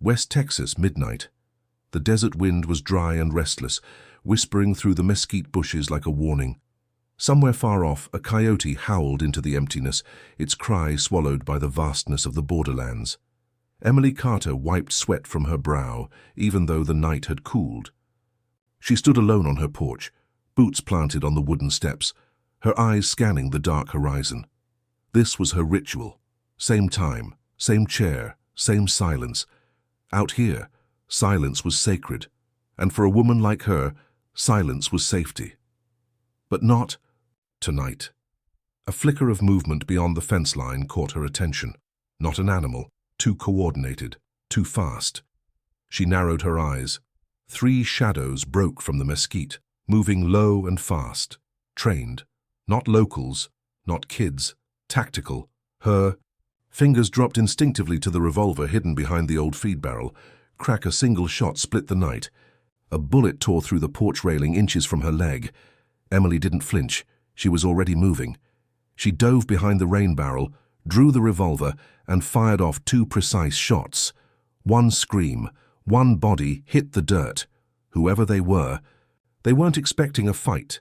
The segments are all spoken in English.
West Texas, midnight. The desert wind was dry and restless, whispering through the mesquite bushes like a warning. Somewhere far off, a coyote howled into the emptiness, its cry swallowed by the vastness of the borderlands. Emily Carter wiped sweat from her brow, even though the night had cooled. She stood alone on her porch, boots planted on the wooden steps, her eyes scanning the dark horizon. This was her ritual. Same time, same chair, same silence. Out here, silence was sacred, and for a woman like her, silence was safety. But not tonight. A flicker of movement beyond the fence line caught her attention. Not an animal, too coordinated, too fast. She narrowed her eyes. 3 shadows broke from the mesquite, moving low and fast, trained. Not locals, not kids, tactical. Her fingers dropped instinctively to the revolver hidden behind the old feed barrel. Crack, a single shot split the night. A bullet tore through the porch railing inches from her leg. Emily didn't flinch. She was already moving. She dove behind the rain barrel, drew the revolver, and fired off 2 precise shots. One scream, one body hit the dirt. Whoever they weren't expecting a fight.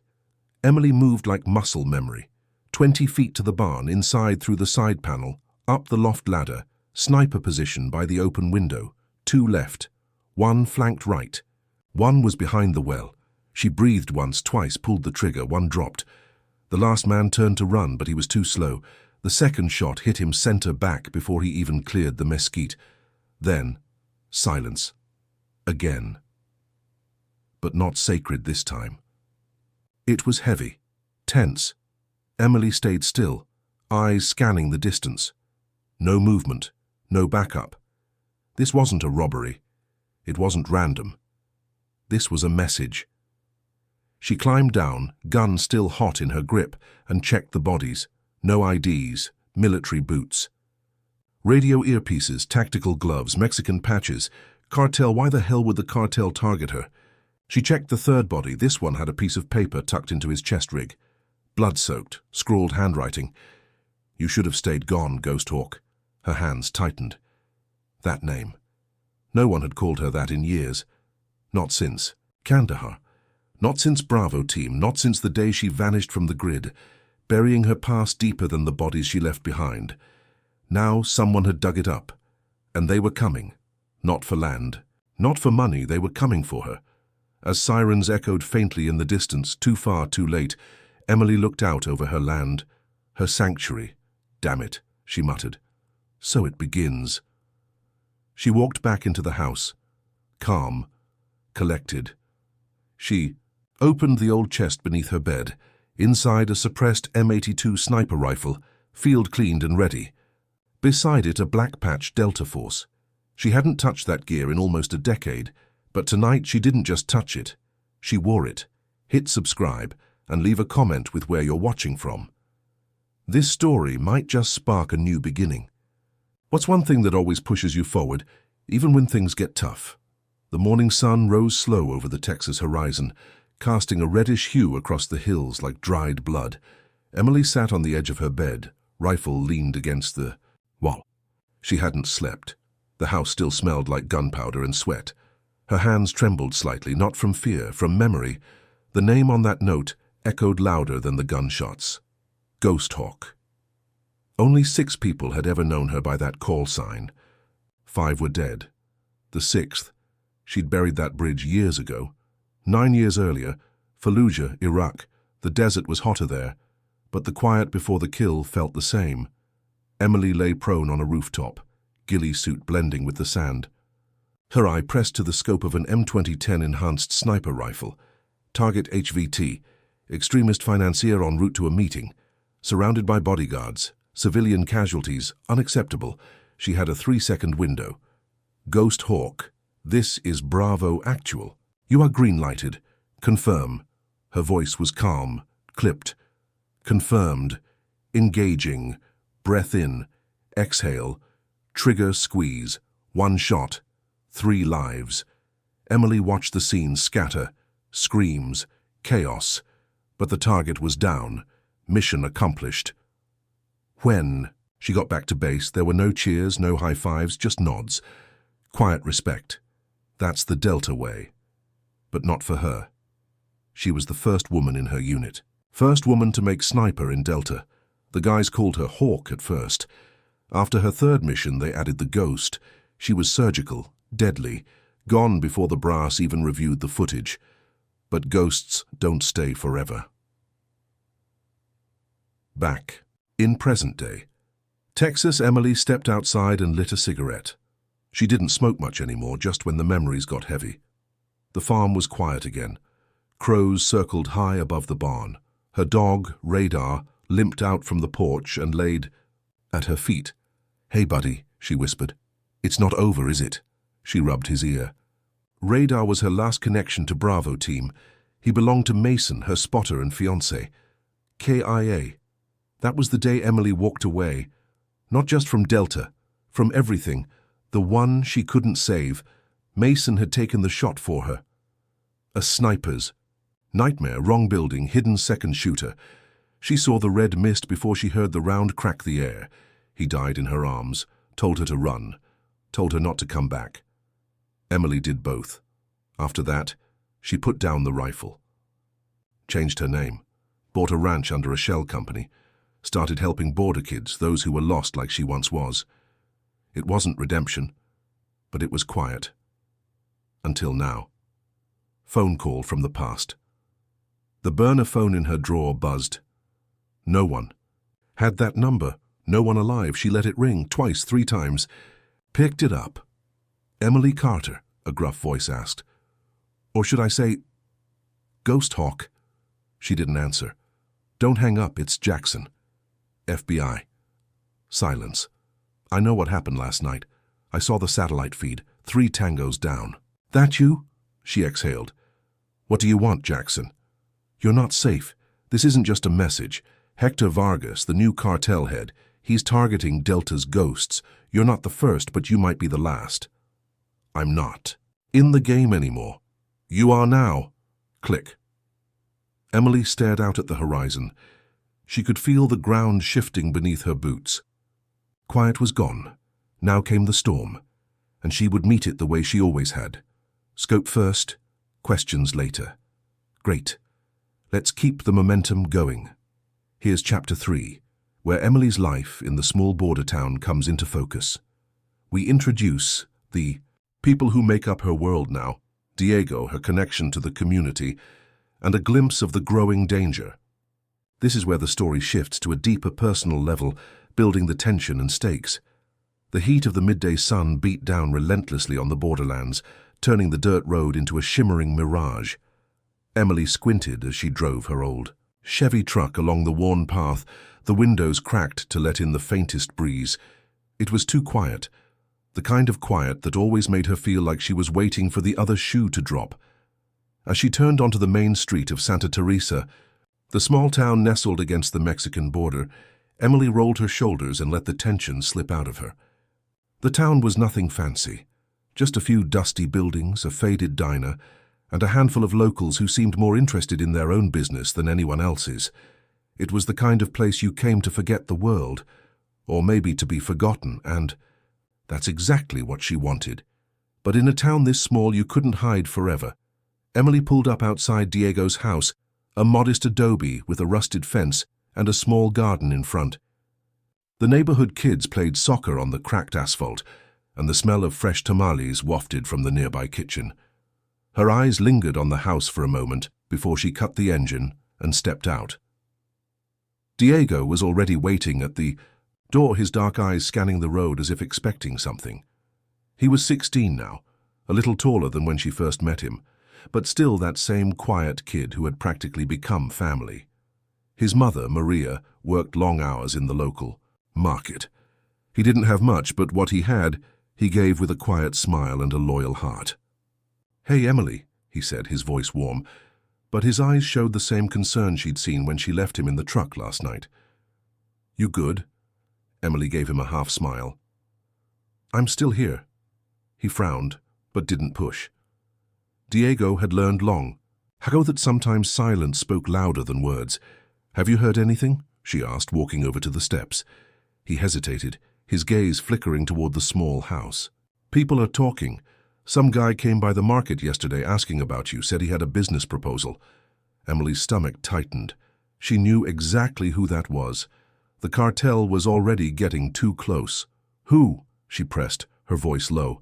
Emily moved like muscle memory. 20 feet to the barn, inside through the side panel, up the loft ladder, sniper position by the open window. 2 left, 1 flanked right. 1 was behind the well. She breathed once, twice, pulled the trigger, 1 dropped. The last man turned to run, but he was too slow. The second shot hit him center back before he even cleared the mesquite. Then, silence. Again. But not sacred this time. It was heavy, tense. Emily stayed still, eyes scanning the distance. No movement, no backup. This wasn't a robbery. It wasn't random. This was a message. She climbed down, gun still hot in her grip, and checked the bodies. No IDs, military boots. Radio earpieces, tactical gloves, Mexican patches. Cartel, why the hell would the cartel target her? She checked the 3rd body. This one had a piece of paper tucked into his chest rig. Blood-soaked, scrawled handwriting. You should have stayed gone, Ghost Hawk. Her hands tightened. That name. No one had called her that in years. Not since Kandahar. Not since Bravo Team, not since the day she vanished from the grid, burying her past deeper than the bodies she left behind. Now someone had dug it up, and they were coming. Not for land, not for money, they were coming for her. As sirens echoed faintly in the distance, too far, too late, Emily looked out over her land, her sanctuary. Damn it, she muttered. So it begins. She walked back into the house, calm, collected. She opened the old chest beneath her bed. Inside, a suppressed M82 sniper rifle, field cleaned and ready. Beside it, a black patch Delta Force. She hadn't touched that gear in almost a decade, but tonight she didn't just touch it. She wore it. Hit subscribe and leave a comment with where you're watching from. This story might just spark a new beginning. What's one thing that always pushes you forward, even when things get tough? The morning sun rose slow over the Texas horizon, casting a reddish hue across the hills like dried blood. Emily sat on the edge of her bed, rifle leaned against the wall. She hadn't slept. The house still smelled like gunpowder and sweat. Her hands trembled slightly, not from fear, from memory. The name on that note echoed louder than the gunshots. Ghost Hawk. Only 6 people had ever known her by that call sign. 5 were dead. The 6th, she'd buried that bridge years ago. 9 years earlier, Fallujah, Iraq. The desert was hotter there, but the quiet before the kill felt the same. Emily lay prone on a rooftop, ghillie suit blending with the sand. Her eye pressed to the scope of an M2010 enhanced sniper rifle. Target HVT, extremist financier en route to a meeting. Surrounded by bodyguards, civilian casualties, unacceptable. She had a 3-second window. Ghost Hawk, this is Bravo Actual. You are green-lighted. Confirm. Her voice was calm, clipped. Confirmed. Engaging. Breath in. Exhale. Trigger squeeze. 1 shot. 3 lives. Emily watched the scene scatter. Screams. Chaos. But the target was down. Mission accomplished. When she got back to base, there were no cheers, no high-fives, just nods. Quiet respect. That's the Delta way. But not for her. She was the first woman in her unit. First woman to make sniper in Delta. The guys called her Hawk at first. After her third mission, they added the Ghost. She was surgical, deadly, gone before the brass even reviewed the footage. But ghosts don't stay forever. Back. In present day. Texas, Emily stepped outside and lit a cigarette. She didn't smoke much anymore, just when the memories got heavy. The farm was quiet again. Crows circled high above the barn. Her dog, Radar, limped out from the porch and laid at her feet. "Hey, buddy," she whispered. "It's not over, is it?" She rubbed his ear. Radar was her last connection to Bravo team. He belonged to Mason, her spotter and fiancé. KIA. That was the day Emily walked away. Not just from Delta, from everything. The one she couldn't save. Mason had taken the shot for her. A sniper's. Nightmare, wrong building, hidden second shooter. She saw the red mist before she heard the round crack the air. He died in her arms, told her to run, told her not to come back. Emily did both. After that, she put down the rifle. Changed her name, bought a ranch under a shell company, started helping border kids, those who were lost like she once was. It wasn't redemption, but it was quiet. Until now. Phone call from the past. The burner phone in her drawer buzzed. No one. Had that number. No one alive. She let it ring twice, 3 times. Picked it up. "Emily Carter," a gruff voice asked. "Or should I say, Ghost Hawk?" She didn't answer. "Don't hang up, it's Jackson. FBI." Silence. "I know what happened last night. I saw the satellite feed. 3 tangos down." "That you?" She exhaled. "What do you want, Jackson?" "You're not safe. This isn't just a message. Hector Vargas, the new cartel head, he's targeting Delta's ghosts. You're not the first, but you might be the last." "I'm not in the game anymore." "You are now." Click. Emily stared out at the horizon. She could feel the ground shifting beneath her boots. Quiet was gone. Now came the storm, and she would meet it the way she always had. Scope first, questions later. Great. Let's keep the momentum going. Here's Chapter 3, where Emily's life in the small border town comes into focus. We introduce the people who make up her world now, Diego, her connection to the community, and a glimpse of the growing danger. This is where the story shifts to a deeper personal level, building the tension and stakes. The heat of the midday sun beat down relentlessly on the borderlands, turning the dirt road into a shimmering mirage. Emily squinted as she drove her old Chevy truck along the worn path, the windows cracked to let in the faintest breeze. It was too quiet, the kind of quiet that always made her feel like she was waiting for the other shoe to drop. As she turned onto the main street of Santa Teresa, the small town nestled against the Mexican border, Emily rolled her shoulders and let the tension slip out of her. The town was nothing fancy, just a few dusty buildings, a faded diner, and a handful of locals who seemed more interested in their own business than anyone else's. It was the kind of place you came to forget the world, or maybe to be forgotten, and that's exactly what she wanted. But in a town this small, you couldn't hide forever. Emily pulled up outside Diego's house, a modest adobe with a rusted fence and a small garden in front. The neighborhood kids played soccer on the cracked asphalt, and the smell of fresh tamales wafted from the nearby kitchen. Her eyes lingered on the house for a moment before she cut the engine and stepped out. Diego was already waiting at the door, his dark eyes scanning the road as if expecting something. He was 16 now, a little taller than when she first met him, but still that same quiet kid who had practically become family. His mother, Maria, worked long hours in the local market. He didn't have much, but what he had, he gave with a quiet smile and a loyal heart. "Hey, Emily," he said, his voice warm, but his eyes showed the same concern she'd seen when she left him in the truck last night. "You good?" Emily gave him a half smile. "I'm still here." He frowned, but didn't push. Diego had learned long ago that sometimes silence spoke louder than words. "Have you heard anything?" she asked, walking over to the steps. He hesitated, his gaze flickering toward the small house. People are talking. Some guy came by the market yesterday asking about you, said he had a business proposal. Emily's stomach tightened. She knew exactly who that was. The cartel was already getting too close. Who? She pressed, her voice low.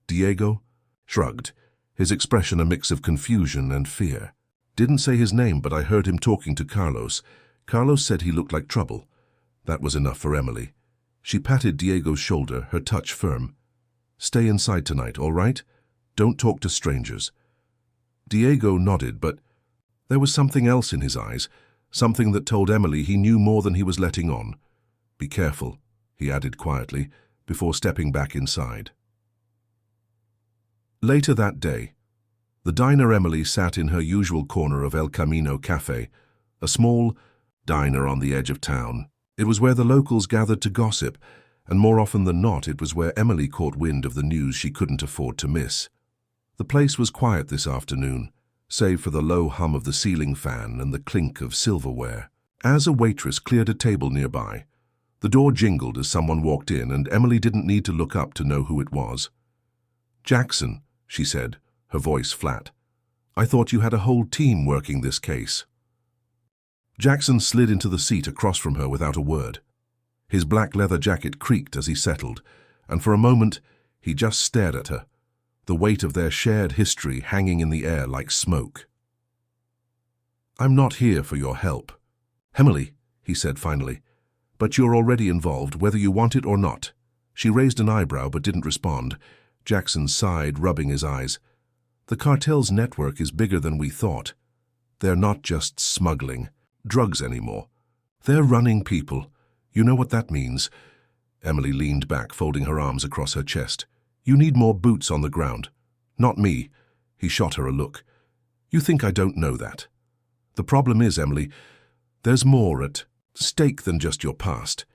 Diego? Shrugged, his expression a mix of confusion and fear. Didn't say his name, but I heard him talking to Carlos. Carlos said he looked like trouble. That was enough for Emily. She patted Diego's shoulder, her touch firm. Stay inside tonight, all right? Don't talk to strangers. Diego nodded, but there was something else in his eyes, something that told Emily he knew more than he was letting on. Be careful, he added quietly, before stepping back inside. Later that day, the diner Emily sat in her usual corner of El Camino Cafe, a small diner on the edge of town. It was where the locals gathered to gossip, and more often than not it was where Emily caught wind of the news she couldn't afford to miss. The place was quiet this afternoon, save for the low hum of the ceiling fan and the clink of silverware. As a waitress cleared a table nearby, the door jingled as someone walked in, and Emily didn't need to look up to know who it was. "Jackson," she said, her voice flat. "I thought you had a whole team working this case." Jackson slid into the seat across from her without a word. His black leather jacket creaked as he settled, and for a moment he just stared at her, the weight of their shared history hanging in the air like smoke. "I'm not here for your help, Emily," he said finally, "but you're already involved, whether you want it or not." She raised an eyebrow but didn't respond. Jackson sighed, rubbing his eyes. "The cartel's network is bigger than we thought. They're not just smuggling drugs anymore. They're running people. You know what that means." Emily leaned back, folding her arms across her chest. "You need more boots on the ground." "Not me." He shot her a look. "You think I don't know that? The problem is, Emily, there's more at stake than just your past.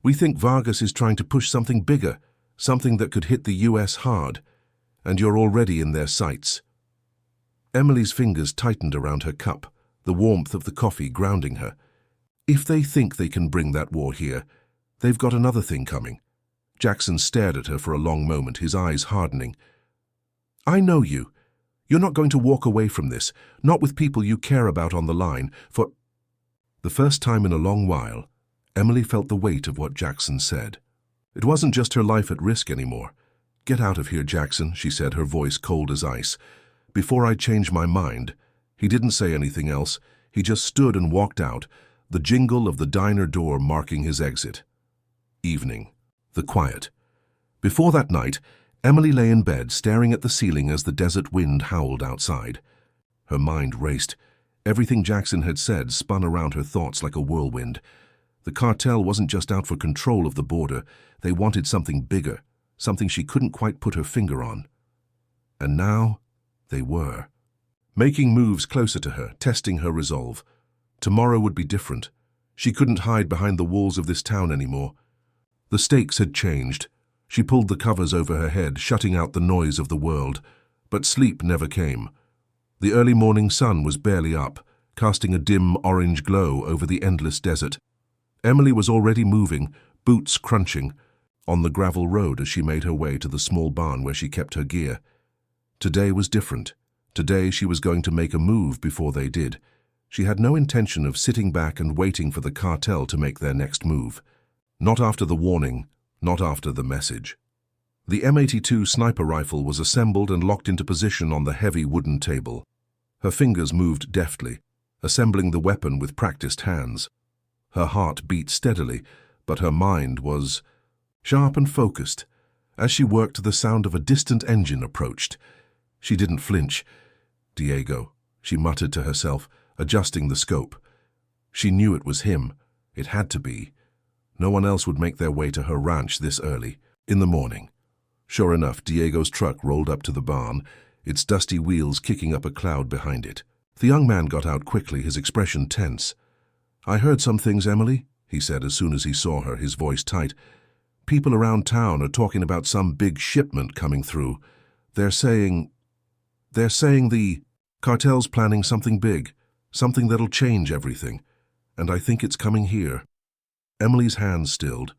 We think Vargas is trying to push something bigger, something that could hit the US hard, and you're already in their sights." Emily's fingers tightened around her cup, the warmth of the coffee grounding her. "If they think they can bring that war here, they've got another thing coming." Jackson stared at her for a long moment, his eyes hardening. "I know you. You're not going to walk away from this, not with people you care about on the line, for—" The first time in a long while, Emily felt the weight of what Jackson said. It wasn't just her life at risk anymore. "Get out of here, Jackson," she said, her voice cold as ice. "Before I change my mind." He didn't say anything else. He just stood and walked out, the jingle of the diner door marking his exit. Evening. The quiet. Before that night, Emily lay in bed, staring at the ceiling as the desert wind howled outside. Her mind raced. Everything Jackson had said spun around her thoughts like a whirlwind. The cartel wasn't just out for control of the border. They wanted something bigger, something she couldn't quite put her finger on. And now, they were. Making moves closer to her, testing her resolve. Tomorrow would be different. She couldn't hide behind the walls of this town anymore. The stakes had changed. She pulled the covers over her head, shutting out the noise of the world. But sleep never came. The early morning sun was barely up, casting a dim orange glow over the endless desert. Emily was already moving, boots crunching, on the gravel road as she made her way to the small barn where she kept her gear. Today was different. Today she was going to make a move before they did. She had no intention of sitting back and waiting for the cartel to make their next move. Not after the warning, not after the message. The M82 sniper rifle was assembled and locked into position on the heavy wooden table. Her fingers moved deftly, assembling the weapon with practiced hands. Her heart beat steadily, but her mind was sharp and focused. As she worked, the sound of a distant engine approached. She didn't flinch. "Diego," she muttered to herself, adjusting the scope. She knew it was him. It had to be. No one else would make their way to her ranch this early, in the morning. Sure enough, Diego's truck rolled up to the barn, its dusty wheels kicking up a cloud behind it. The young man got out quickly, his expression tense. "I heard some things, Emily," he said as soon as he saw her, his voice tight. "People around town are talking about some big shipment coming through. They're saying the cartel's planning something big, something that'll change everything, and I think it's coming here." Emily's hands stilled.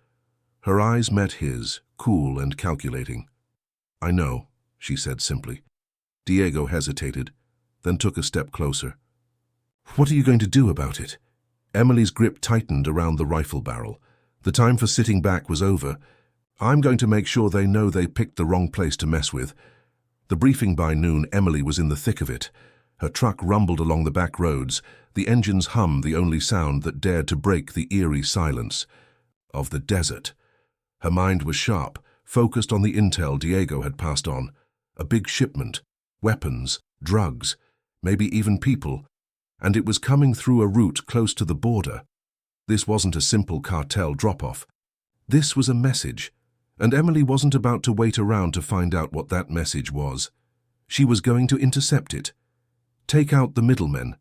Her eyes met his, cool and calculating. I know, she said simply. Diego hesitated, then took a step closer. What are you going to do about it? Emily's grip tightened around the rifle barrel. The time for sitting back was over. I'm going to make sure they know they picked the wrong place to mess with. The briefing by noon, Emily was in the thick of it. Her truck rumbled along the back roads, the engine's hum the only sound that dared to break the eerie silence of the desert. Her mind was sharp, focused on the intel Diego had passed on. A big shipment, weapons, drugs, maybe even people, and it was coming through a route close to the border. This wasn't a simple cartel drop-off. This was a message, and Emily wasn't about to wait around to find out what that message was. She was going to intercept it. Take out the middlemen.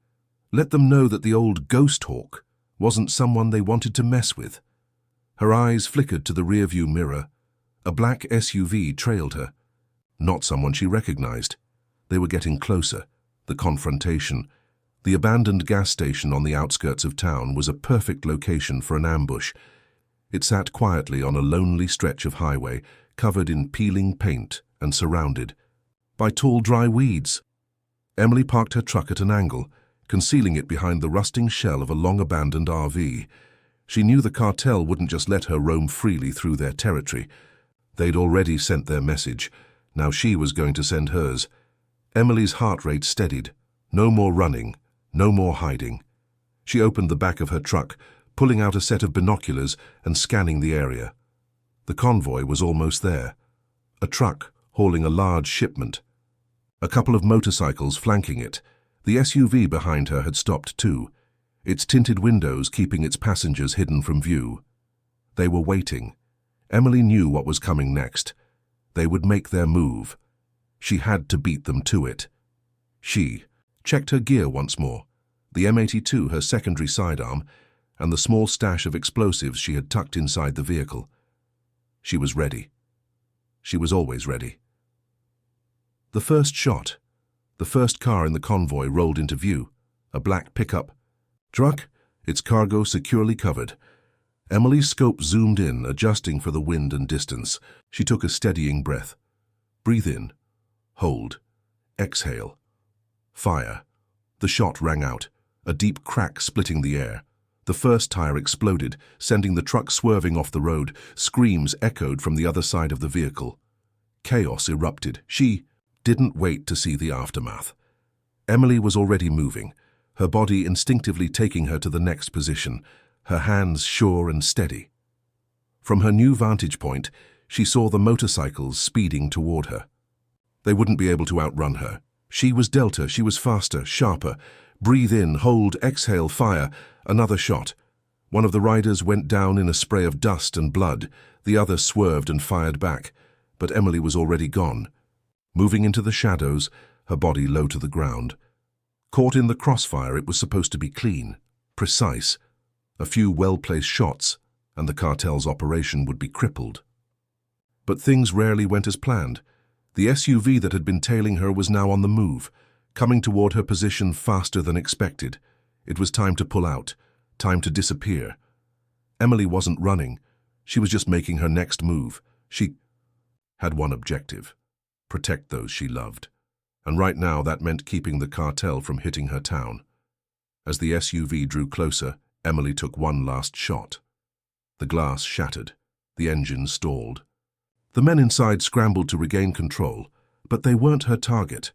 Let them know that the old ghost hawk wasn't someone they wanted to mess with. Her eyes flickered to the rearview mirror. A black SUV trailed her. Not someone she recognized. They were getting closer. The confrontation. The abandoned gas station on the outskirts of town was a perfect location for an ambush. It sat quietly on a lonely stretch of highway, covered in peeling paint and surrounded by tall, dry weeds. Emily parked her truck at an angle, concealing it behind the rusting shell of a long-abandoned RV. She knew the cartel wouldn't just let her roam freely through their territory. They'd already sent their message. Now she was going to send hers. Emily's heart rate steadied. No more running, no more hiding. She opened the back of her truck, pulling out a set of binoculars and scanning the area. The convoy was almost there. A truck hauling a large shipment. A couple of motorcycles flanking it. The SUV behind her had stopped too, its tinted windows keeping its passengers hidden from view. They were waiting. Emily knew what was coming next. They would make their move. She had to beat them to it. She checked her gear once more, the M82, her secondary sidearm, and the small stash of explosives she had tucked inside the vehicle. She was ready. She was always ready. The first shot. The first car in the convoy rolled into view, a black pickup. Truck, its cargo securely covered. Emily's scope zoomed in, adjusting for the wind and distance. She took a steadying breath. Breathe in. Hold. Exhale. Fire. The shot rang out, a deep crack splitting the air. The first tire exploded, sending the truck swerving off the road. Screams echoed from the other side of the vehicle. Chaos erupted. She didn't wait to see the aftermath. Emily was already moving, her body instinctively taking her to the next position, her hands sure and steady. From her new vantage point, she saw the motorcycles speeding toward her. They wouldn't be able to outrun her. She was Delta, she was faster, sharper. Breathe in, hold, exhale, fire. Another shot. One of the riders went down in a spray of dust and blood. The other swerved and fired back, but Emily was already gone. Moving into the shadows, her body low to the ground. Caught in the crossfire, it was supposed to be clean, precise. A few well-placed shots, and the cartel's operation would be crippled. But things rarely went as planned. The SUV that had been tailing her was now on the move, coming toward her position faster than expected. It was time to pull out, time to disappear. Emily wasn't running. She was just making her next move. She had one objective: protect those she loved. And right now that meant keeping the cartel from hitting her town. As the SUV drew closer, Emily took one last shot. The glass shattered. The engine stalled. The men inside scrambled to regain control, but they weren't her target.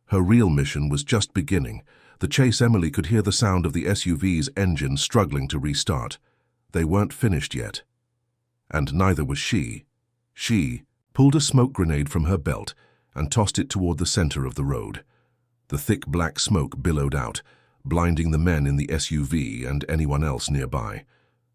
Her real mission was just beginning. The chase. Emily could hear the sound of the SUV's engine struggling to restart. They weren't finished yet. And neither was she. She pulled a smoke grenade from her belt and tossed it toward the center of the road. The thick black smoke billowed out, blinding the men in the SUV and anyone else nearby.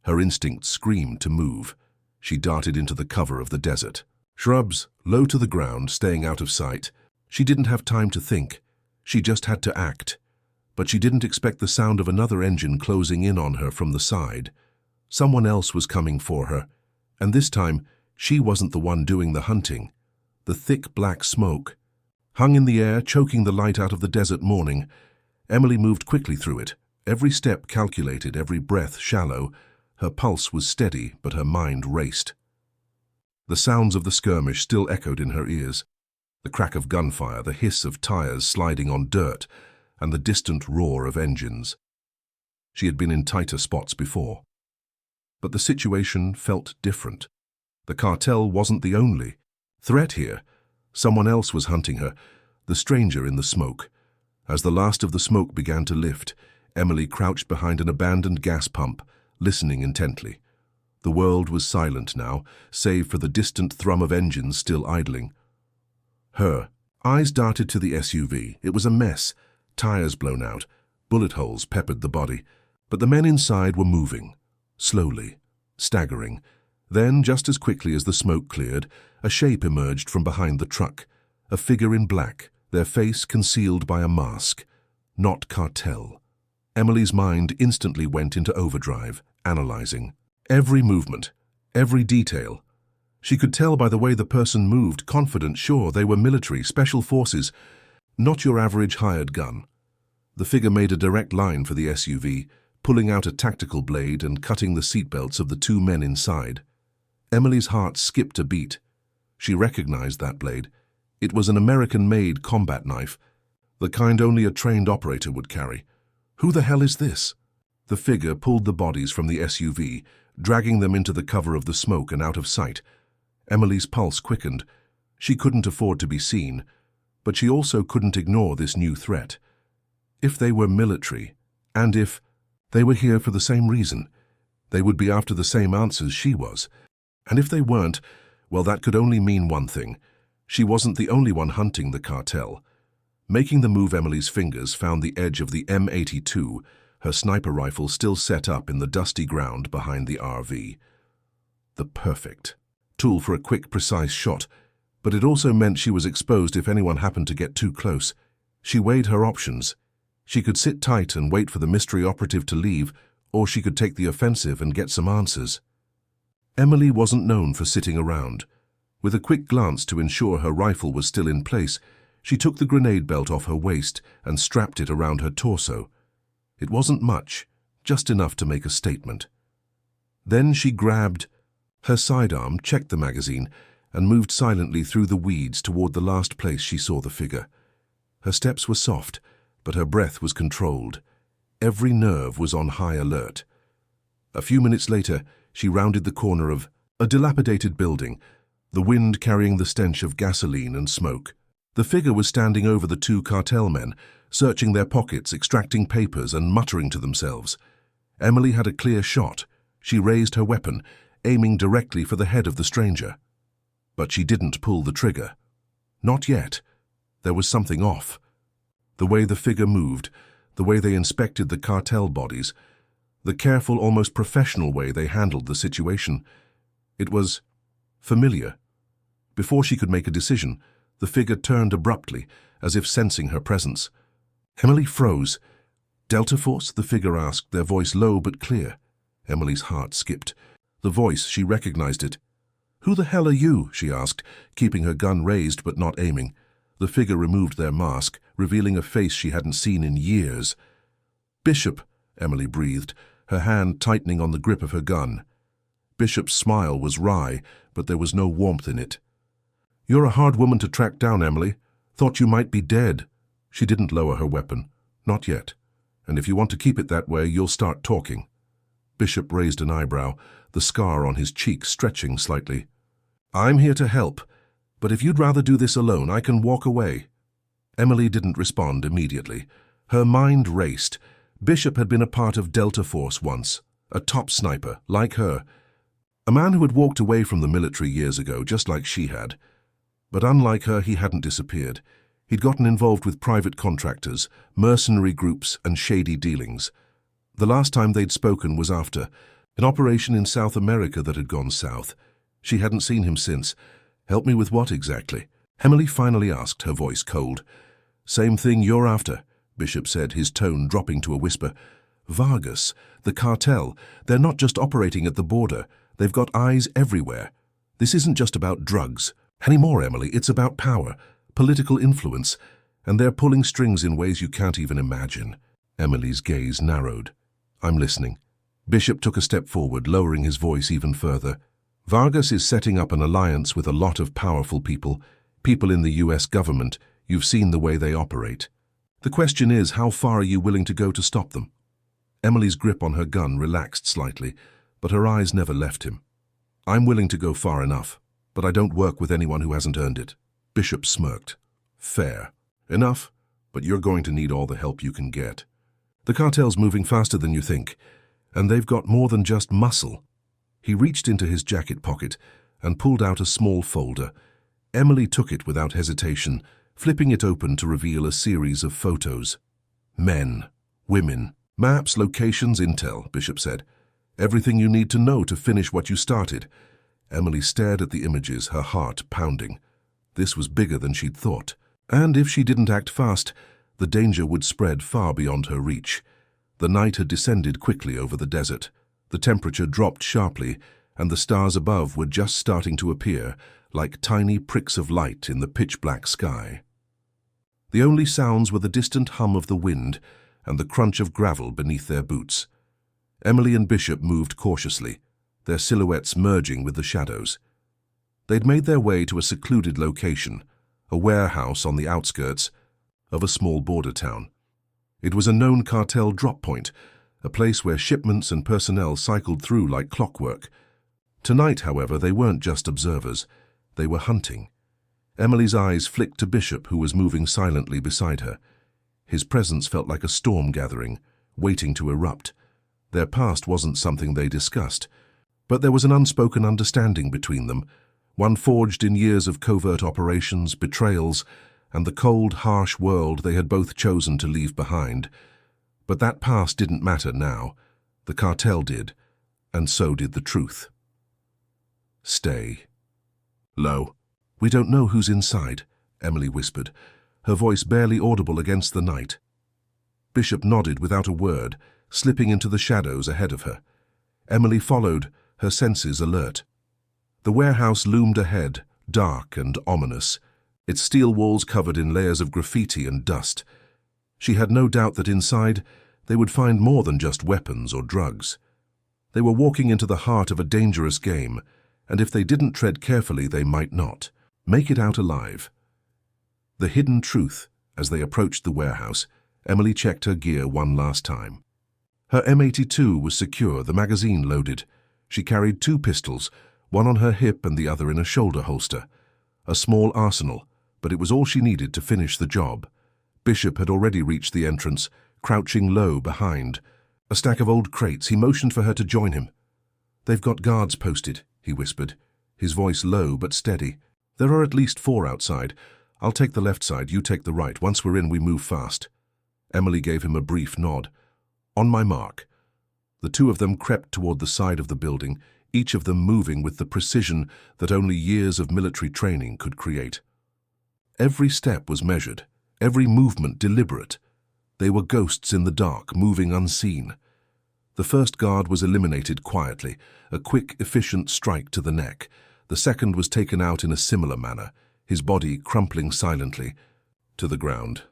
Her instinct screamed to move. She darted into the cover of the desert. Shrubs, low to the ground, staying out of sight. She didn't have time to think. She just had to act. But she didn't expect the sound of another engine closing in on her from the side. Someone else was coming for her, and this time she wasn't the one doing the hunting. The thick black smoke hung in the air, choking the light out of the desert morning. Emily moved quickly through it, every step calculated, every breath shallow. Her pulse was steady, but her mind raced. The sounds of the skirmish still echoed in her ears. The crack of gunfire, the hiss of tires sliding on dirt, and the distant roar of engines. She had been in tighter spots before. But the situation felt different. The cartel wasn't the only threat here. Someone else was hunting her, the stranger in the smoke. As the last of the smoke began to lift, Emily crouched behind an abandoned gas pump, listening intently. The world was silent now, save for the distant thrum of engines still idling. Her eyes darted to the SUV. It was a mess, tires blown out, bullet holes peppered the body. But the men inside were moving, slowly, staggering. Then, just as quickly as the smoke cleared, a shape emerged from behind the truck, a figure in black, their face concealed by a mask. Not Cartel. Emily's mind instantly went into overdrive, analyzing every movement, every detail. She could tell by the way the person moved, confident, sure they were military, special forces, not your average hired gun. The figure made a direct line for the SUV, pulling out a tactical blade and cutting the seatbelts of the two men inside. Emily's heart skipped a beat. She recognized that blade. It was an American-made combat knife, the kind only a trained operator would carry. Who the hell is this? The figure pulled the bodies from the SUV, dragging them into the cover of the smoke and out of sight. Emily's pulse quickened. She couldn't afford to be seen, but she also couldn't ignore this new threat. If they were military, and if they were here for the same reason, they would be after the same answers she was. And if they weren't, well, that could only mean one thing. She wasn't the only one hunting the cartel. Making the move, Emily's fingers found the edge of the M82, her sniper rifle still set up in the dusty ground behind the RV. The perfect tool for a quick, precise shot, but it also meant she was exposed if anyone happened to get too close. She weighed her options. She could sit tight and wait for the mystery operative to leave, or she could take the offensive and get some answers. Emily wasn't known for sitting around. With a quick glance to ensure her rifle was still in place, she took the grenade belt off her waist and strapped it around her torso. It wasn't much, just enough to make a statement. Then she grabbed her sidearm, checked the magazine, and moved silently through the weeds toward the last place she saw the figure. Her steps were soft, but her breath was controlled. Every nerve was on high alert. A few minutes later, she rounded the corner of a dilapidated building, the wind carrying the stench of gasoline and smoke. The figure was standing over the two cartel men, searching their pockets, extracting papers, and muttering to themselves. Emily had a clear shot. She raised her weapon, aiming directly for the head of the stranger. But she didn't pull the trigger. Not yet. There was something off. The way the figure moved, the way they inspected the cartel bodies, the careful, almost professional way they handled the situation. It was familiar. Before she could make a decision, the figure turned abruptly, as if sensing her presence. Emily froze. "Delta Force?" the figure asked, their voice low but clear. Emily's heart skipped. The voice, she recognized it. "Who the hell are you?" she asked, keeping her gun raised but not aiming. The figure removed their mask, revealing a face she hadn't seen in years. "Bishop," Emily breathed, her hand tightening on the grip of her gun. Bishop's smile was wry, but there was no warmth in it. "You're a hard woman to track down, Emily. Thought you might be dead." She didn't lower her weapon. "Not yet. And if you want to keep it that way, you'll start talking." Bishop raised an eyebrow, the scar on his cheek stretching slightly. "I'm here to help, but if you'd rather do this alone, I can walk away." Emily didn't respond immediately. Her mind raced. Bishop had been a part of Delta Force once, a top sniper, like her. A man who had walked away from the military years ago, just like she had. But unlike her, he hadn't disappeared. He'd gotten involved with private contractors, mercenary groups, and shady dealings. The last time they'd spoken was after an operation in South America that had gone south. She hadn't seen him since. "Help me with what exactly?" Emily finally asked, her voice cold. "Same thing you're after," Bishop said, his tone dropping to a whisper. "Vargas, the cartel, they're not just operating at the border. They've got eyes everywhere. This isn't just about drugs. Anymore, Emily, it's about power, political influence, and they're pulling strings in ways you can't even imagine." Emily's gaze narrowed. "I'm listening." Bishop took a step forward, lowering his voice even further. "Vargas is setting up an alliance with a lot of powerful people, People in the US government, you've seen the way they operate. The question is, how far are you willing to go to stop them? Emily's grip on her gun relaxed slightly, but her eyes never left him. I'm willing to go far enough, but I don't work with anyone who hasn't earned it. Bishop smirked. Fair. Enough, but you're going to need all the help you can get. The cartel's moving faster than you think, and they've got more than just muscle. He reached into his jacket pocket and pulled out a small folder. Emily took it without hesitation, flipping it open to reveal a series of photos. Men, women, maps, locations, intel, Bishop said. Everything you need to know to finish what you started. Emily stared at the images, her heart pounding. This was bigger than she'd thought, and if she didn't act fast, the danger would spread far beyond her reach. The night had descended quickly over the desert. The temperature dropped sharply, and the stars above were just starting to appear, like tiny pricks of light in the pitch-black sky. The only sounds were the distant hum of the wind and the crunch of gravel beneath their boots. Emily and Bishop moved cautiously, their silhouettes merging with the shadows. They'd made their way to a secluded location, a warehouse on the outskirts of a small border town. It was a known cartel drop point, a place where shipments and personnel cycled through like clockwork. Tonight, however, they weren't just observers. They were hunting. Emily's eyes flicked to Bishop, who was moving silently beside her. His presence felt like a storm gathering, waiting to erupt. Their past wasn't something they discussed, but there was an unspoken understanding between them, one forged in years of covert operations, betrayals, and the cold, harsh world they had both chosen to leave behind. But that past didn't matter now. The cartel did, and so did the truth. Stay. Low. We don't know who's inside, Emily whispered, her voice barely audible against the night. Bishop nodded without a word, slipping into the shadows ahead of her. Emily followed, her senses alert. The warehouse loomed ahead, dark and ominous, its steel walls covered in layers of graffiti and dust. She had no doubt that inside they would find more than just weapons or drugs. They were walking into the heart of a dangerous game, and if they didn't tread carefully, they might not make it out alive. The hidden truth. As they approached the warehouse, Emily checked her gear one last time. Her M82 was secure, the magazine loaded. She carried 2 pistols, one on her hip and the other in a shoulder holster. A small arsenal, but it was all she needed to finish the job. Bishop had already reached the entrance, crouching low behind a stack of old crates. He motioned for her to join him. They've got guards posted, he whispered, his voice low but steady. There are at least 4 outside. I'll take the left side, you take the right. Once we're in, we move fast. Emily gave him a brief nod. On my mark. The 2 of them crept toward the side of the building, each of them moving with the precision that only years of military training could create. Every step was measured, every movement deliberate. They were ghosts in the dark, moving unseen. The first guard was eliminated quietly, a quick, efficient strike to the neck. The second was taken out in a similar manner, his body crumpling silently to the ground.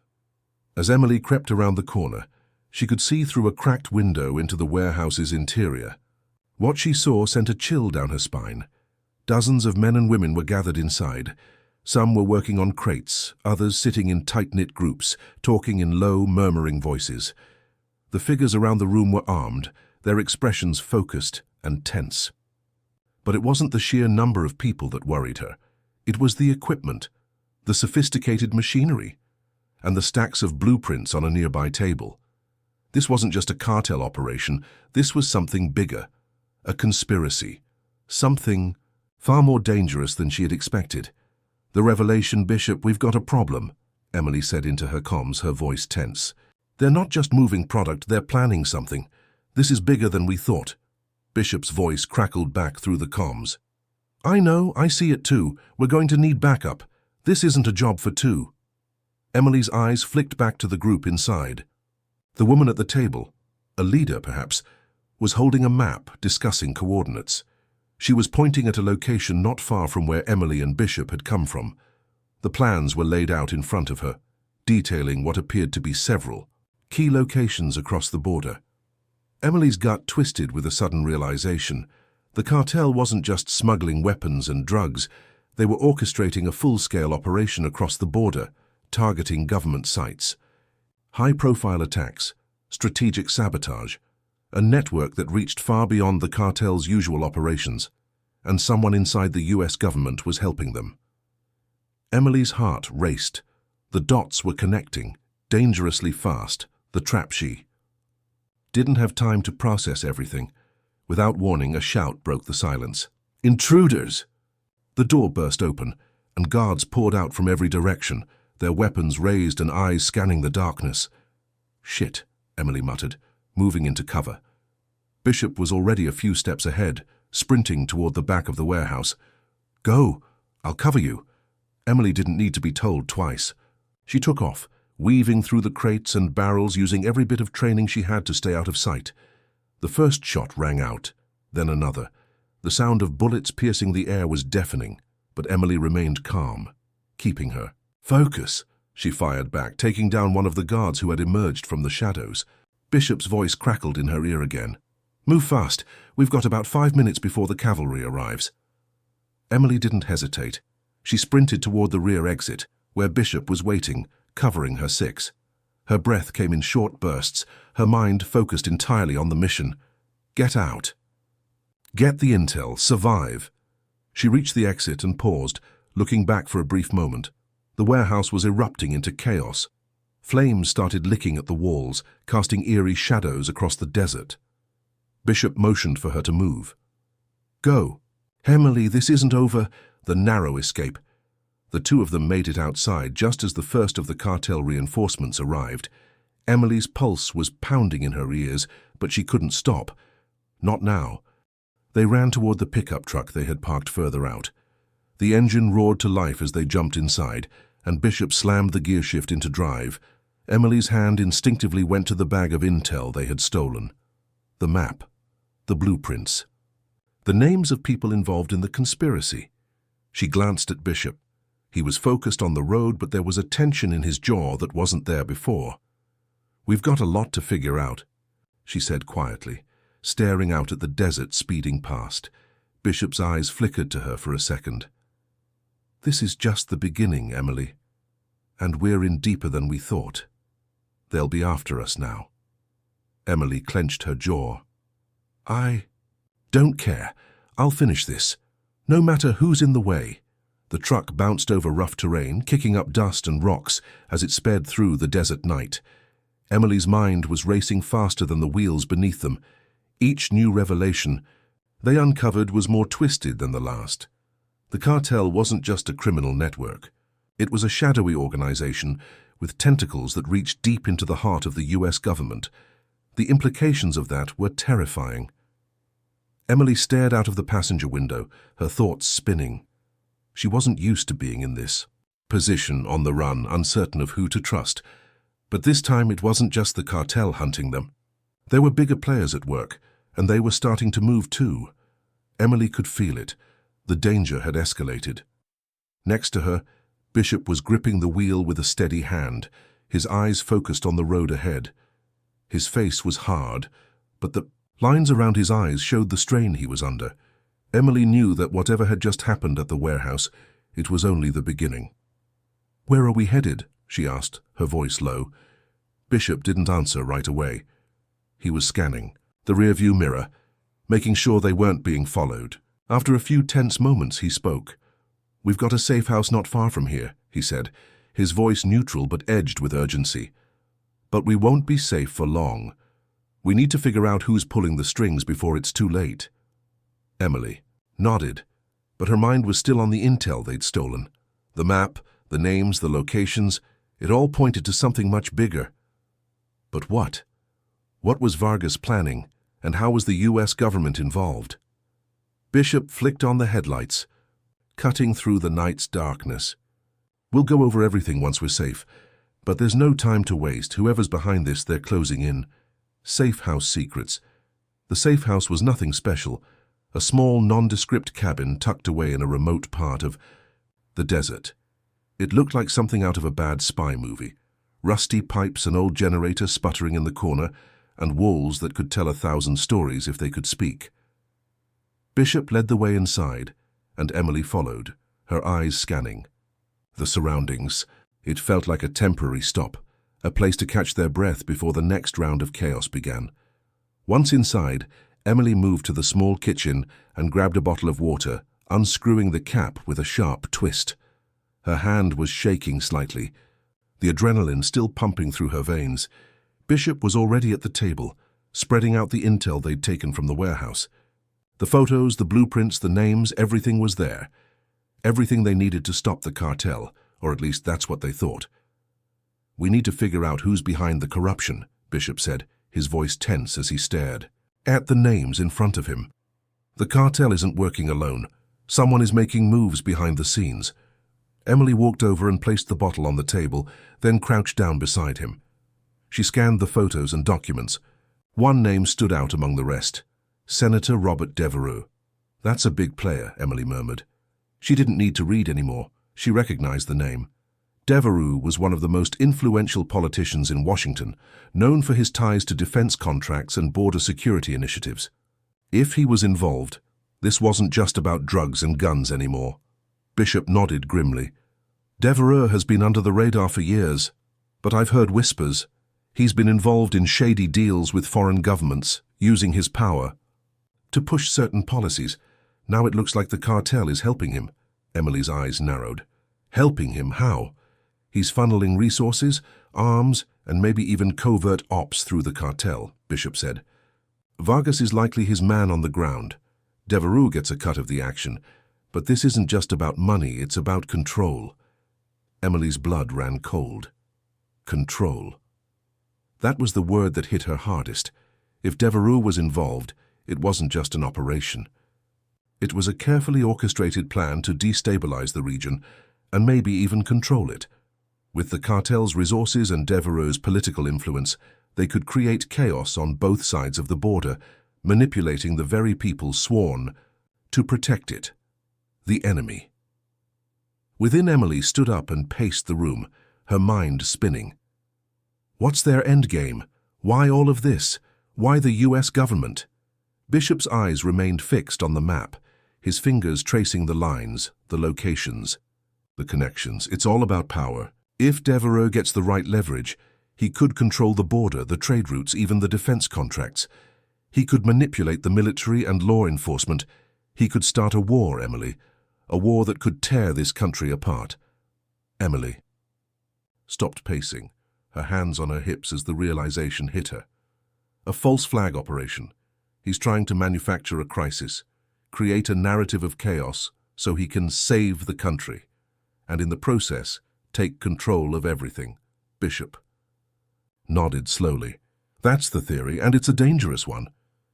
As Emily crept around the corner, she could see through a cracked window into the warehouse's interior. What she saw sent a chill down her spine. Dozens of men and women were gathered inside. Some were working on crates, others sitting in tight-knit groups, talking in low, murmuring voices. The figures around the room were armed, their expressions focused and tense. But it wasn't the sheer number of people that worried her. It was the equipment, the sophisticated machinery, and the stacks of blueprints on a nearby table. This wasn't just a cartel operation, this was something bigger, a conspiracy, something far more dangerous than she had expected. The revelation, Bishop, we've got a problem, Emily said into her comms, her voice tense. They're not just moving product, they're planning something. This is bigger than we thought. Bishop's voice crackled back through the comms. I know, I see it too. We're going to need backup. This isn't a job for 2. Emily's eyes flicked back to the group inside. The woman at the table, a leader perhaps, was holding a map, discussing coordinates. She was pointing at a location not far from where Emily and Bishop had come from. The plans were laid out in front of her, detailing what appeared to be several key locations across the border. Emily's gut twisted with a sudden realization. The cartel wasn't just smuggling weapons and drugs, They were orchestrating a full-scale operation across the border, targeting government sites. High-profile attacks, strategic sabotage, a network that reached far beyond the cartel's usual operations, and someone inside the US government was helping them. Emily's heart raced. The dots were connecting, dangerously fast, the trap she didn't have time to process everything. Without warning, a shout broke the silence. "Intruders!" The door burst open, and guards poured out from every direction, their weapons raised and eyes scanning the darkness. "Shit," Emily muttered, moving into cover. Bishop was already a few steps ahead, sprinting toward the back of the warehouse. "Go! I'll cover you." Emily didn't need to be told twice. She took off, weaving through the crates and barrels, using every bit of training she had to stay out of sight. The first shot rang out, then another. The sound of bullets piercing the air was deafening, but Emily remained calm, keeping her focus. She fired back, taking down one of the guards who had emerged from the shadows. Bishop's voice crackled in her ear again. "Move fast. We've got about 5 minutes before the cavalry arrives." Emily didn't hesitate. She sprinted toward the rear exit, where Bishop was waiting, covering her six. Her breath came in short bursts, her mind focused entirely on the mission. Get out. Get the intel. Survive. She reached the exit and paused, looking back for a brief moment. The warehouse was erupting into chaos. Flames started licking at the walls, casting eerie shadows across the desert. Bishop motioned for her to move. "Go. Emily, this isn't over." The narrow escape. The two of them made it outside just as the first of the cartel reinforcements arrived. Emily's pulse was pounding in her ears, but she couldn't stop. Not now. They ran toward the pickup truck they had parked further out. The engine roared to life as they jumped inside, and Bishop slammed the gear shift into drive. Emily's hand instinctively went to the bag of intel they had stolen. The map. The blueprints. The names of people involved in the conspiracy. She glanced at Bishop. He was focused on the road, but there was a tension in his jaw that wasn't there before. "We've got a lot to figure out," she said quietly, staring out at the desert speeding past. Bishop's eyes flickered to her for a second. "This is just the beginning, Emily. And we're in deeper than we thought. They'll be after us now." Emily clenched her jaw. "I don't care. I'll finish this, no matter who's in the way." The truck bounced over rough terrain, kicking up dust and rocks as it sped through the desert night. Emily's mind was racing faster than the wheels beneath them. Each new revelation they uncovered was more twisted than the last. The cartel wasn't just a criminal network. It was a shadowy organization with tentacles that reached deep into the heart of the US government. The implications of that were terrifying. Emily stared out of the passenger window, her thoughts spinning. She wasn't used to being in this position, on the run, uncertain of who to trust. But this time it wasn't just the cartel hunting them. There were bigger players at work, and they were starting to move too. Emily could feel it. The danger had escalated. Next to her, Bishop was gripping the wheel with a steady hand, his eyes focused on the road ahead. His face was hard, but the lines around his eyes showed the strain he was under. Emily knew that whatever had just happened at the warehouse, it was only the beginning. "Where are we headed?" she asked, her voice low. Bishop didn't answer right away. He was scanning the rearview mirror, making sure they weren't being followed. After a few tense moments, he spoke. "We've got a safe house not far from here," he said, his voice neutral but edged with urgency. "But we won't be safe for long. We need to figure out who's pulling the strings before it's too late." Emily nodded, but her mind was still on the intel they'd stolen. The map, the names, the locations, it all pointed to something much bigger. But what? What was Vargas planning, and how was the US government involved? Bishop flicked on the headlights, cutting through the night's darkness. "We'll go over everything once we're safe, but there's no time to waste. Whoever's behind this, they're closing in. Safe house secrets." The safe house was nothing special. A small, nondescript cabin tucked away in a remote part of the desert. It looked like something out of a bad spy movie. Rusty pipes, an old generator sputtering in the corner, and walls that could tell 1,000 stories if they could speak. Bishop led the way inside, and Emily followed, her eyes scanning. The surroundings. It felt like a temporary stop, a place to catch their breath before the next round of chaos began. Once inside, Emily moved to the small kitchen and grabbed a bottle of water, unscrewing the cap with a sharp twist. Her hand was shaking slightly, the adrenaline still pumping through her veins. Bishop was already at the table, spreading out the intel they'd taken from the warehouse. The photos, the blueprints, the names, everything was there. Everything they needed to stop the cartel, or at least that's what they thought. "We need to figure out who's behind the corruption," Bishop said, his voice tense as he stared at the names in front of him. "The cartel isn't working alone. Someone is making moves behind the scenes." Emily walked over and placed the bottle on the table, then crouched down beside him. She scanned the photos and documents. One name stood out among the rest: Senator Robert Devereux. "That's a big player," Emily murmured. She didn't need to read anymore. She recognized the name. Devereux was one of the most influential politicians in Washington, known for his ties to defense contracts and border security initiatives. If he was involved, this wasn't just about drugs and guns anymore. Bishop nodded grimly. "Devereux has been under the radar for years, but I've heard whispers. He's been involved in shady deals with foreign governments, using his power to push certain policies. Now it looks like the cartel is helping him." Emily's eyes narrowed. "Helping him? How?" "He's funneling resources, arms, and maybe even covert ops through the cartel," Bishop said. "Vargas is likely his man on the ground. Devereux gets a cut of the action. But this isn't just about money, it's about control." Emily's blood ran cold. Control. That was the word that hit her hardest. If Devereux was involved, it wasn't just an operation. It was a carefully orchestrated plan to destabilize the region and maybe even control it. With the cartel's resources and Devereux's political influence, they could create chaos on both sides of the border, manipulating the very people sworn to protect it. The enemy. Within, Emily stood up and paced the room, her mind spinning. What's their endgame? Why all of this? Why the US government? Bishop's eyes remained fixed on the map, his fingers tracing the lines, the locations, the connections. It's all about power. If Devereux gets the right leverage, he could control the border, the trade routes, even the defense contracts. He could manipulate the military and law enforcement. He could start a war, Emily, a war that could tear this country apart. Emily stopped pacing, her hands on her hips as the realization hit her. A false flag operation. He's trying to manufacture a crisis, create a narrative of chaos so he can save the country, and in the process, take control of everything. Bishop nodded slowly. That's the theory, and it's a dangerous one.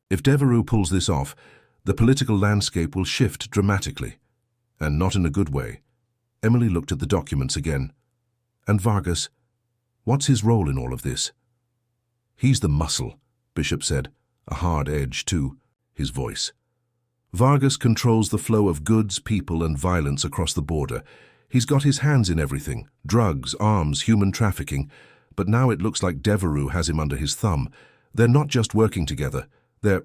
If Devereux pulls this off, the political landscape will shift dramatically, and not in a good way. Emily looked at the documents again. And Vargas, what's his role in all of this? He's the muscle, Bishop said, a hard edge to his voice. Vargas controls the flow of goods, people, and violence across the border. He's got his hands in everything: drugs, arms, human trafficking. But now it looks like Devereux has him under his thumb. They're not just working together, they're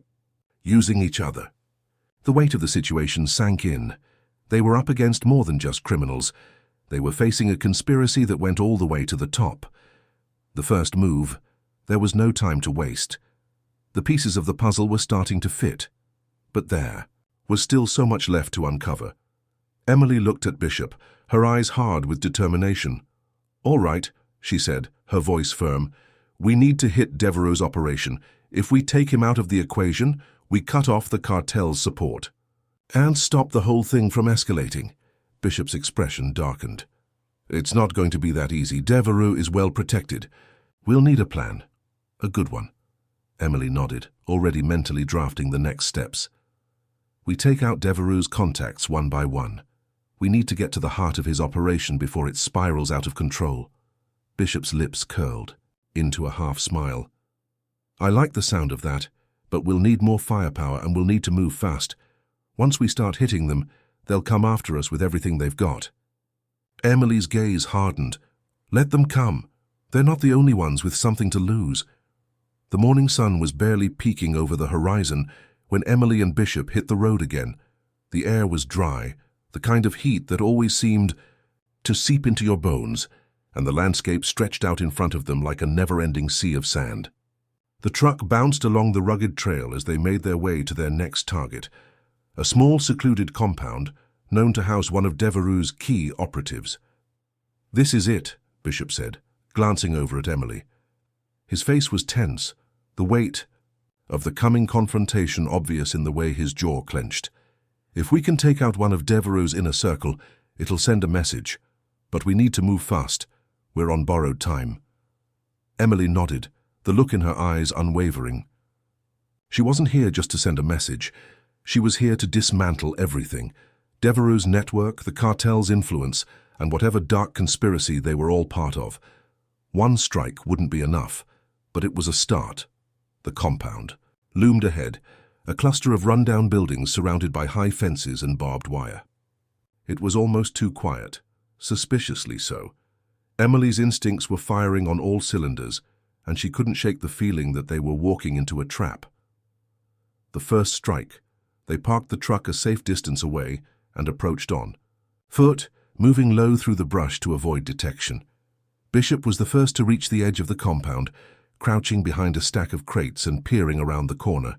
using each other. The weight of the situation sank in. They were up against more than just criminals. They were facing a conspiracy that went all the way to the top. The first move, there was no time to waste. The pieces of the puzzle were starting to fit. But there was still so much left to uncover. Emily looked at Bishop, her eyes hard with determination. "All right," she said, her voice firm. "We need to hit Devereux's operation. If we take him out of the equation, we cut off the cartel's support. And stop the whole thing from escalating." Bishop's expression darkened. "It's not going to be that easy. Devereux is well protected. We'll need a plan. A good one." Emily nodded, already mentally drafting the next steps. "We take out Devereux's contacts one by one. We need to get to the heart of his operation before it spirals out of control." Bishop's lips curled into a half smile. "I like the sound of that, but we'll need more firepower and we'll need to move fast. Once we start hitting them, they'll come after us with everything they've got." Emily's gaze hardened. "Let them come. They're not the only ones with something to lose." The morning sun was barely peeking over the horizon when Emily and Bishop hit the road again. The air was dry, the kind of heat that always seemed to seep into your bones, and the landscape stretched out in front of them like a never-ending sea of sand. The truck bounced along the rugged trail as they made their way to their next target, a small secluded compound known to house one of Devereux's key operatives. "This is it," Bishop said, glancing over at Emily. His face was tense, the weight of the coming confrontation obvious in the way his jaw clenched. "If we can take out one of Devereux's inner circle, it'll send a message. But we need to move fast. We're on borrowed time." Emily nodded, the look in her eyes unwavering. She wasn't here just to send a message. She was here to dismantle everything. Devereux's network, the cartel's influence, and whatever dark conspiracy they were all part of. One strike wouldn't be enough, but it was a start. The compound loomed ahead, a cluster of rundown buildings surrounded by high fences and barbed wire. It was almost too quiet, suspiciously so. Emily's instincts were firing on all cylinders, and she couldn't shake the feeling that they were walking into a trap. The first strike. They parked the truck a safe distance away and approached on foot, moving low through the brush to avoid detection. Bishop was the first to reach the edge of the compound, crouching behind a stack of crates and peering around the corner.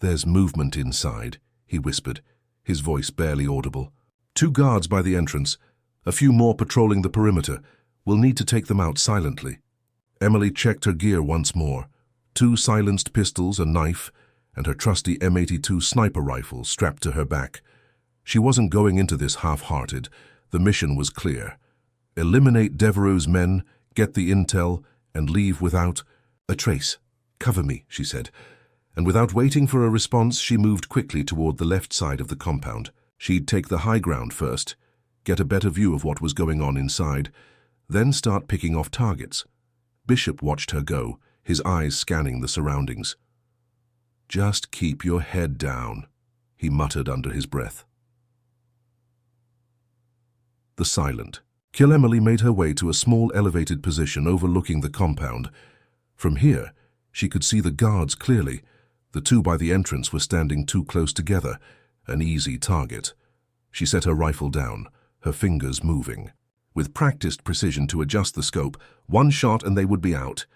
"There's movement inside," he whispered, his voice barely audible. "2 guards by the entrance, a few more patrolling the perimeter. We'll need to take them out silently." Emily checked her gear once more. 2 silenced pistols, a knife, and her trusty M82 sniper rifle strapped to her back. She wasn't going into this half-hearted. The mission was clear. Eliminate Devereux's men, get the intel, and leave without a trace. "Cover me," she said. And without waiting for a response, she moved quickly toward the left side of the compound. She'd take the high ground first, get a better view of what was going on inside, then start picking off targets. Bishop watched her go, his eyes scanning the surroundings. "Just keep your head down," he muttered under his breath. The silent. Kill Emily made her way to a small elevated position overlooking the compound. From here, she could see the guards clearly. The 2 by the entrance were standing too close together, an easy target. She set her rifle down, her fingers moving. With practiced precision to adjust the scope, 1 shot and they would be out.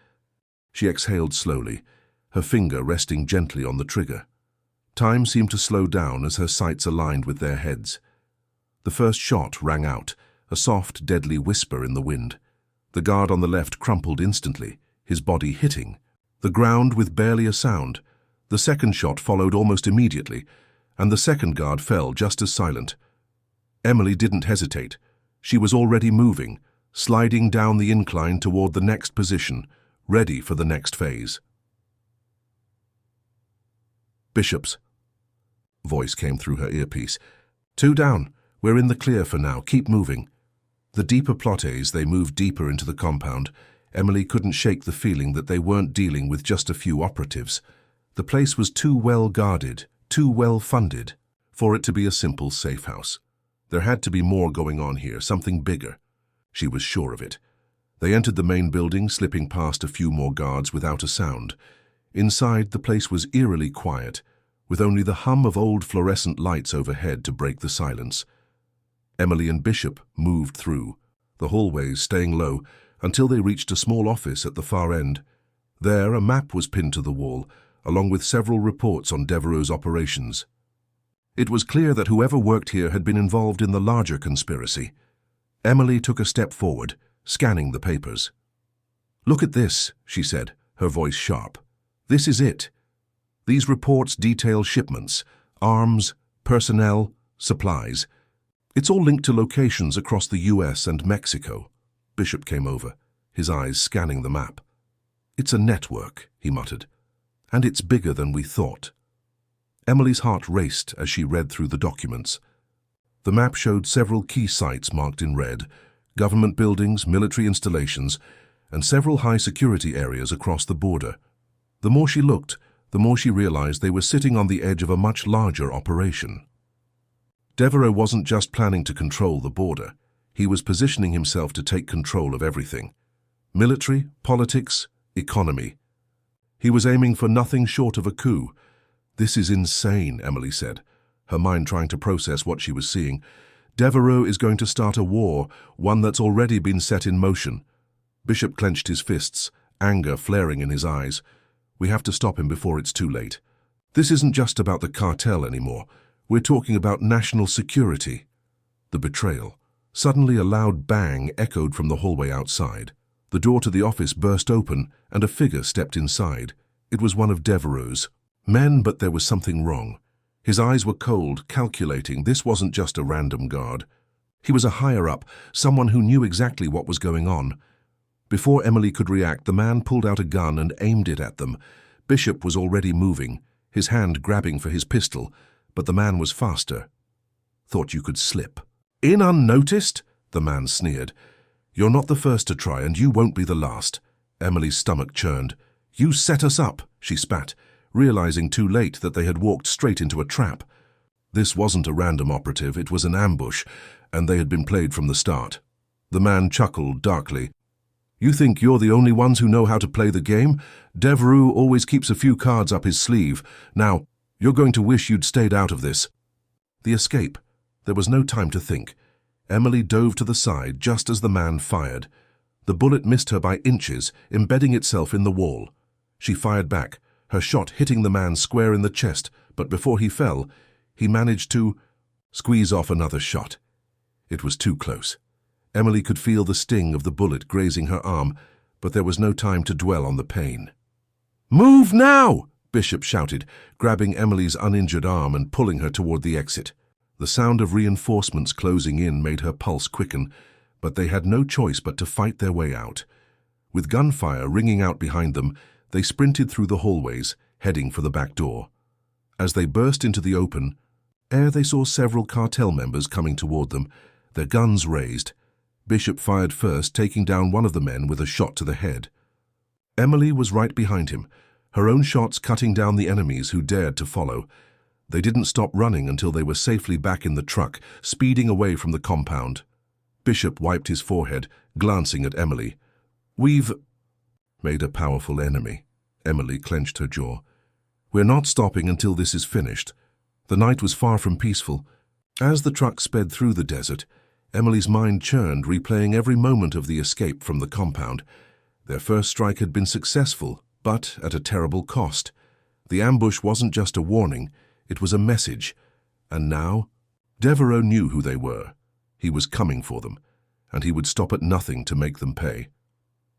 She exhaled slowly, her finger resting gently on the trigger. Time seemed to slow down as her sights aligned with their heads. The first shot rang out, a soft, deadly whisper in the wind. The guard on the left crumpled instantly, his body hitting the ground with barely a sound. The second shot followed almost immediately, and the second guard fell just as silent. Emily didn't hesitate. She was already moving, sliding down the incline toward the next position, ready for the next phase. "Bishop's," voice came through her earpiece. "2 down. We're in the clear for now. Keep moving." The deeper plottes, they moved deeper into the compound. Emily couldn't shake the feeling that they weren't dealing with just a few operatives. The place was too well guarded, too well funded, for it to be a simple safe house. There had to be more going on here, something bigger. She was sure of it. They entered the main building, slipping past a few more guards without a sound. Inside, the place was eerily quiet, with only the hum of old fluorescent lights overhead to break the silence. Emily and Bishop moved through, the hallways staying low, until they reached a small office at the far end. There, a map was pinned to the wall, along with several reports on Devereux's operations. It was clear that whoever worked here had been involved in the larger conspiracy. Emily took a step forward, scanning the papers. "Look at this," she said, her voice sharp. "This is it. These reports detail shipments, arms, personnel, supplies. It's all linked to locations across the US and Mexico." Bishop came over, his eyes scanning the map. "It's a network," he muttered, "and it's bigger than we thought." Emily's heart raced as she read through the documents. The map showed several key sites marked in red, government buildings, military installations, and several high-security areas across the border. The more she looked, the more she realized they were sitting on the edge of a much larger operation. Devereux wasn't just planning to control the border. He was positioning himself to take control of everything. Military, politics, economy. He was aiming for nothing short of a coup. "This is insane," Emily said, her mind trying to process what she was seeing. Devereaux is going to start a war, one that's already been set in motion. Bishop clenched his fists, anger flaring in his eyes. We have to stop him before it's too late. This isn't just about the cartel anymore. We're talking about national security. The betrayal. Suddenly a loud bang echoed from the hallway outside. The door to the office burst open, and a figure stepped inside. It was one of Devereaux's men, but there was something wrong. His eyes were cold, calculating. This wasn't just a random guard. He was a higher-up, someone who knew exactly what was going on. Before Emily could react, the man pulled out a gun and aimed it at them. Bishop was already moving, his hand grabbing for his pistol, but the man was faster. Thought you could slip. In unnoticed? The man sneered. You're not the first to try, and you won't be the last. Emily's stomach churned. You set us up, she spat, realizing too late that they had walked straight into a trap. This wasn't a random operative, it was an ambush, and they had been played from the start. The man chuckled darkly. You think you're the only ones who know how to play the game? Devereaux always keeps a few cards up his sleeve. Now, you're going to wish you'd stayed out of this. The escape. There was no time to think. Emily dove to the side just as the man fired. The bullet missed her by inches, embedding itself in the wall. She fired back, her shot hitting the man square in the chest, but before he fell, he managed to squeeze off another shot. It was too close. Emily could feel the sting of the bullet grazing her arm, but there was no time to dwell on the pain. Move now! Bishop shouted, grabbing Emily's uninjured arm and pulling her toward the exit. The sound of reinforcements closing in made her pulse quicken, but they had no choice but to fight their way out. With gunfire ringing out behind them, they sprinted through the hallways, heading for the back door. As they burst into the open air, they saw several cartel members coming toward them, their guns raised. Bishop fired first, taking down one of the men with a shot to the head. Emily was right behind him, her own shots cutting down the enemies who dared to follow. They didn't stop running until they were safely back in the truck, speeding away from the compound. Bishop wiped his forehead, glancing at Emily. We've made a powerful enemy. Emily clenched her jaw. We're not stopping until this is finished. The night was far from peaceful. As the truck sped through the desert, Emily's mind churned, replaying every moment of the escape from the compound. Their first strike had been successful, but at a terrible cost. The ambush wasn't just a warning, it was a message. And now, Devereaux knew who they were. He was coming for them, and he would stop at nothing to make them pay.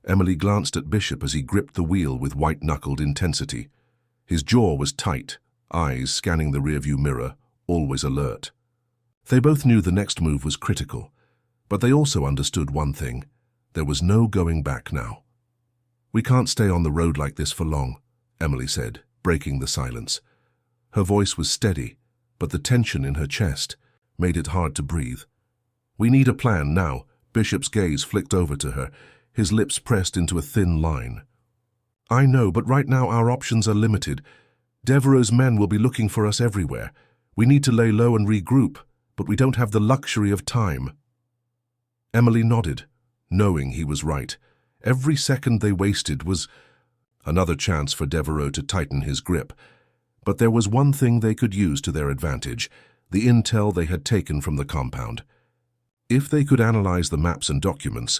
Emily glanced at Bishop as he gripped the wheel with white-knuckled intensity. His jaw was tight, eyes scanning the rearview mirror, always alert. They both knew the next move was critical, but they also understood one thing. There was no going back now. We can't stay on the road like this for long, Emily said, breaking the silence. Her voice was steady, but the tension in her chest made it hard to breathe. We need a plan now. Bishop's gaze flicked over to her, his lips pressed into a thin line. I know, but right now our options are limited. Devereaux's men will be looking for us everywhere. We need to lay low and regroup, but we don't have the luxury of time. Emily nodded, knowing he was right. Every second they wasted was another chance for Devereaux to tighten his grip. But there was one thing they could use to their advantage, the intel they had taken from the compound. If they could analyze the maps and documents,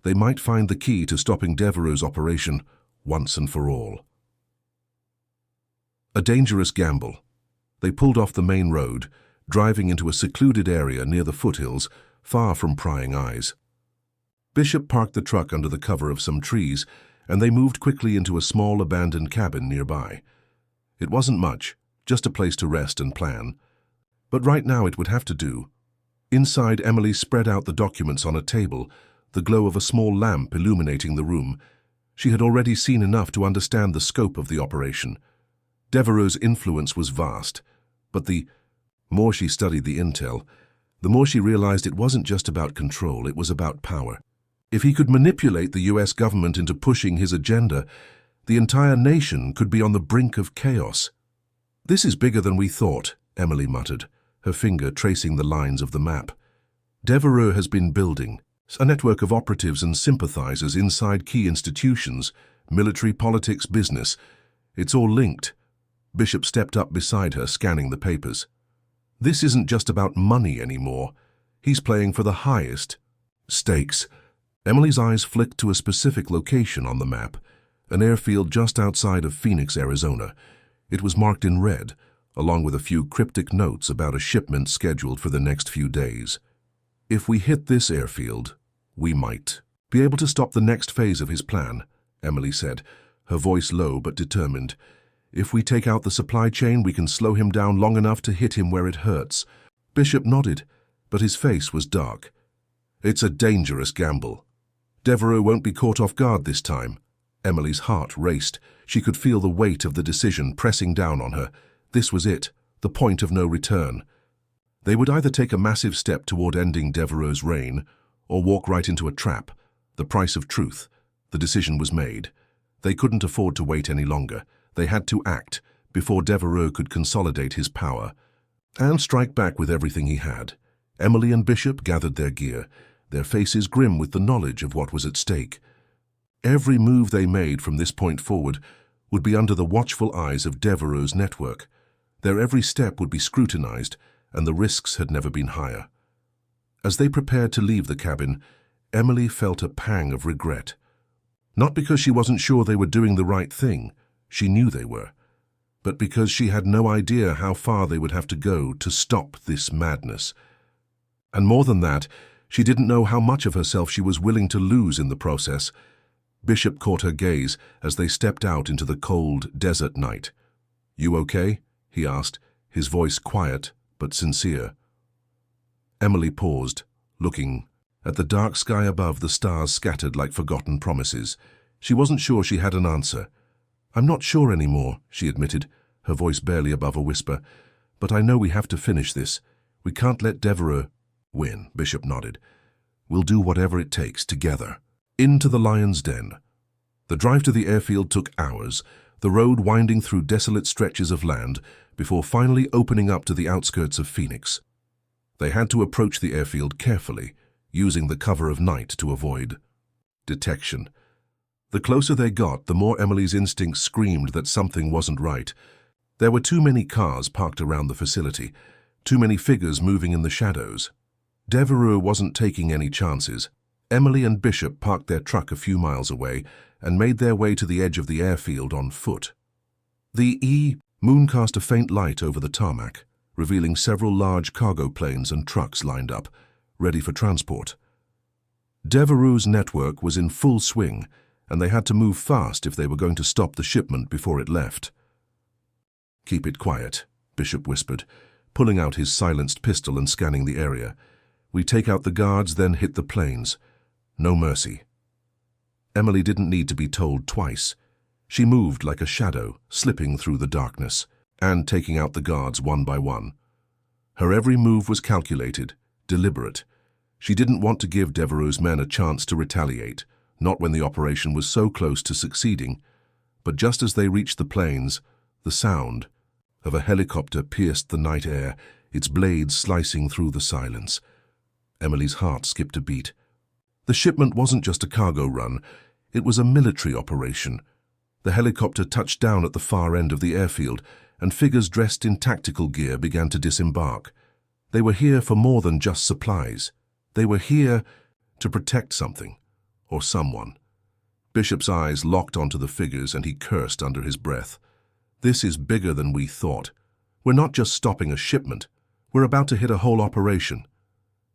they might find the key to stopping Devereaux's operation once and for all. A dangerous gamble. They pulled off the main road, driving into a secluded area near the foothills, far from prying eyes. Bishop parked the truck under the cover of some trees, and they moved quickly into a small abandoned cabin nearby. It wasn't much, just a place to rest and plan. But right now it would have to do. Inside, Emily spread out the documents on a table, the glow of a small lamp illuminating the room. She had already seen enough to understand the scope of the operation. Devereaux's influence was vast, but the more she studied the intel, the more she realized it wasn't just about control, it was about power. If he could manipulate the US government into pushing his agenda, the entire nation could be on the brink of chaos. This is bigger than we thought, Emily muttered, her finger tracing the lines of the map. Devereaux has been building a network of operatives and sympathizers inside key institutions, military, politics, business. It's all linked. Bishop stepped up beside her, scanning the papers. This isn't just about money anymore. He's playing for the highest stakes. Emily's eyes flicked to a specific location on the map, an airfield just outside of Phoenix, Arizona. It was marked in red, along with a few cryptic notes about a shipment scheduled for the next few days. If we hit this airfield, we might be able to stop the next phase of his plan, Emily said, her voice low but determined. If we take out the supply chain, we can slow him down long enough to hit him where it hurts. Bishop nodded, but his face was dark. It's a dangerous gamble. Devereaux won't be caught off guard this time. Emily's heart raced. She could feel the weight of the decision pressing down on her. This was it, the point of no return. They would either take a massive step toward ending Devereaux's reign, or walk right into a trap, the price of truth. The decision was made. They couldn't afford to wait any longer. They had to act before Devereaux could consolidate his power and strike back with everything he had. Emily and Bishop gathered their gear, their faces grim with the knowledge of what was at stake. Every move they made from this point forward would be under the watchful eyes of Devereaux's network. Their every step would be scrutinized, and the risks had never been higher. As they prepared to leave the cabin, Emily felt a pang of regret. Not because she wasn't sure they were doing the right thing, she knew they were, but because she had no idea how far they would have to go to stop this madness. And more than that, she didn't know how much of herself she was willing to lose in the process. Bishop caught her gaze as they stepped out into the cold desert night. "You okay?" he asked, his voice quiet but sincere. Emily paused, looking. At the dark sky above, the stars scattered like forgotten promises. She wasn't sure she had an answer. "I'm not sure anymore," she admitted, her voice barely above a whisper. "But I know we have to finish this. We can't let Devereaux win." Bishop nodded. "We'll do whatever it takes together." Into the lion's den. The drive to the airfield took hours, the road winding through desolate stretches of land before finally opening up to the outskirts of Phoenix. They had to approach the airfield carefully, using the cover of night to avoid detection. The closer they got, the more Emily's instincts screamed that something wasn't right. There were too many cars parked around the facility, too many figures moving in the shadows. Devereaux wasn't taking any chances. Emily and Bishop parked their truck a few miles away and made their way to the edge of the airfield on foot. The moon cast a faint light over the tarmac, revealing several large cargo planes and trucks lined up, ready for transport. Devereaux's network was in full swing, and they had to move fast if they were going to stop the shipment before it left. "Keep it quiet," Bishop whispered, pulling out his silenced pistol and scanning the area. "We take out the guards, then hit the planes. No mercy." Emily didn't need to be told twice. She moved like a shadow, slipping through the darkness, and taking out the guards one by one. Her every move was calculated, deliberate. She didn't want to give Devereaux's men a chance to retaliate, not when the operation was so close to succeeding. But just as they reached the plains, the sound of a helicopter pierced the night air, its blades slicing through the silence. Emily's heart skipped a beat. The shipment wasn't just a cargo run, it was a military operation. The helicopter touched down at the far end of the airfield, and figures dressed in tactical gear began to disembark. They were here for more than just supplies. They were here to protect something, or someone. Bishop's eyes locked onto the figures and he cursed under his breath. "This is bigger than we thought. We're not just stopping a shipment. We're about to hit a whole operation."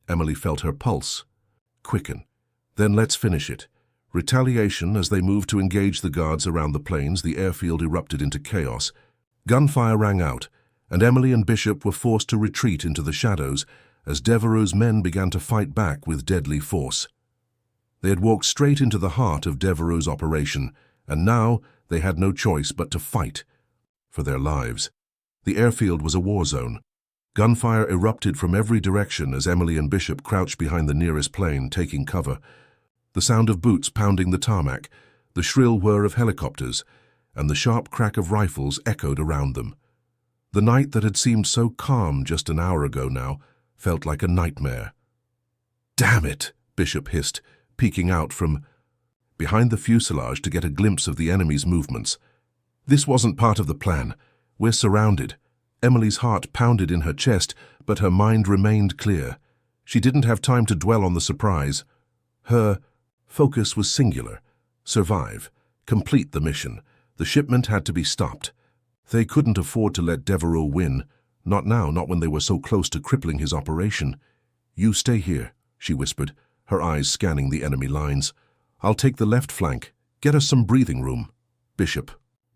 Emily felt her pulse quicken. "Then let's finish it." Retaliation. As they moved to engage the guards around the planes, the airfield erupted into chaos. Gunfire rang out, and Emily and Bishop were forced to retreat into the shadows as Devereaux's men began to fight back with deadly force. They had walked straight into the heart of Devereaux's operation, and now they had no choice but to fight for their lives. The airfield was a war zone. Gunfire erupted from every direction as Emily and Bishop crouched behind the nearest plane, taking cover. The sound of boots pounding the tarmac, the shrill whir of helicopters, and the sharp crack of rifles echoed around them. The night that had seemed so calm just an hour ago now felt like a nightmare. "Damn it!" Bishop hissed, peeking out from behind the fuselage to get a glimpse of the enemy's movements. "This wasn't part of the plan. We're surrounded." Emily's heart pounded in her chest, but her mind remained clear. She didn't have time to dwell on the surprise. Her focus was singular. Survive. Complete the mission. The shipment had to be stopped. They couldn't afford to let Devereaux win. Not now, not when they were so close to crippling his operation. "You stay here," she whispered, her eyes scanning the enemy lines. "I'll take the left flank. Get us some breathing room." Bishop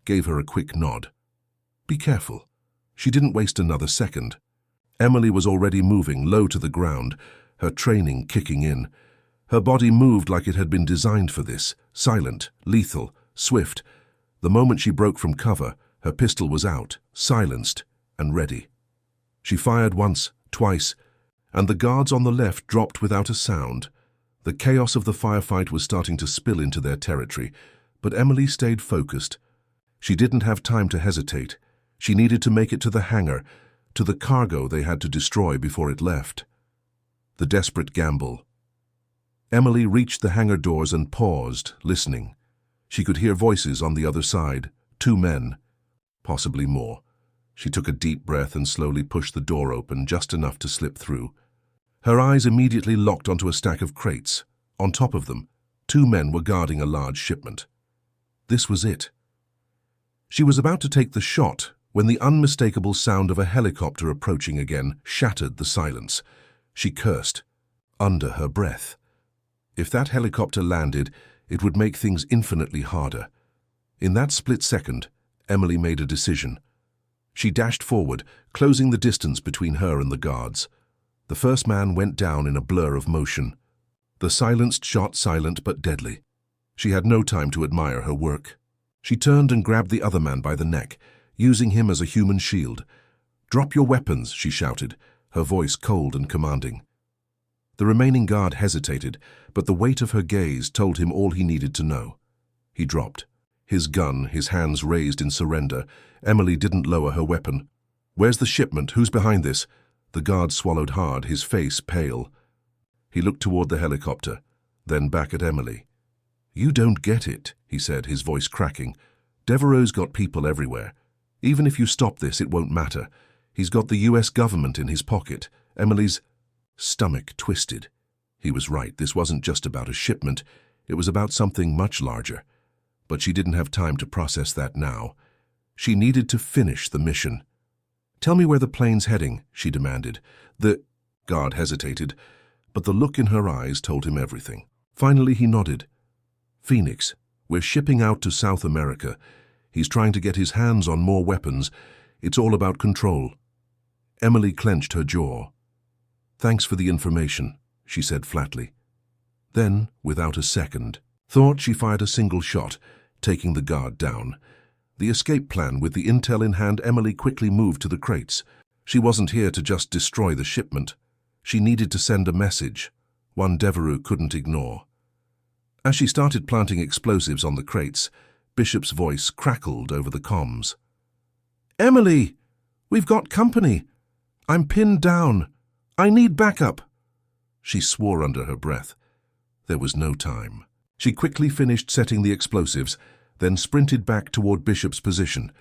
gave her a quick nod. "Be careful." She didn't waste another second. Emily was already moving low to the ground, her training kicking in. Her body moved like it had been designed for this, silent, lethal, swift. The moment she broke from cover, her pistol was out, silenced, and ready. She fired once, twice, and the guards on the left dropped without a sound. The chaos of the firefight was starting to spill into their territory, but Emily stayed focused. She didn't have time to hesitate. She needed to make it to the hangar, to the cargo they had to destroy before it left. The desperate gamble. Emily reached the hangar doors and paused, listening. She could hear voices on the other side, 2 men, possibly more. She took a deep breath and slowly pushed the door open, just enough to slip through. Her eyes immediately locked onto a stack of crates. On top of them, 2 men were guarding a large shipment. This was it. She was about to take the shot when the unmistakable sound of a helicopter approaching again shattered the silence. She cursed, under her breath. If that helicopter landed, it would make things infinitely harder. In that split second, Emily made a decision. She dashed forward, closing the distance between her and the guards. The first man went down in a blur of motion. The silenced shot silent but deadly. She had no time to admire her work. She turned and grabbed the other man by the neck, using him as a human shield. "Drop your weapons," she shouted, her voice cold and commanding. The remaining guard hesitated, but the weight of her gaze told him all he needed to know. He dropped. His gun, his hands raised in surrender. Emily didn't lower her weapon. "Where's the shipment? Who's behind this?" The guard swallowed hard, his face pale. He looked toward the helicopter, then back at Emily. "You don't get it," he said, his voice cracking. "Devereaux's got people everywhere. Even if you stop this, it won't matter. He's got the US government in his pocket." Emily's stomach twisted. He was right. This wasn't just about a shipment. It was about something much larger. But she didn't have time to process that now. She needed to finish the mission. "Tell me where the plane's heading," she demanded. The guard hesitated, but the look in her eyes told him everything. Finally, he nodded. "Phoenix. We're shipping out to South America. He's trying to get his hands on more weapons. It's all about control." Emily clenched her jaw. "Thanks for the information," she said flatly. Then, without a second thought, she fired a single shot, taking the guard down. The escape plan with the intel in hand, Emily quickly moved to the crates. She wasn't here to just destroy the shipment. She needed to send a message, one Devereaux couldn't ignore. As she started planting explosives on the crates, Bishop's voice crackled over the comms. "Emily! We've got company! I'm pinned down! I need backup!" She swore under her breath. There was no time. She quickly finished setting the explosives, then sprinted back toward Bishop's position,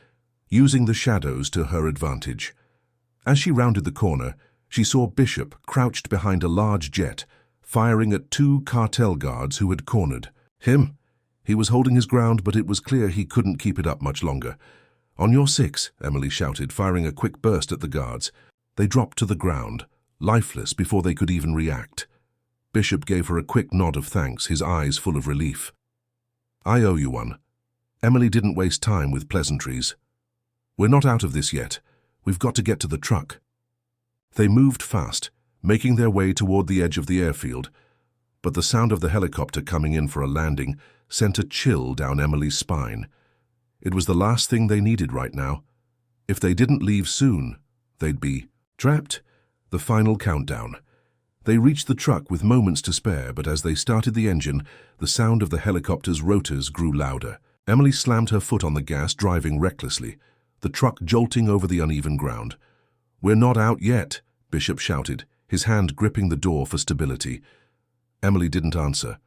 using the shadows to her advantage. As she rounded the corner, she saw Bishop crouched behind a large jet, firing at 2 cartel guards who had cornered him. He was holding his ground, but it was clear he couldn't keep it up much longer. "On your 6, Emily shouted, firing a quick burst at the guards. They dropped to the ground, lifeless before they could even react. Bishop gave her a quick nod of thanks, his eyes full of relief. "I owe you one." Emily didn't waste time with pleasantries. "We're not out of this yet. We've got to get to the truck." They moved fast, making their way toward the edge of the airfield, but the sound of the helicopter coming in for a landing sent a chill down Emily's spine. It was the last thing they needed right now. If they didn't leave soon, they'd be trapped. The final countdown. They reached the truck with moments to spare, but as they started the engine, the sound of the helicopter's rotors grew louder. Emily slammed her foot on the gas, driving recklessly, the truck jolting over the uneven ground. "We're not out yet," Bishop shouted, his hand gripping the door for stability. Emily didn't answer.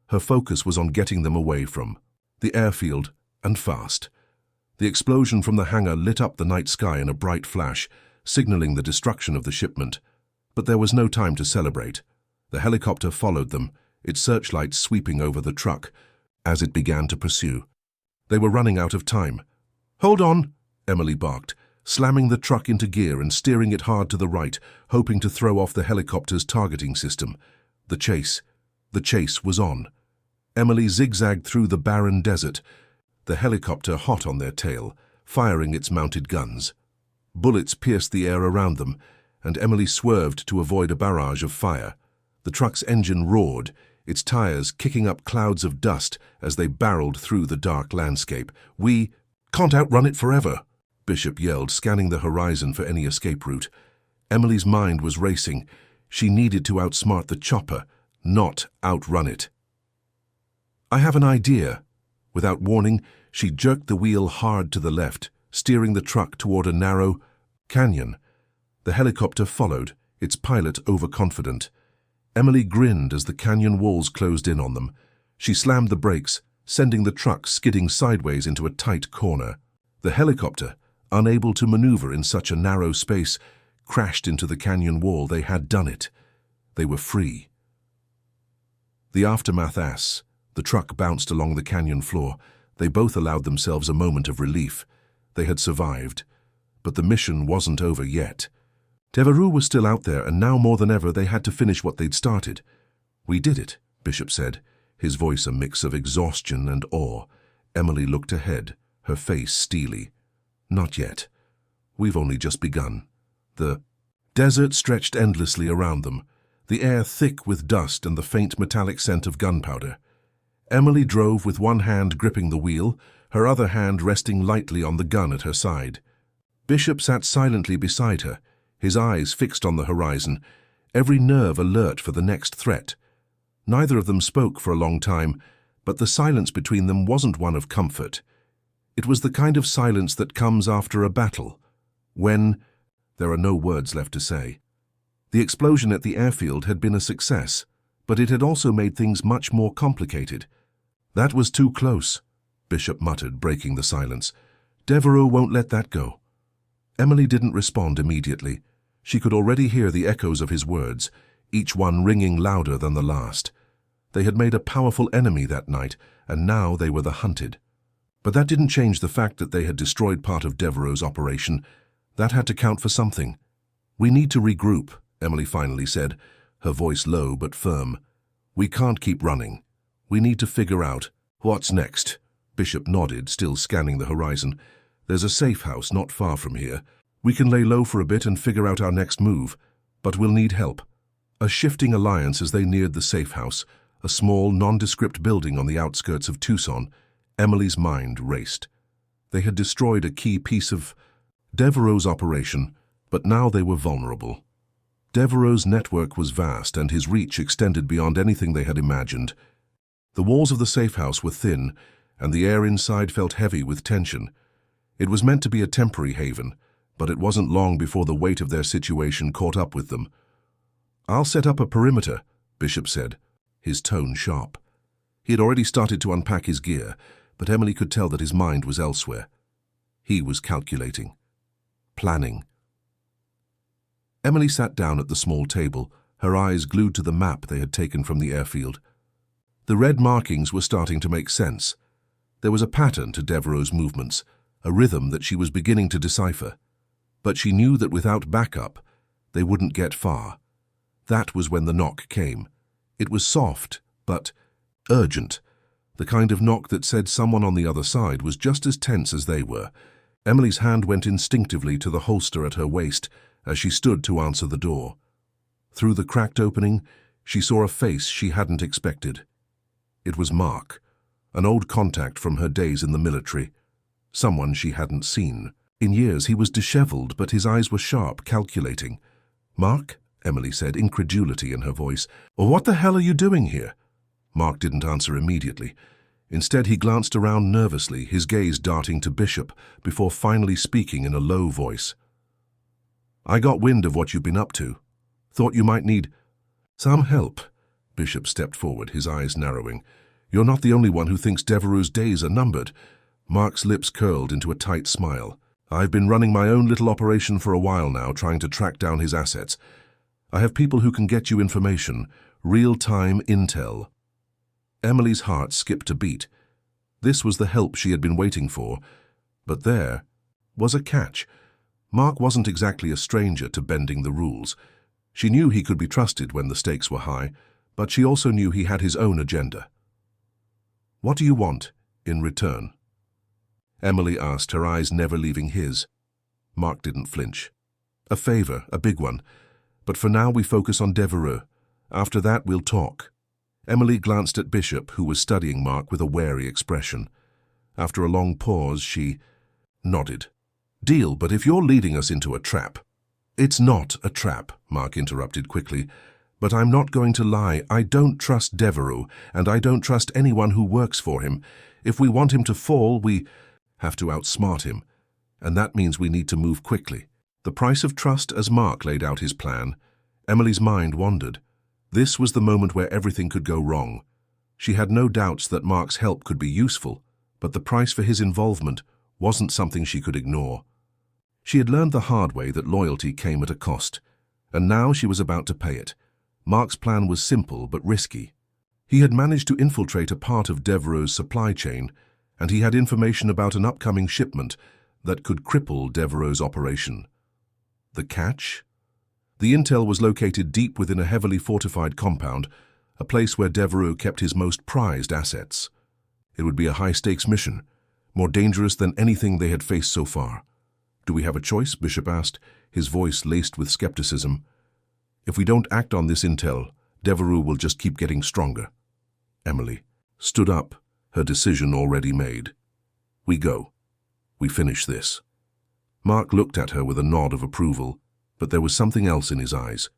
Her focus was on getting them away from the airfield, and fast. The explosion from the hangar lit up the night sky in a bright flash, signaling the destruction of the shipment. But there was no time to celebrate. The helicopter followed them, its searchlights sweeping over the truck as it began to pursue. They were running out of time. "Hold on," Emily barked, slamming the truck into gear and steering it hard to the right, hoping to throw off the helicopter's targeting system. The chase was on. Emily zigzagged through the barren desert, the helicopter hot on their tail, firing its mounted guns. Bullets pierced the air around them, and Emily swerved to avoid a barrage of fire. The truck's engine roared, its tires kicking up clouds of dust as they barreled through the dark landscape. "We can't outrun it forever," Bishop yelled, scanning the horizon for any escape route. Emily's mind was racing. She needed to outsmart the chopper, not outrun it. "I have an idea." Without warning, she jerked the wheel hard to the left, steering the truck toward a narrow canyon. The helicopter followed, its pilot overconfident. Emily grinned as the canyon walls closed in on them. She slammed the brakes, sending the truck skidding sideways into a tight corner. The helicopter, unable to maneuver in such a narrow space, crashed into the canyon wall. They had done it. They were free. The aftermath. The truck bounced along the canyon floor. They both allowed themselves a moment of relief. They had survived. But the mission wasn't over yet. Devereux was still out there, and now more than ever they had to finish what they'd started. "We did it," Bishop said, his voice a mix of exhaustion and awe. Emily looked ahead, her face steely. "Not yet. We've only just begun." The desert stretched endlessly around them, the air thick with dust and the faint metallic scent of gunpowder. Emily drove with one hand gripping the wheel, her other hand resting lightly on the gun at her side. Bishop sat silently beside her, his eyes fixed on the horizon, every nerve alert for the next threat. Neither of them spoke for a long time, but the silence between them wasn't one of comfort. It was the kind of silence that comes after a battle, when there are no words left to say. The explosion at the airfield had been a success, but it had also made things much more complicated. "That was too close," Bishop muttered, breaking the silence. "Devereux won't let that go." Emily didn't respond immediately. She could already hear the echoes of his words, each one ringing louder than the last. They had made a powerful enemy that night, and now they were the hunted. But that didn't change the fact that they had destroyed part of Devereux's operation. That had to count for something. "We need to regroup," Emily finally said, her voice low but firm. "We can't keep running. We need to figure out what's next." Bishop nodded, still scanning the horizon. "There's a safe house not far from here. We can lay low for a bit and figure out our next move, but we'll need help." A shifting alliance as they neared the safe house, a small, nondescript building on the outskirts of Tucson. Emily's mind raced. They had destroyed a key piece of Devereux's operation, but now they were vulnerable. Devereux's network was vast, and his reach extended beyond anything they had imagined. The walls of the safe house were thin, and the air inside felt heavy with tension. It was meant to be a temporary haven, but it wasn't long before the weight of their situation caught up with them. "I'll set up a perimeter," Bishop said, his tone sharp. He had already started to unpack his gear, but Emily could tell that his mind was elsewhere. He was calculating, planning. Emily sat down at the small table, her eyes glued to the map they had taken from the airfield. The red markings were starting to make sense. There was a pattern to Devereux's movements, a rhythm that she was beginning to decipher. But she knew that without backup, they wouldn't get far. That was when the knock came. It was soft, but urgent, the kind of knock that said someone on the other side was just as tense as they were. Emily's hand went instinctively to the holster at her waist as she stood to answer the door. Through the cracked opening, she saw a face she hadn't expected. It was Mark, an old contact from her days in the military, someone she hadn't seen. In years he was disheveled, but his eyes were sharp, calculating. "Mark?" Emily said, incredulity in her voice. "What the hell are you doing here?" Mark didn't answer immediately. Instead, he glanced around nervously, his gaze darting to Bishop, before finally speaking in a low voice. "I got wind of what you've been up to. Thought you might need some help." Bishop stepped forward, his eyes narrowing. "You're not the only one who thinks Devereux's days are numbered." Mark's lips curled into a tight smile. I've been running my own little operation for a while now, trying to track down his assets. I have people who can get you information, real-time intel." Emily's heart skipped a beat. This was the help she had been waiting for. But there was a catch. Mark wasn't exactly a stranger to bending the rules. She knew he could be trusted when the stakes were high, but she also knew he had his own agenda. "What do you want in return?" Emily asked, her eyes never leaving his. Mark didn't flinch. "A favor, a big one. But for now we focus on Devereux. After that we'll talk." Emily glanced at Bishop, who was studying Mark with a wary expression. After a long pause, she nodded. "Deal, but if you're leading us into a trap—" "It's not a trap," Mark interrupted quickly. "But I'm not going to lie. I don't trust Devereux, and I don't trust anyone who works for him. If we want him to fall, we have to outsmart him. And that means we need to move quickly." The price of trust, as Mark laid out his plan. Emily's mind wandered. This was the moment where everything could go wrong. She had no doubts that Mark's help could be useful, but the price for his involvement wasn't something she could ignore. She had learned the hard way that loyalty came at a cost, and now she was about to pay it. Mark's plan was simple but risky. He had managed to infiltrate a part of Devereux's supply chain, and he had information about an upcoming shipment that could cripple Devereux's operation. The catch? The intel was located deep within a heavily fortified compound, a place where Devereux kept his most prized assets. It would be a high-stakes mission, more dangerous than anything they had faced so far. "Do we have a choice?" Bishop asked, his voice laced with skepticism. "If we don't act on this intel, Devereux will just keep getting stronger." Emily stood up, her decision already made. "We go. We finish this." Mark looked at her with a nod of approval, but there was something else in his eyes.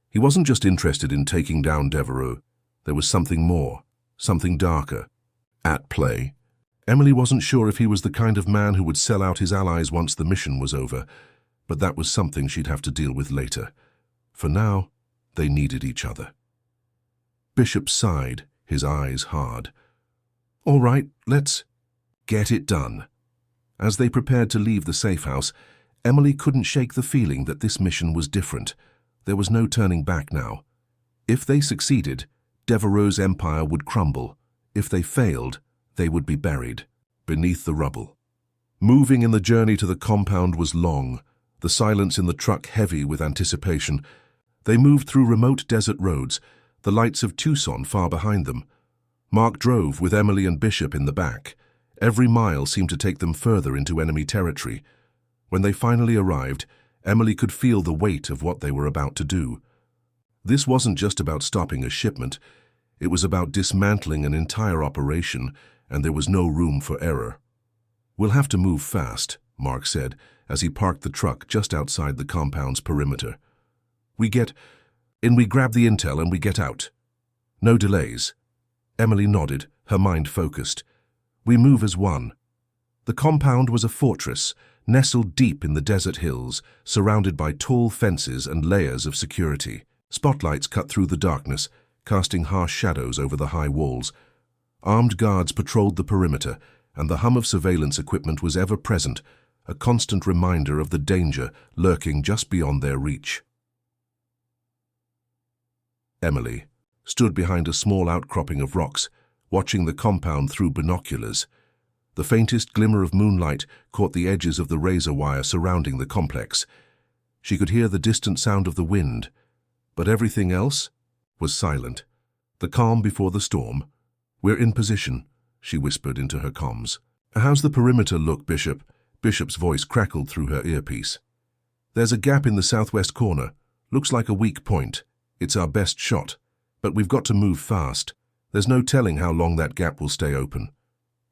He wasn't just interested in taking down Devereux. There was something more, something darker, at play. Emily wasn't sure if he was the kind of man who would sell out his allies once the mission was over, but that was something she'd have to deal with later. For now, they needed each other. Bishop sighed, his eyes hard. "All right, let's get it done." As they prepared to leave the safe house, Emily couldn't shake the feeling that this mission was different. There was no turning back now. If they succeeded, Devereux's empire would crumble. If they failed, they would be buried beneath the rubble. Moving in the journey to the compound was long, the silence in the truck heavy with anticipation. They moved through remote desert roads, the lights of Tucson far behind them. Mark drove with Emily and Bishop in the back. Every mile seemed to take them further into enemy territory. When they finally arrived, Emily could feel the weight of what they were about to do. This wasn't just about stopping a shipment. It was about dismantling an entire operation, and there was no room for error. "We'll have to move fast," Mark said, as he parked the truck just outside the compound's perimeter. We grab the intel and we get out. No delays." Emily nodded, her mind focused. "We move as one." The compound was a fortress, nestled deep in the desert hills, surrounded by tall fences and layers of security. Spotlights cut through the darkness, casting harsh shadows over the high walls. Armed guards patrolled the perimeter, and the hum of surveillance equipment was ever present, a constant reminder of the danger lurking just beyond their reach. Emily stood behind a small outcropping of rocks, watching the compound through binoculars. The faintest glimmer of moonlight caught the edges of the razor wire surrounding the complex. She could hear the distant sound of the wind, but everything else was silent. The calm before the storm. "We're in position," she whispered into her comms. "How's the perimeter look, Bishop?" Bishop's voice crackled through her earpiece. "There's a gap in the southwest corner. Looks like a weak point. It's our best shot, but we've got to move fast. There's no telling how long that gap will stay open."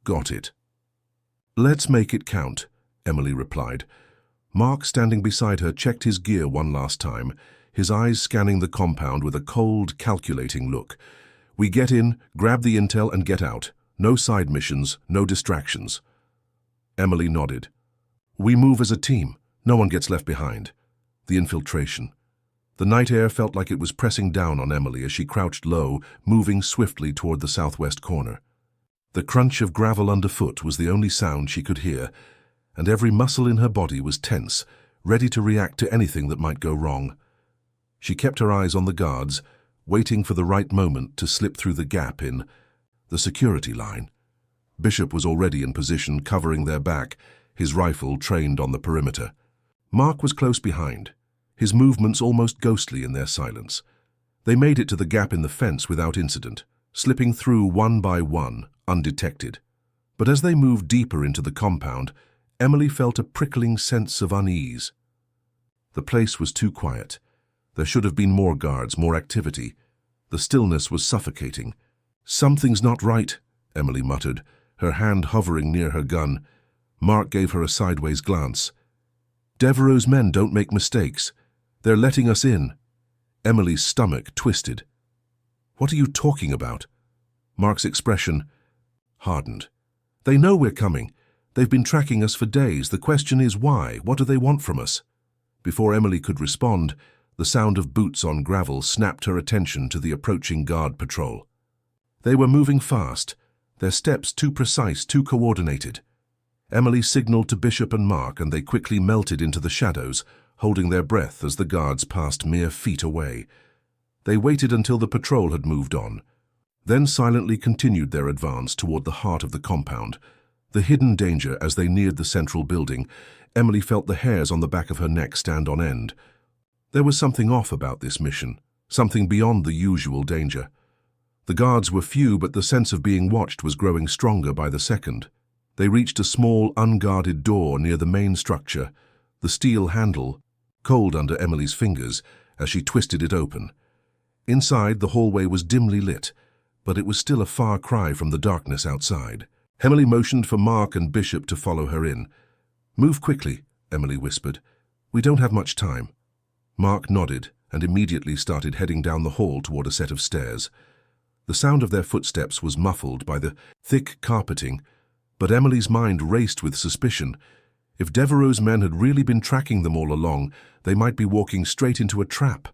"Got it." "Let's make it count," Emily replied. Mark, standing beside her, checked his gear one last time, his eyes scanning the compound with a cold, calculating look. "We get in, grab the intel, and get out. No side missions, no distractions." Emily nodded. "We move as a team. No one gets left behind." The infiltration. The night air felt like it was pressing down on Emily as she crouched low, moving swiftly toward the southwest corner. The crunch of gravel underfoot was the only sound she could hear, and every muscle in her body was tense, ready to react to anything that might go wrong. She kept her eyes on the guards, waiting for the right moment to slip through the gap in the security line. Bishop was already in position, covering their back, his rifle trained on the perimeter. Mark was close behind, his movements almost ghostly in their silence. They made it to the gap in the fence without incident, slipping through one by one, undetected. But as they moved deeper into the compound, Emily felt a prickling sense of unease. The place was too quiet. There should have been more guards, more activity. The stillness was suffocating. "Something's not right," Emily muttered, her hand hovering near her gun. Mark gave her a sideways glance. "Devereaux's men don't make mistakes. They're letting us in." Emily's stomach twisted. "What are you talking about?" Mark's expression hardened. "They know we're coming. They've been tracking us for days. The question is why? What do they want from us?" Before Emily could respond, the sound of boots on gravel snapped her attention to the approaching guard patrol. They were moving fast, their steps too precise, too coordinated. Emily signaled to Bishop and Mark, and they quickly melted into the shadows, holding their breath as the guards passed mere feet away. They waited until the patrol had moved on, then silently continued their advance toward the heart of the compound. The hidden danger as they neared the central building, Emily felt the hairs on the back of her neck stand on end. There was something off about this mission, something beyond the usual danger. The guards were few, but the sense of being watched was growing stronger by the second. They reached a small, unguarded door near the main structure, the steel handle cold under Emily's fingers as she twisted it open. Inside, the hallway was dimly lit, but it was still a far cry from the darkness outside. Emily motioned for Mark and Bishop to follow her in. "Move quickly," Emily whispered. "We don't have much time." Mark nodded and immediately started heading down the hall toward a set of stairs. The sound of their footsteps was muffled by the thick carpeting, but Emily's mind raced with suspicion. If Devereaux's men had really been tracking them all along, they might be walking straight into a trap.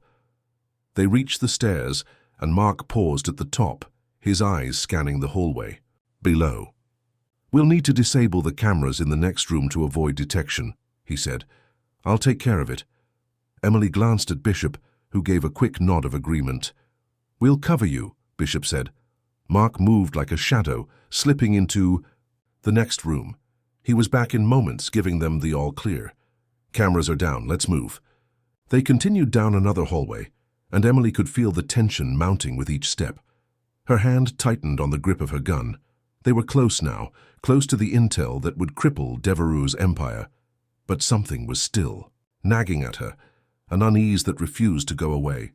They reached the stairs, and Mark paused at the top, his eyes scanning the hallway. Below. "We'll need to disable the cameras in the next room to avoid detection," he said. "I'll take care of it." Emily glanced at Bishop, who gave a quick nod of agreement. "We'll cover you," Bishop said. Mark moved like a shadow, slipping into the next room. He was back in moments, giving them the all-clear. "Cameras are down, let's move." They continued down another hallway, and Emily could feel the tension mounting with each step. Her hand tightened on the grip of her gun. They were close now, close to the intel that would cripple Devereaux's empire. But something was still, nagging at her, an unease that refused to go away.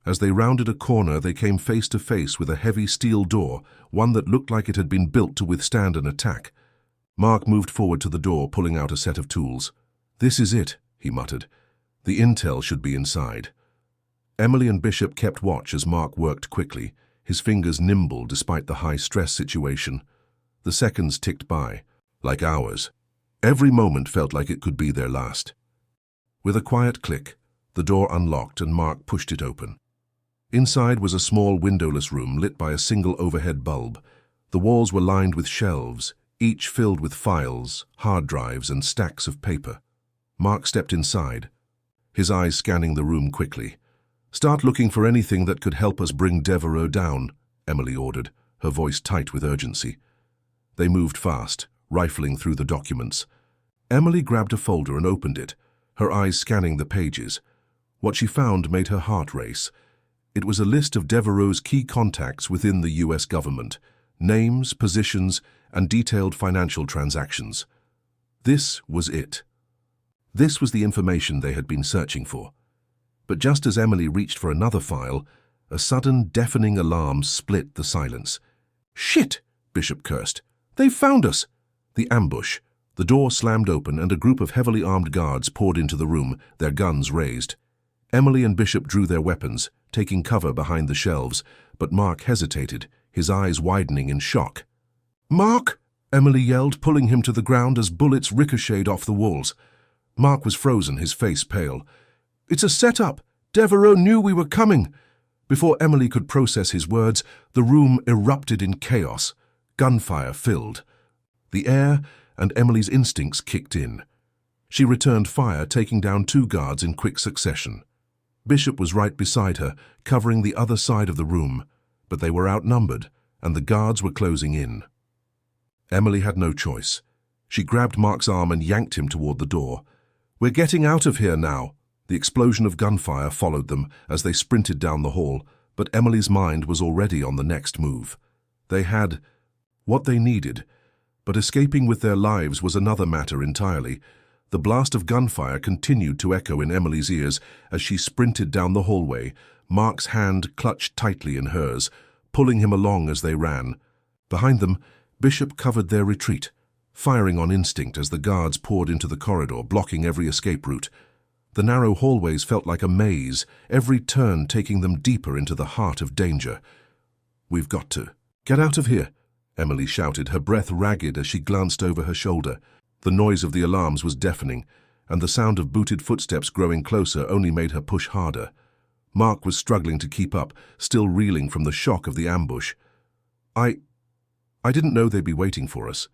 As they rounded a corner, they came face to face with a heavy steel door, one that looked like it had been built to withstand an attack. Mark moved forward to the door, pulling out a set of tools. "This is it," he muttered. "The intel should be inside." Emily and Bishop kept watch as Mark worked quickly, his fingers nimble despite the high-stress situation. The seconds ticked by, like hours. Every moment felt like it could be their last. With a quiet click, the door unlocked and Mark pushed it open. Inside was a small windowless room lit by a single overhead bulb. The walls were lined with shelves, each filled with files, hard drives, and stacks of paper. Mark stepped inside, his eyes scanning the room quickly. "Start looking for anything that could help us bring Devereaux down," Emily ordered, her voice tight with urgency. They moved fast, rifling through the documents. Emily grabbed a folder and opened it, her eyes scanning the pages. What she found made her heart race. It was a list of Devereaux's key contacts within the U.S. government, names, positions, and detailed financial transactions. This was it. This was the information they had been searching for. But just as Emily reached for another file, a sudden, deafening alarm split the silence. "Shit!" Bishop cursed. "They've found us!" The ambush. The door slammed open and a group of heavily armed guards poured into the room, their guns raised. Emily and Bishop drew their weapons, taking cover behind the shelves, but Mark hesitated, his eyes widening in shock. "Mark!" Emily yelled, pulling him to the ground as bullets ricocheted off the walls. Mark was frozen, his face pale. "It's a setup! Devereaux knew we were coming!" Before Emily could process his words, the room erupted in chaos. Gunfire filled the air, and Emily's instincts kicked in. She returned fire, taking down 2 guards in quick succession. Bishop was right beside her, covering the other side of the room, but they were outnumbered, and the guards were closing in. Emily had no choice. She grabbed Mark's arm and yanked him toward the door. "We're getting out of here now." The explosion of gunfire followed them as they sprinted down the hall, but Emily's mind was already on the next move. They had what they needed, but escaping with their lives was another matter entirely. The blast of gunfire continued to echo in Emily's ears as she sprinted down the hallway, Mark's hand clutched tightly in hers, pulling him along as they ran. Behind them, Bishop covered their retreat, firing on instinct as the guards poured into the corridor, blocking every escape route. The narrow hallways felt like a maze, every turn taking them deeper into the heart of danger. "We've got to get out of here," Emily shouted, her breath ragged as she glanced over her shoulder. The noise of the alarms was deafening, and the sound of booted footsteps growing closer only made her push harder. Mark was struggling to keep up, still reeling from the shock of the ambush. I didn't know they'd be waiting for us."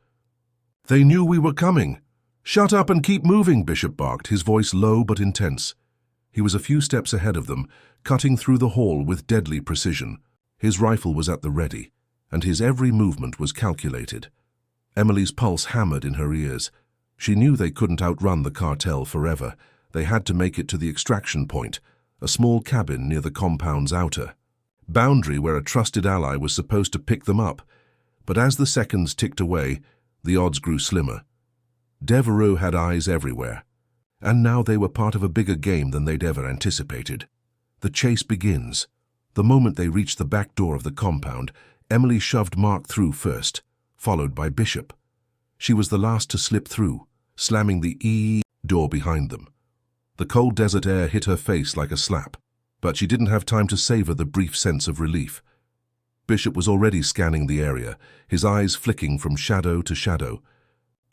"They knew we were coming." "Shut up and keep moving," Bishop barked, his voice low but intense. He was a few steps ahead of them, cutting through the hall with deadly precision. His rifle was at the ready, and his every movement was calculated. Emily's pulse hammered in her ears. She knew they couldn't outrun the cartel forever. They had to make it to the extraction point, a small cabin near the compound's outer boundary where a trusted ally was supposed to pick them up. But as the seconds ticked away, the odds grew slimmer. Devereux had eyes everywhere, and now they were part of a bigger game than they'd ever anticipated. The chase begins. The moment they reached the back door of the compound, Emily shoved Mark through first, followed by Bishop. She was the last to slip through, slamming the door behind them. The cold desert air hit her face like a slap, but she didn't have time to savor the brief sense of relief. Bishop was already scanning the area, his eyes flicking from shadow to shadow.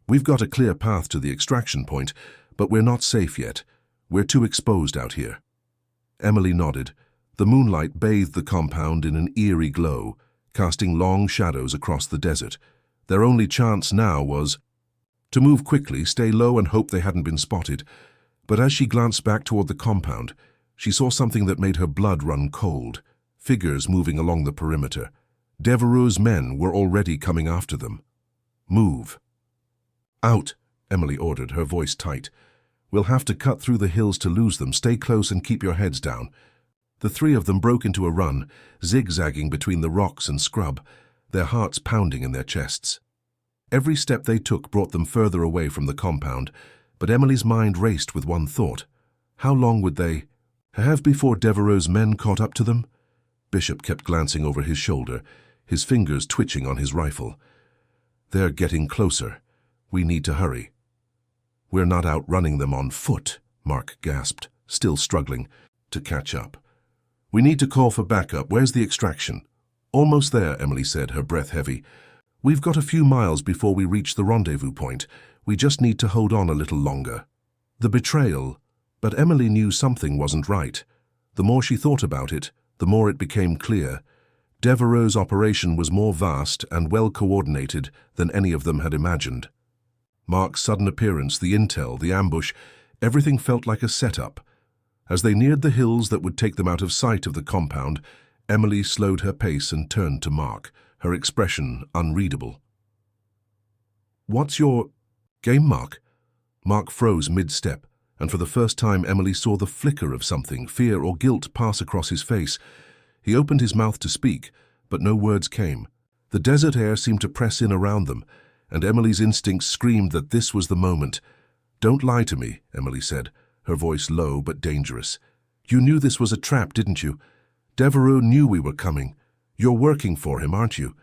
"We've got a clear path to the extraction point, but we're not safe yet. We're too exposed out here." Emily nodded. The moonlight bathed the compound in an eerie glow, casting long shadows across the desert. Their only chance now was to move quickly, stay low, and hope they hadn't been spotted. But as she glanced back toward the compound, she saw something that made her blood run cold. Figures moving along the perimeter. Devereux's men were already coming after them. "Move." "Out," Emily ordered, her voice tight. "We'll have to cut through the hills to lose them. Stay close and keep your heads down." The 3 of them broke into a run, zigzagging between the rocks and scrub, their hearts pounding in their chests. Every step they took brought them further away from the compound, but Emily's mind raced with one thought. How long would they have before Devereux's men caught up to them? Bishop kept glancing over his shoulder, his fingers twitching on his rifle. "They're getting closer. We need to hurry." "We're not outrunning them on foot," Mark gasped, still struggling to catch up. "We need to call for backup. Where's the extraction?" "Almost there," Emily said, her breath heavy. "We've got a few miles before we reach the rendezvous point. We just need to hold on a little longer." The betrayal. But Emily knew something wasn't right. The more she thought about it, the more it became clear. Devereux's operation was more vast and well-coordinated than any of them had imagined. Mark's sudden appearance, the intel, the ambush, everything felt like a setup. As they neared the hills that would take them out of sight of the compound, Emily slowed her pace and turned to Mark, her expression unreadable. "What's your game, Mark?" Mark froze mid-step, and for the first time Emily saw the flicker of something, fear or guilt, pass across his face. He opened his mouth to speak, but no words came. The desert air seemed to press in around them, and Emily's instincts screamed that this was the moment. "Don't lie to me," Emily said, her voice low but dangerous. "You knew this was a trap, didn't you? Devereux knew we were coming. You're working for him, aren't you?"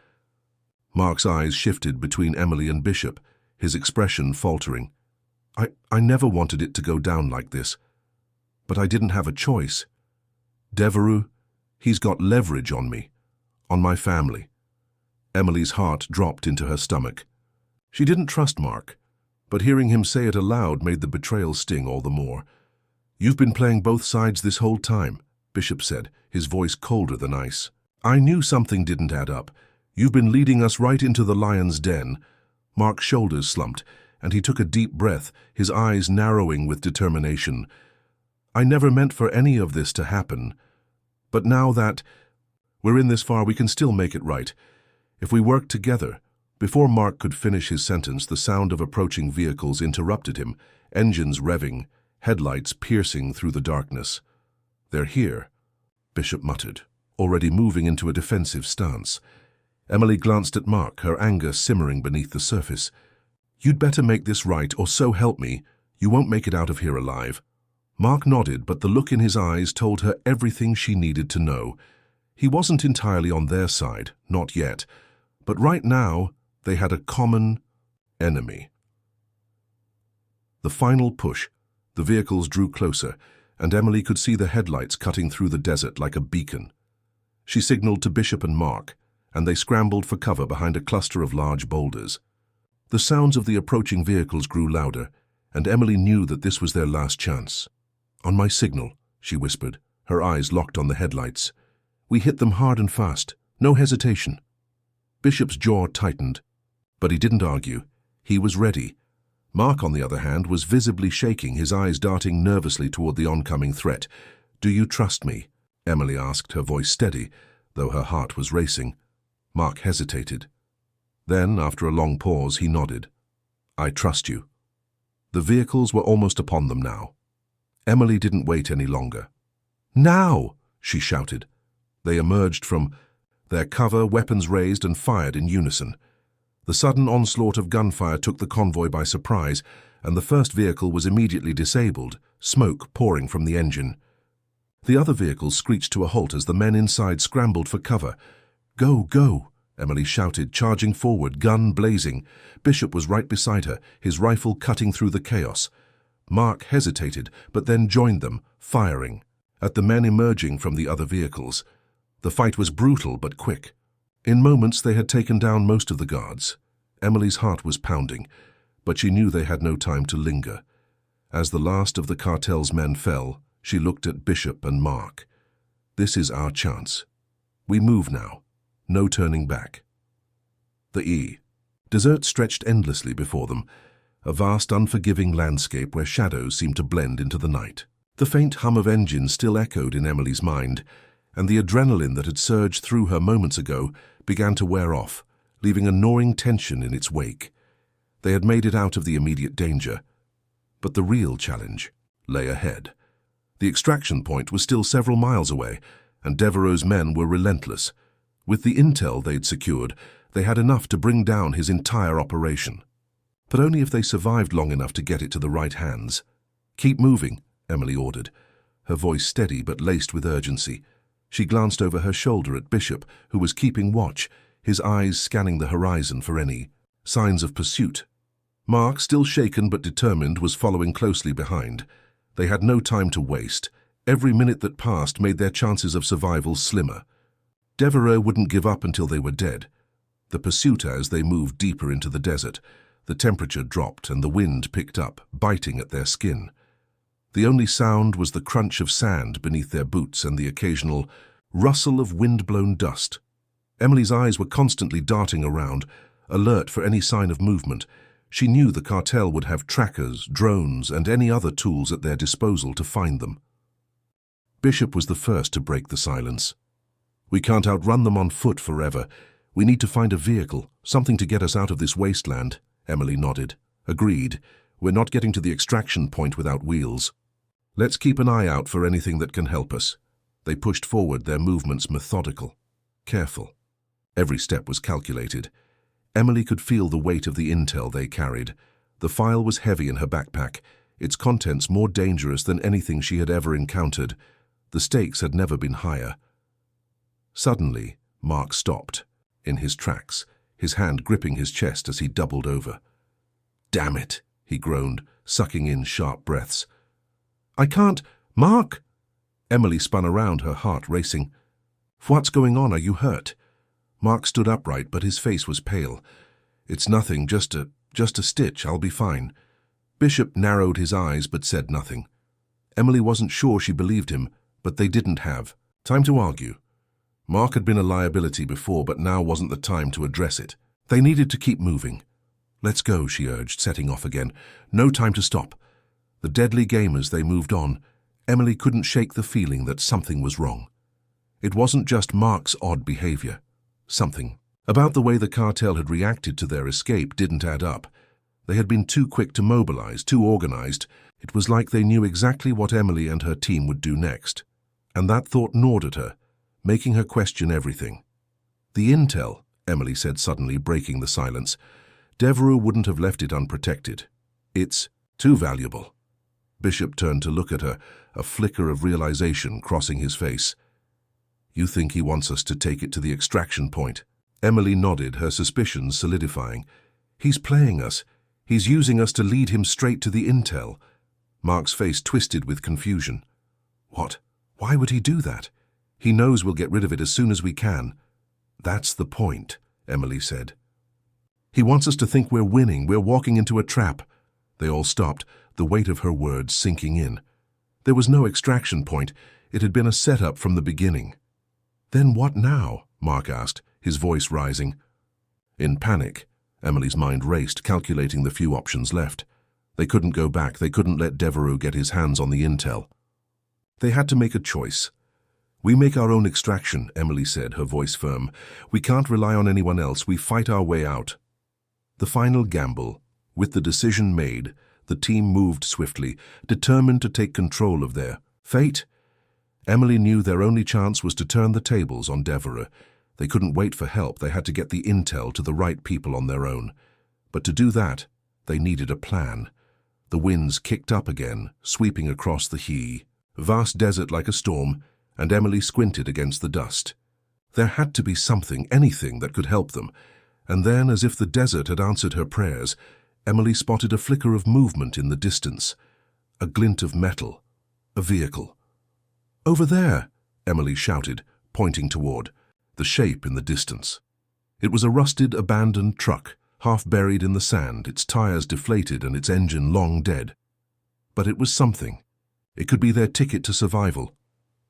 Mark's eyes shifted between Emily and Bishop, his expression faltering. I never wanted it to go down like this. But I didn't have a choice. Devereux, he's got leverage on me, on my family." Emily's heart dropped into her stomach. She didn't trust Mark, but hearing him say it aloud made the betrayal sting all the more. "You've been playing both sides this whole time," Bishop said, his voice colder than ice. "I knew something didn't add up. You've been leading us right into the lion's den." Mark's shoulders slumped, and he took a deep breath, his eyes narrowing with determination. I never meant for any of this to happen. But now that we're in this far, we can still make it right. If we work together. Before Mark could finish his sentence, the sound of approaching vehicles interrupted him, engines revving, headlights piercing through the darkness. They're here, Bishop muttered, already moving into a defensive stance. Emily glanced at Mark, her anger simmering beneath the surface. You'd better make this right, or so help me, you won't make it out of here alive. Mark nodded, but the look in his eyes told her everything she needed to know. He wasn't entirely on their side, not yet, but right now they had a common enemy. The final push. The vehicles drew closer, and Emily could see the headlights cutting through the desert like a beacon. She signaled to Bishop and Mark, and they scrambled for cover behind a cluster of large boulders. The sounds of the approaching vehicles grew louder, and Emily knew that this was their last chance. On my signal, she whispered, her eyes locked on the headlights. We hit them hard and fast, no hesitation. Bishop's jaw tightened, but he didn't argue. He was ready. Mark, on the other hand, was visibly shaking, his eyes darting nervously toward the oncoming threat. Do you trust me? Emily asked, her voice steady, though her heart was racing. Mark hesitated. Then, after a long pause, he nodded. I trust you. The vehicles were almost upon them now. Emily didn't wait any longer. Now! She shouted. They emerged from their cover, weapons raised, and fired in unison. The sudden onslaught of gunfire took the convoy by surprise, and the first vehicle was immediately disabled, smoke pouring from the engine. The other vehicles screeched to a halt as the men inside scrambled for cover. Go, go! Emily shouted, charging forward, gun blazing. Bishop was right beside her, his rifle cutting through the chaos. Mark hesitated, but then joined them, firing at the men emerging from the other vehicles. The fight was brutal but quick. In moments they had taken down most of the guards. Emily's heart was pounding, but she knew they had no time to linger. As the last of the cartel's men fell, she looked at Bishop and Mark. This is our chance. We move now. No turning back. The desert stretched endlessly before them, a vast, unforgiving landscape where shadows seemed to blend into the night. The faint hum of engines still echoed in Emily's mind, and the adrenaline that had surged through her moments ago began to wear off, leaving a gnawing tension in its wake. They had made it out of the immediate danger, but the real challenge lay ahead. The extraction point was still several miles away, and Devereaux's men were relentless. With the intel they'd secured, they had enough to bring down his entire operation. But only if they survived long enough to get it to the right hands. Keep moving, Emily ordered, her voice steady but laced with urgency. She glanced over her shoulder at Bishop, who was keeping watch, his eyes scanning the horizon for any signs of pursuit. Mark, still shaken but determined, was following closely behind. They had no time to waste. Every minute that passed made their chances of survival slimmer. Devereaux wouldn't give up until they were dead. The pursuit, as they moved deeper into the desert, the temperature dropped and the wind picked up, biting at their skin. The only sound was the crunch of sand beneath their boots and the occasional rustle of wind-blown dust. Emily's eyes were constantly darting around, alert for any sign of movement. She knew the cartel would have trackers, drones, and any other tools at their disposal to find them. Bishop was the first to break the silence. We can't outrun them on foot forever. We need to find a vehicle, something to get us out of this wasteland. Emily nodded. Agreed. We're not getting to the extraction point without wheels. Let's keep an eye out for anything that can help us. They pushed forward, their movements methodical, careful. Every step was calculated. Emily could feel the weight of the intel they carried. The file was heavy in her backpack, its contents more dangerous than anything she had ever encountered. The stakes had never been higher. Suddenly, Mark stopped, in his tracks, his hand gripping his chest as he doubled over. Damn it, he groaned, sucking in sharp breaths. I can't, Mark! Emily spun around, her heart racing. What's going on? Are you hurt? Mark stood upright, but his face was pale. It's nothing, just a stitch, I'll be fine. Bishop narrowed his eyes but said nothing. Emily wasn't sure she believed him, but they didn't have time to argue. Mark had been a liability before, but now wasn't the time to address it. They needed to keep moving. Let's go, she urged, setting off again. No time to stop. The deadly game as they moved on, Emily couldn't shake the feeling that something was wrong. It wasn't just Mark's odd behavior. Something about the way the cartel had reacted to their escape didn't add up. They had been too quick to mobilize, too organized. It was like they knew exactly what Emily and her team would do next. And that thought gnawed at her, making her question everything. The intel, Emily said suddenly, breaking the silence. Devereux wouldn't have left it unprotected. It's too valuable. Bishop turned to look at her, a flicker of realization crossing his face. You think he wants us to take it to the extraction point? Emily nodded, her suspicions solidifying. He's playing us. He's using us to lead him straight to the intel. Mark's face twisted with confusion. What? Why would he do that? He knows we'll get rid of it as soon as we can. That's the point, Emily said. He wants us to think we're winning, we're walking into a trap. They all stopped, the weight of her words sinking in. There was no extraction point. It had been a setup from the beginning. Then what now? Mark asked, his voice rising. In panic, Emily's mind raced, calculating the few options left. They couldn't go back. They couldn't let Devereux get his hands on the intel. They had to make a choice. We make our own extraction, Emily said, her voice firm. We can't rely on anyone else. We fight our way out. The final gamble. With the decision made, the team moved swiftly, determined to take control of their fate. Emily knew their only chance was to turn the tables on Devereux. They couldn't wait for help. They had to get the intel to the right people on their own. But to do that, they needed a plan. The winds kicked up again, sweeping across the vast desert like a storm, and Emily squinted against the dust. There had to be something, anything that could help them. And then, as if the desert had answered her prayers, Emily spotted a flicker of movement in the distance. A glint of metal. A vehicle. Over there, Emily shouted, pointing toward the shape in the distance. It was a rusted, abandoned truck, half buried in the sand, its tires deflated and its engine long dead. But it was something. It could be their ticket to survival.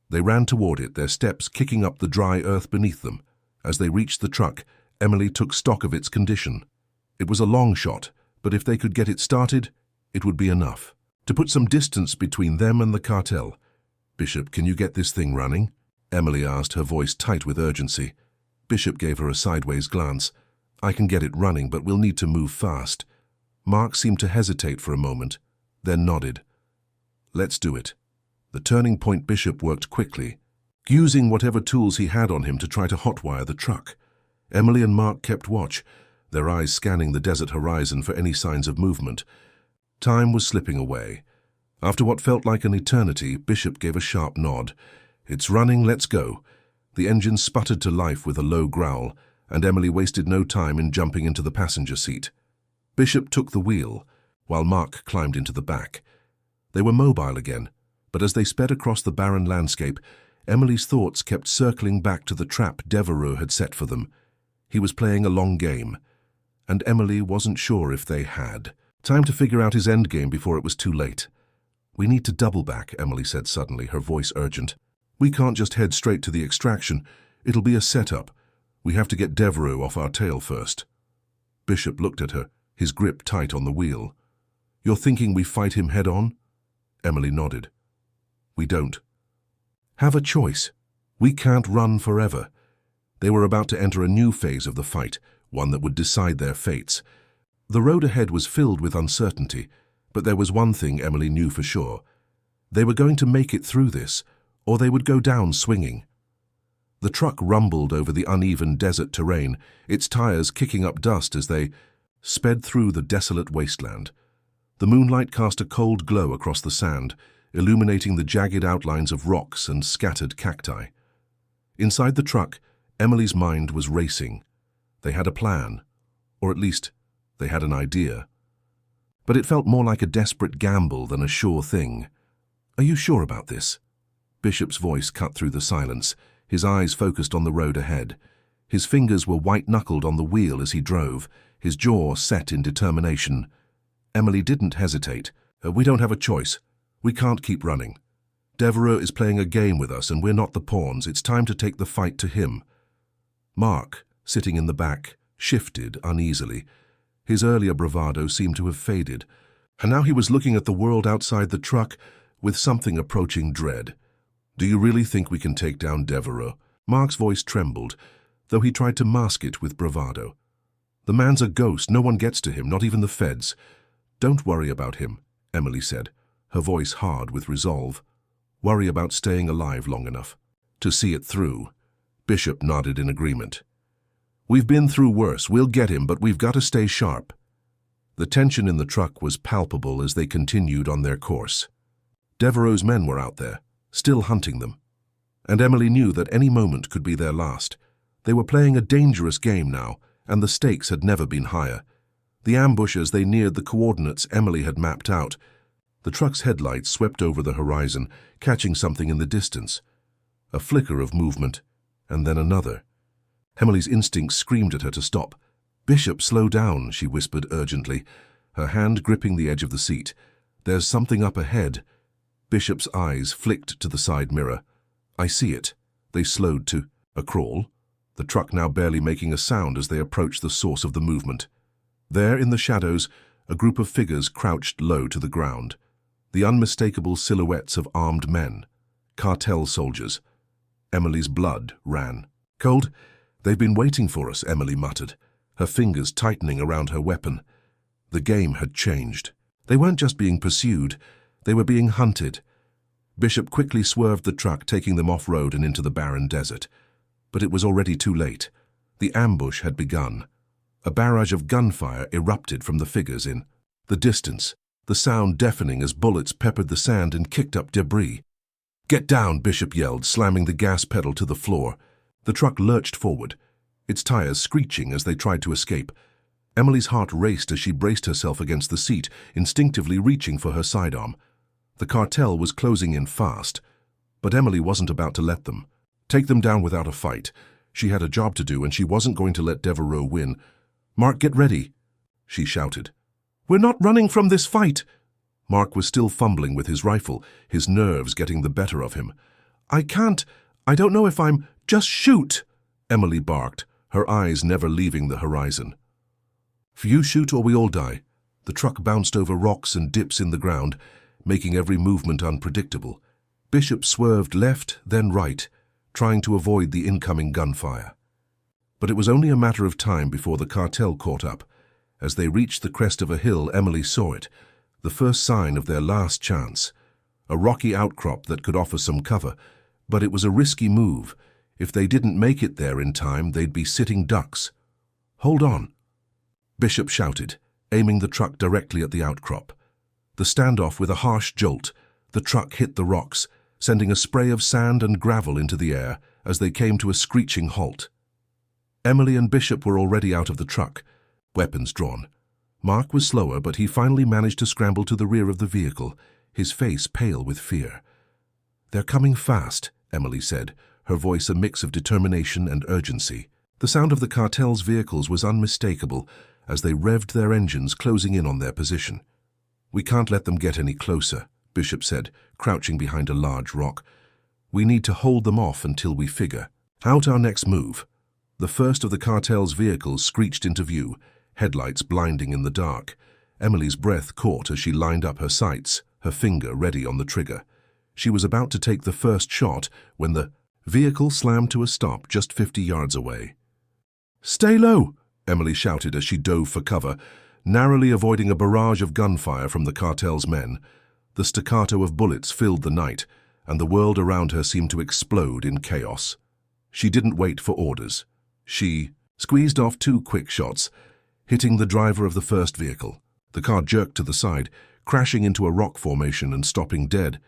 They ran toward it, their steps kicking up the dry earth beneath them. As they reached the truck, Emily took stock of its condition. It was a long shot, but if they could get it started, it would be enough to put some distance between them and the cartel. Bishop, can you get this thing running? Emily asked, her voice tight with urgency. Bishop gave her a sideways glance. I can get it running, but we'll need to move fast. Mark seemed to hesitate for a moment, then nodded. Let's do it. The turning point Bishop worked quickly, using whatever tools he had on him to try to hotwire the truck. Emily and Mark kept watch, their eyes scanning the desert horizon for any signs of movement. Time was slipping away. After what felt like an eternity, Bishop gave a sharp nod. It's running, let's go. The engine sputtered to life with a low growl, and Emily wasted no time in jumping into the passenger seat. Bishop took the wheel, while Mark climbed into the back. They were mobile again, but as they sped across the barren landscape, Emily's thoughts kept circling back to the trap Devereux had set for them. He was playing a long game, and Emily wasn't sure if they had. Time to figure out his endgame before it was too late. We need to double back, Emily said suddenly, her voice urgent. We can't just head straight to the extraction. It'll be a setup. We have to get Devereux off our tail first. Bishop looked at her, his grip tight on the wheel. You're thinking we fight him head on? Emily nodded. We don't. Have a choice. We can't run forever. They were about to enter a new phase of the fight, one that would decide their fates. The road ahead was filled with uncertainty, but there was one thing Emily knew for sure. They were going to make it through this, or they would go down swinging. The truck rumbled over the uneven desert terrain, its tires kicking up dust as they sped through the desolate wasteland. The moonlight cast a cold glow across the sand, illuminating the jagged outlines of rocks and scattered cacti. Inside the truck, Emily's mind was racing. They had a plan, or at least they had an idea. But it felt more like a desperate gamble than a sure thing. Are you sure about this? Bishop's voice cut through the silence, his eyes focused on the road ahead. His fingers were white-knuckled on the wheel as he drove, his jaw set in determination. Emily didn't hesitate. We don't have a choice. We can't keep running. Devereux is playing a game with us and we're not the pawns. It's time to take the fight to him. Mark, sitting in the back, shifted uneasily. His earlier bravado seemed to have faded, and now he was looking at the world outside the truck with something approaching dread. "Do you really think we can take down Devereaux?" Mark's voice trembled, though he tried to mask it with bravado. "The man's a ghost. No one gets to him, not even the feds." "Don't worry about him," Emily said, her voice hard with resolve. "Worry about staying alive long enough to see it through." Bishop nodded in agreement. "We've been through worse. We'll get him, but we've got to stay sharp." The tension in the truck was palpable as they continued on their course. Devereaux's men were out there, still hunting them, and Emily knew that any moment could be their last. They were playing a dangerous game now, and the stakes had never been higher. The ambush as they neared the coordinates Emily had mapped out. The truck's headlights swept over the horizon, catching something in the distance. A flicker of movement, and then another. Emily's instincts screamed at her to stop. "Bishop, slow down," she whispered urgently, her hand gripping the edge of the seat. "There's something up ahead." Bishop's eyes flicked to the side mirror. "I see it." They slowed to a crawl, the truck now barely making a sound as they approached the source of the movement. There, in the shadows, a group of figures crouched low to the ground. The unmistakable silhouettes of armed men. Cartel soldiers. Emily's blood ran cold. "They've been waiting for us," Emily muttered, her fingers tightening around her weapon. The game had changed. They weren't just being pursued, they were being hunted. Bishop quickly swerved the truck, taking them off-road and into the barren desert. But it was already too late. The ambush had begun. A barrage of gunfire erupted from the figures in the distance, the sound deafening as bullets peppered the sand and kicked up debris. "Get down," Bishop yelled, slamming the gas pedal to the floor. The truck lurched forward, its tires screeching as they tried to escape. Emily's heart raced as she braced herself against the seat, instinctively reaching for her sidearm. The cartel was closing in fast, but Emily wasn't about to let them take them down without a fight. She had a job to do, and she wasn't going to let Devereaux win. "Mark, get ready," she shouted. "We're not running from this fight." Mark was still fumbling with his rifle, his nerves getting the better of him. I don't know if I'm—" "Just shoot," Emily barked, her eyes never leaving the horizon. "You shoot or we all die." The truck bounced over rocks and dips in the ground, making every movement unpredictable. Bishop swerved left, then right, trying to avoid the incoming gunfire. But it was only a matter of time before the cartel caught up. As they reached the crest of a hill, Emily saw it, the first sign of their last chance. A rocky outcrop that could offer some cover, but it was a risky move. If they didn't make it there in time, they'd be sitting ducks. "Hold on," Bishop shouted, aiming the truck directly at the outcrop. The standoff with a harsh jolt, the truck hit the rocks, sending a spray of sand and gravel into the air as they came to a screeching halt. Emily and Bishop were already out of the truck, weapons drawn. Mark was slower, but he finally managed to scramble to the rear of the vehicle, his face pale with fear. "They're coming fast," Emily said, her voice a mix of determination and urgency. The sound of the cartel's vehicles was unmistakable as they revved their engines, closing in on their position. "We can't let them get any closer," Bishop said, crouching behind a large rock. "We need to hold them off until we figure out our next move." The first of the cartel's vehicles screeched into view, headlights blinding in the dark. Emily's breath caught as she lined up her sights, her finger ready on the trigger. She was about to take the first shot when the vehicle slammed to a stop just 50 yards away. "Stay low," Emily shouted as she dove for cover, narrowly avoiding a barrage of gunfire from the cartel's men. The staccato of bullets filled the night, and the world around her seemed to explode in chaos. She didn't wait for orders. She squeezed off 2 quick shots, hitting the driver of the first vehicle. The car jerked to the side, crashing into a rock formation and stopping dead.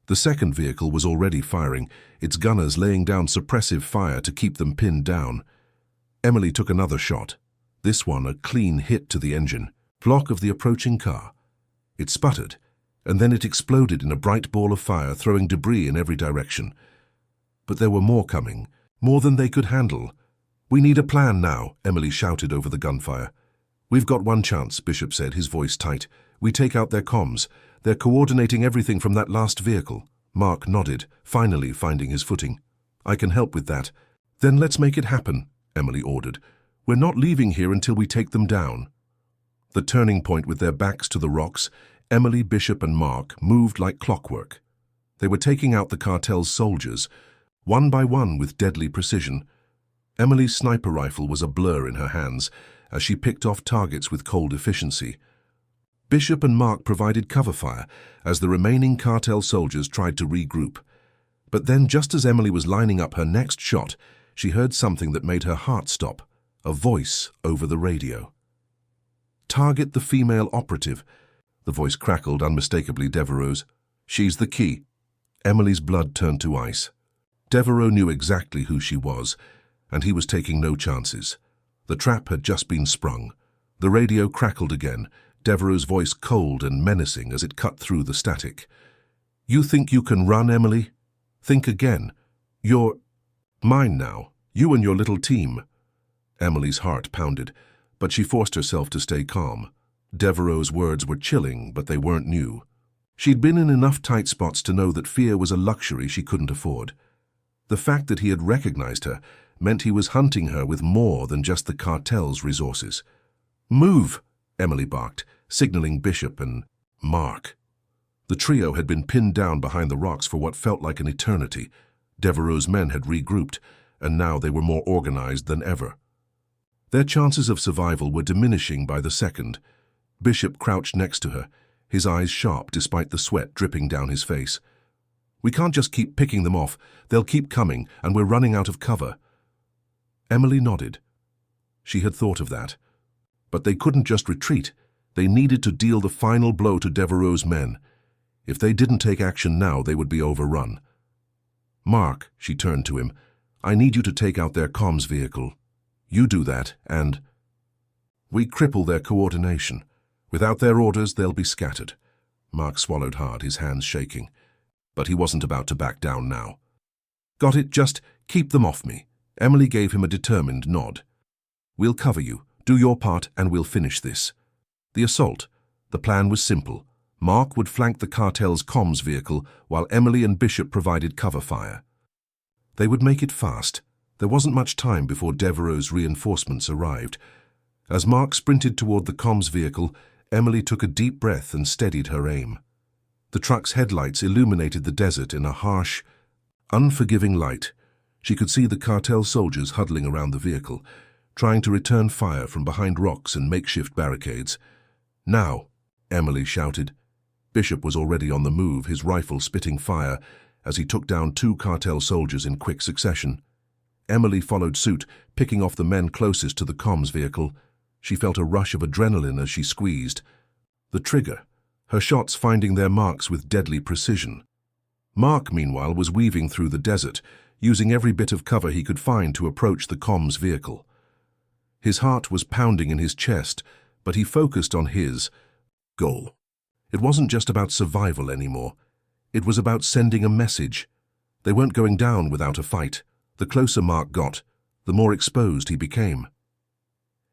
The second vehicle was already firing, its gunners laying down suppressive fire to keep them pinned down. Emily took another shot, this one a clean hit to the engine block of the approaching car. It sputtered, and then it exploded in a bright ball of fire, throwing debris in every direction. But there were more coming, more than they could handle. "We need a plan now," Emily shouted over the gunfire. "We've got one chance," Bishop said, his voice tight. "We take out their comms. They're coordinating everything from that last vehicle." Mark nodded, finally finding his footing. "I can help with that." "Then let's make it happen," Emily ordered. "We're not leaving here until we take them down." The turning point with their backs to the rocks, Emily, Bishop and Mark moved like clockwork. They were taking out the cartel's soldiers, one by one with deadly precision. Emily's sniper rifle was a blur in her hands as she picked off targets with cold efficiency. Bishop and Mark provided cover fire as the remaining cartel soldiers tried to regroup. But then, just as Emily was lining up her next shot, she heard something that made her heart stop, a voice over the radio. "Target the female operative." The voice crackled unmistakably Devereaux's. "She's the key." Emily's blood turned to ice. Devereaux knew exactly who she was, and he was taking no chances. The trap had just been sprung. The radio crackled again, Devereaux's voice cold and menacing as it cut through the static. "You think you can run, Emily? Think again. You're mine now, you and your little team." Emily's heart pounded, but she forced herself to stay calm. Devereaux's words were chilling, but they weren't new. She'd been in enough tight spots to know that fear was a luxury she couldn't afford. The fact that he had recognized her meant he was hunting her with more than just the cartel's resources. "Move!" Emily barked, signaling Bishop and Mark. The trio had been pinned down behind the rocks for what felt like an eternity. Devereaux's men had regrouped, and now they were more organized than ever. Their chances of survival were diminishing by the second. Bishop crouched next to her, his eyes sharp despite the sweat dripping down his face. "We can't just keep picking them off. They'll keep coming, and we're running out of cover." Emily nodded. She had thought of that. But they couldn't just retreat. They needed to deal the final blow to Devereaux's men. If they didn't take action now, they would be overrun. "Mark," she turned to him, "I need you to take out their comms vehicle. You do that, and we cripple their coordination. Without their orders, they'll be scattered." Mark swallowed hard, his hands shaking. But he wasn't about to back down now. "Got it, just keep them off me." Emily gave him a determined nod. "We'll cover you. Do your part, and we'll finish this." The assault. The plan was simple. Mark would flank the cartel's comms vehicle, while Emily and Bishop provided cover fire. They would make it fast. There wasn't much time before Devereaux's reinforcements arrived. As Mark sprinted toward the comms vehicle, Emily took a deep breath and steadied her aim. The truck's headlights illuminated the desert in a harsh, unforgiving light. She could see the cartel soldiers huddling around the vehicle, trying to return fire from behind rocks and makeshift barricades. "Now!" Emily shouted. Bishop was already on the move, his rifle spitting fire, as he took down 2 cartel soldiers in quick succession. Emily followed suit, picking off the men closest to the comms vehicle. She felt a rush of adrenaline as she squeezed the trigger, her shots finding their marks with deadly precision. Mark, meanwhile, was weaving through the desert, using every bit of cover he could find to approach the comms vehicle. His heart was pounding in his chest, but he focused on his goal. It wasn't just about survival anymore. It was about sending a message. They weren't going down without a fight. The closer Mark got, the more exposed he became.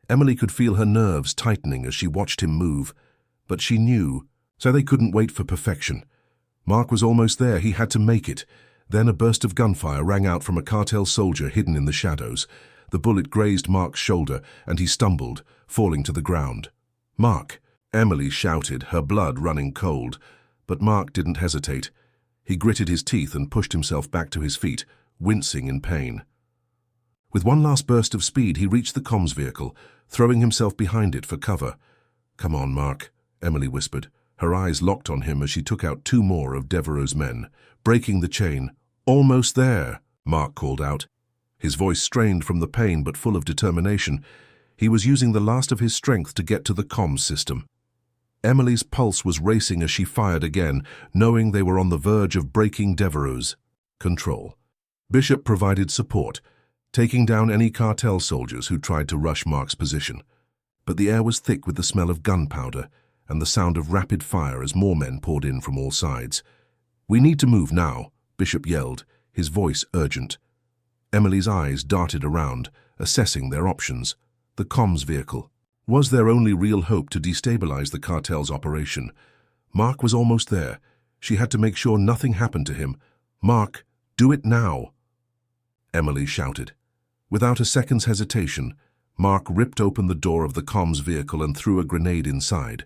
Emily could feel her nerves tightening as she watched him move, but she knew, so they couldn't wait for perfection. Mark was almost there, he had to make it. Then a burst of gunfire rang out from a cartel soldier hidden in the shadows. The bullet grazed Mark's shoulder, and he stumbled, falling to the ground. "Mark!" Emily shouted, her blood running cold. But Mark didn't hesitate. He gritted his teeth and pushed himself back to his feet, wincing in pain. With one last burst of speed, he reached the comms vehicle, throwing himself behind it for cover. "Come on, Mark," Emily whispered, her eyes locked on him as she took out 2 more of Devereaux's men, breaking the chain. "Almost there," Mark called out. His voice strained from the pain but full of determination. He was using the last of his strength to get to the comms system. Emily's pulse was racing as she fired again, knowing they were on the verge of breaking Devereaux's control. Bishop provided support, taking down any cartel soldiers who tried to rush Mark's position. But the air was thick with the smell of gunpowder and the sound of rapid fire as more men poured in from all sides. "We need to move now," Bishop yelled, his voice urgent. Emily's eyes darted around, assessing their options. The comms vehicle was their only real hope to destabilize the cartel's operation. Mark was almost there. She had to make sure nothing happened to him. "Mark, do it now!" Emily shouted. Without a second's hesitation, Mark ripped open the door of the comms vehicle and threw a grenade inside.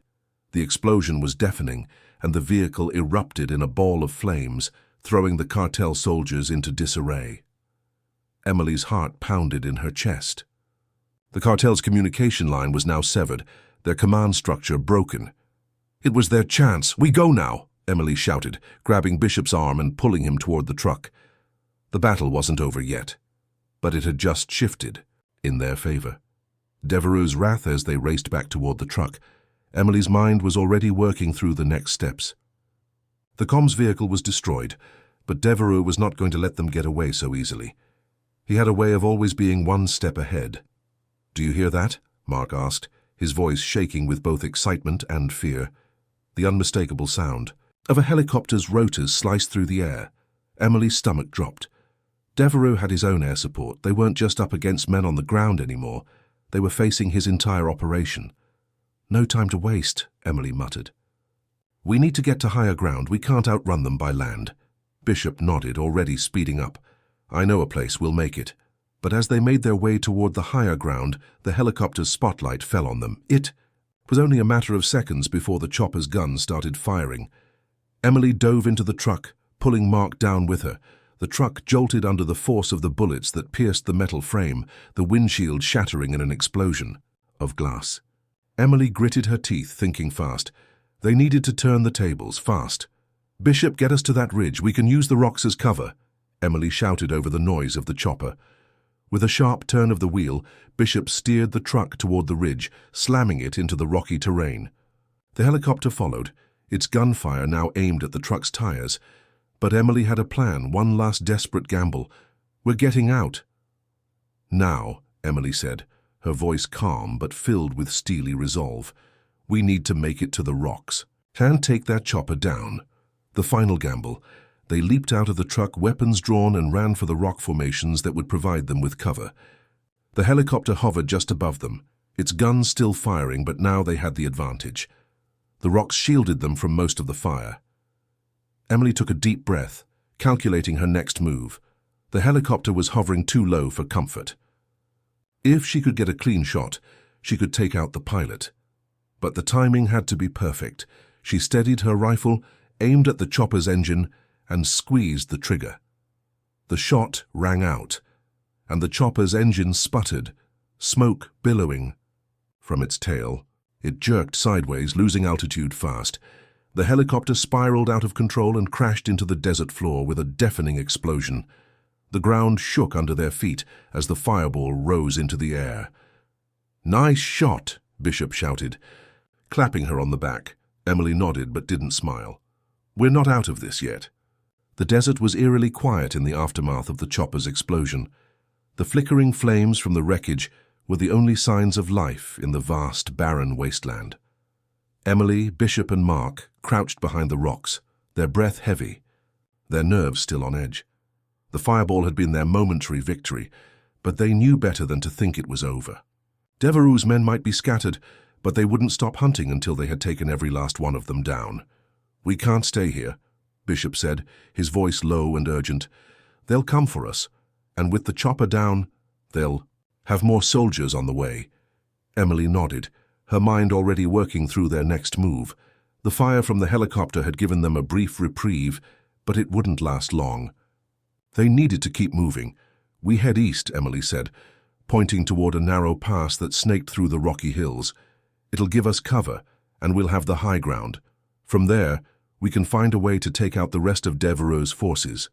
The explosion was deafening, and the vehicle erupted in a ball of flames, throwing the cartel soldiers into disarray. Emily's heart pounded in her chest. The cartel's communication line was now severed, their command structure broken. It was their chance. "We go now!" Emily shouted, grabbing Bishop's arm and pulling him toward the truck. The battle wasn't over yet, but it had just shifted in their favor. Devereaux's wrath as they raced back toward the truck. Emily's mind was already working through the next steps. The comms vehicle was destroyed, but Devereaux was not going to let them get away so easily. He had a way of always being one step ahead. "Do you hear that?" Mark asked, his voice shaking with both excitement and fear. The unmistakable sound of a helicopter's rotors sliced through the air. Emily's stomach dropped. Devereaux had his own air support. They weren't just up against men on the ground anymore. They were facing his entire operation. "No time to waste," Emily muttered. "We need to get to higher ground. We can't outrun them by land." Bishop nodded, already speeding up. "I know a place. We'll make it." But as they made their way toward the higher ground, the helicopter's spotlight fell on them. It was only a matter of seconds before the chopper's gun started firing. Emily dove into the truck, pulling Mark down with her. The truck jolted under the force of the bullets that pierced the metal frame, the windshield shattering in an explosion of glass. Emily gritted her teeth, thinking fast. They needed to turn the tables, fast. "Bishop, get us to that ridge. We can use the rocks as cover," Emily shouted over the noise of the chopper. With a sharp turn of the wheel, Bishop steered the truck toward the ridge, slamming it into the rocky terrain. The helicopter followed, its gunfire now aimed at the truck's tires. But Emily had a plan, one last desperate gamble. "We're getting out." "Now," Emily said, her voice calm but filled with steely resolve. "We need to make it to the rocks. Can't take that chopper down." The final gamble. They leaped out of the truck, weapons drawn, and ran for the rock formations that would provide them with cover. The helicopter hovered just above them, its guns still firing, but now they had the advantage. The rocks shielded them from most of the fire. Emily took a deep breath, calculating her next move. The helicopter was hovering too low for comfort. If she could get a clean shot, she could take out the pilot. But the timing had to be perfect. She steadied her rifle, aimed at the chopper's engine, and squeezed the trigger. The shot rang out, and the chopper's engine sputtered, smoke billowing from its tail. It jerked sideways, losing altitude fast. The helicopter spiraled out of control and crashed into the desert floor with a deafening explosion. The ground shook under their feet as the fireball rose into the air. "Nice shot," Bishop shouted, clapping her on the back. Emily nodded but didn't smile. "We're not out of this yet." The desert was eerily quiet in the aftermath of the chopper's explosion. The flickering flames from the wreckage were the only signs of life in the vast, barren wasteland. Emily, Bishop, and Mark crouched behind the rocks, their breath heavy, their nerves still on edge. The fireball had been their momentary victory, but they knew better than to think it was over. Devereaux's men might be scattered, but they wouldn't stop hunting until they had taken every last one of them down. "We can't stay here," Bishop said, his voice low and urgent. "They'll come for us, and with the chopper down, they'll have more soldiers on the way." Emily nodded, her mind already working through their next move. The fire from the helicopter had given them a brief reprieve, but it wouldn't last long. They needed to keep moving. "We head east," Emily said, pointing toward a narrow pass that snaked through the rocky hills. "It'll give us cover, and we'll have the high ground. From there, we can find a way to take out the rest of Devereaux's forces."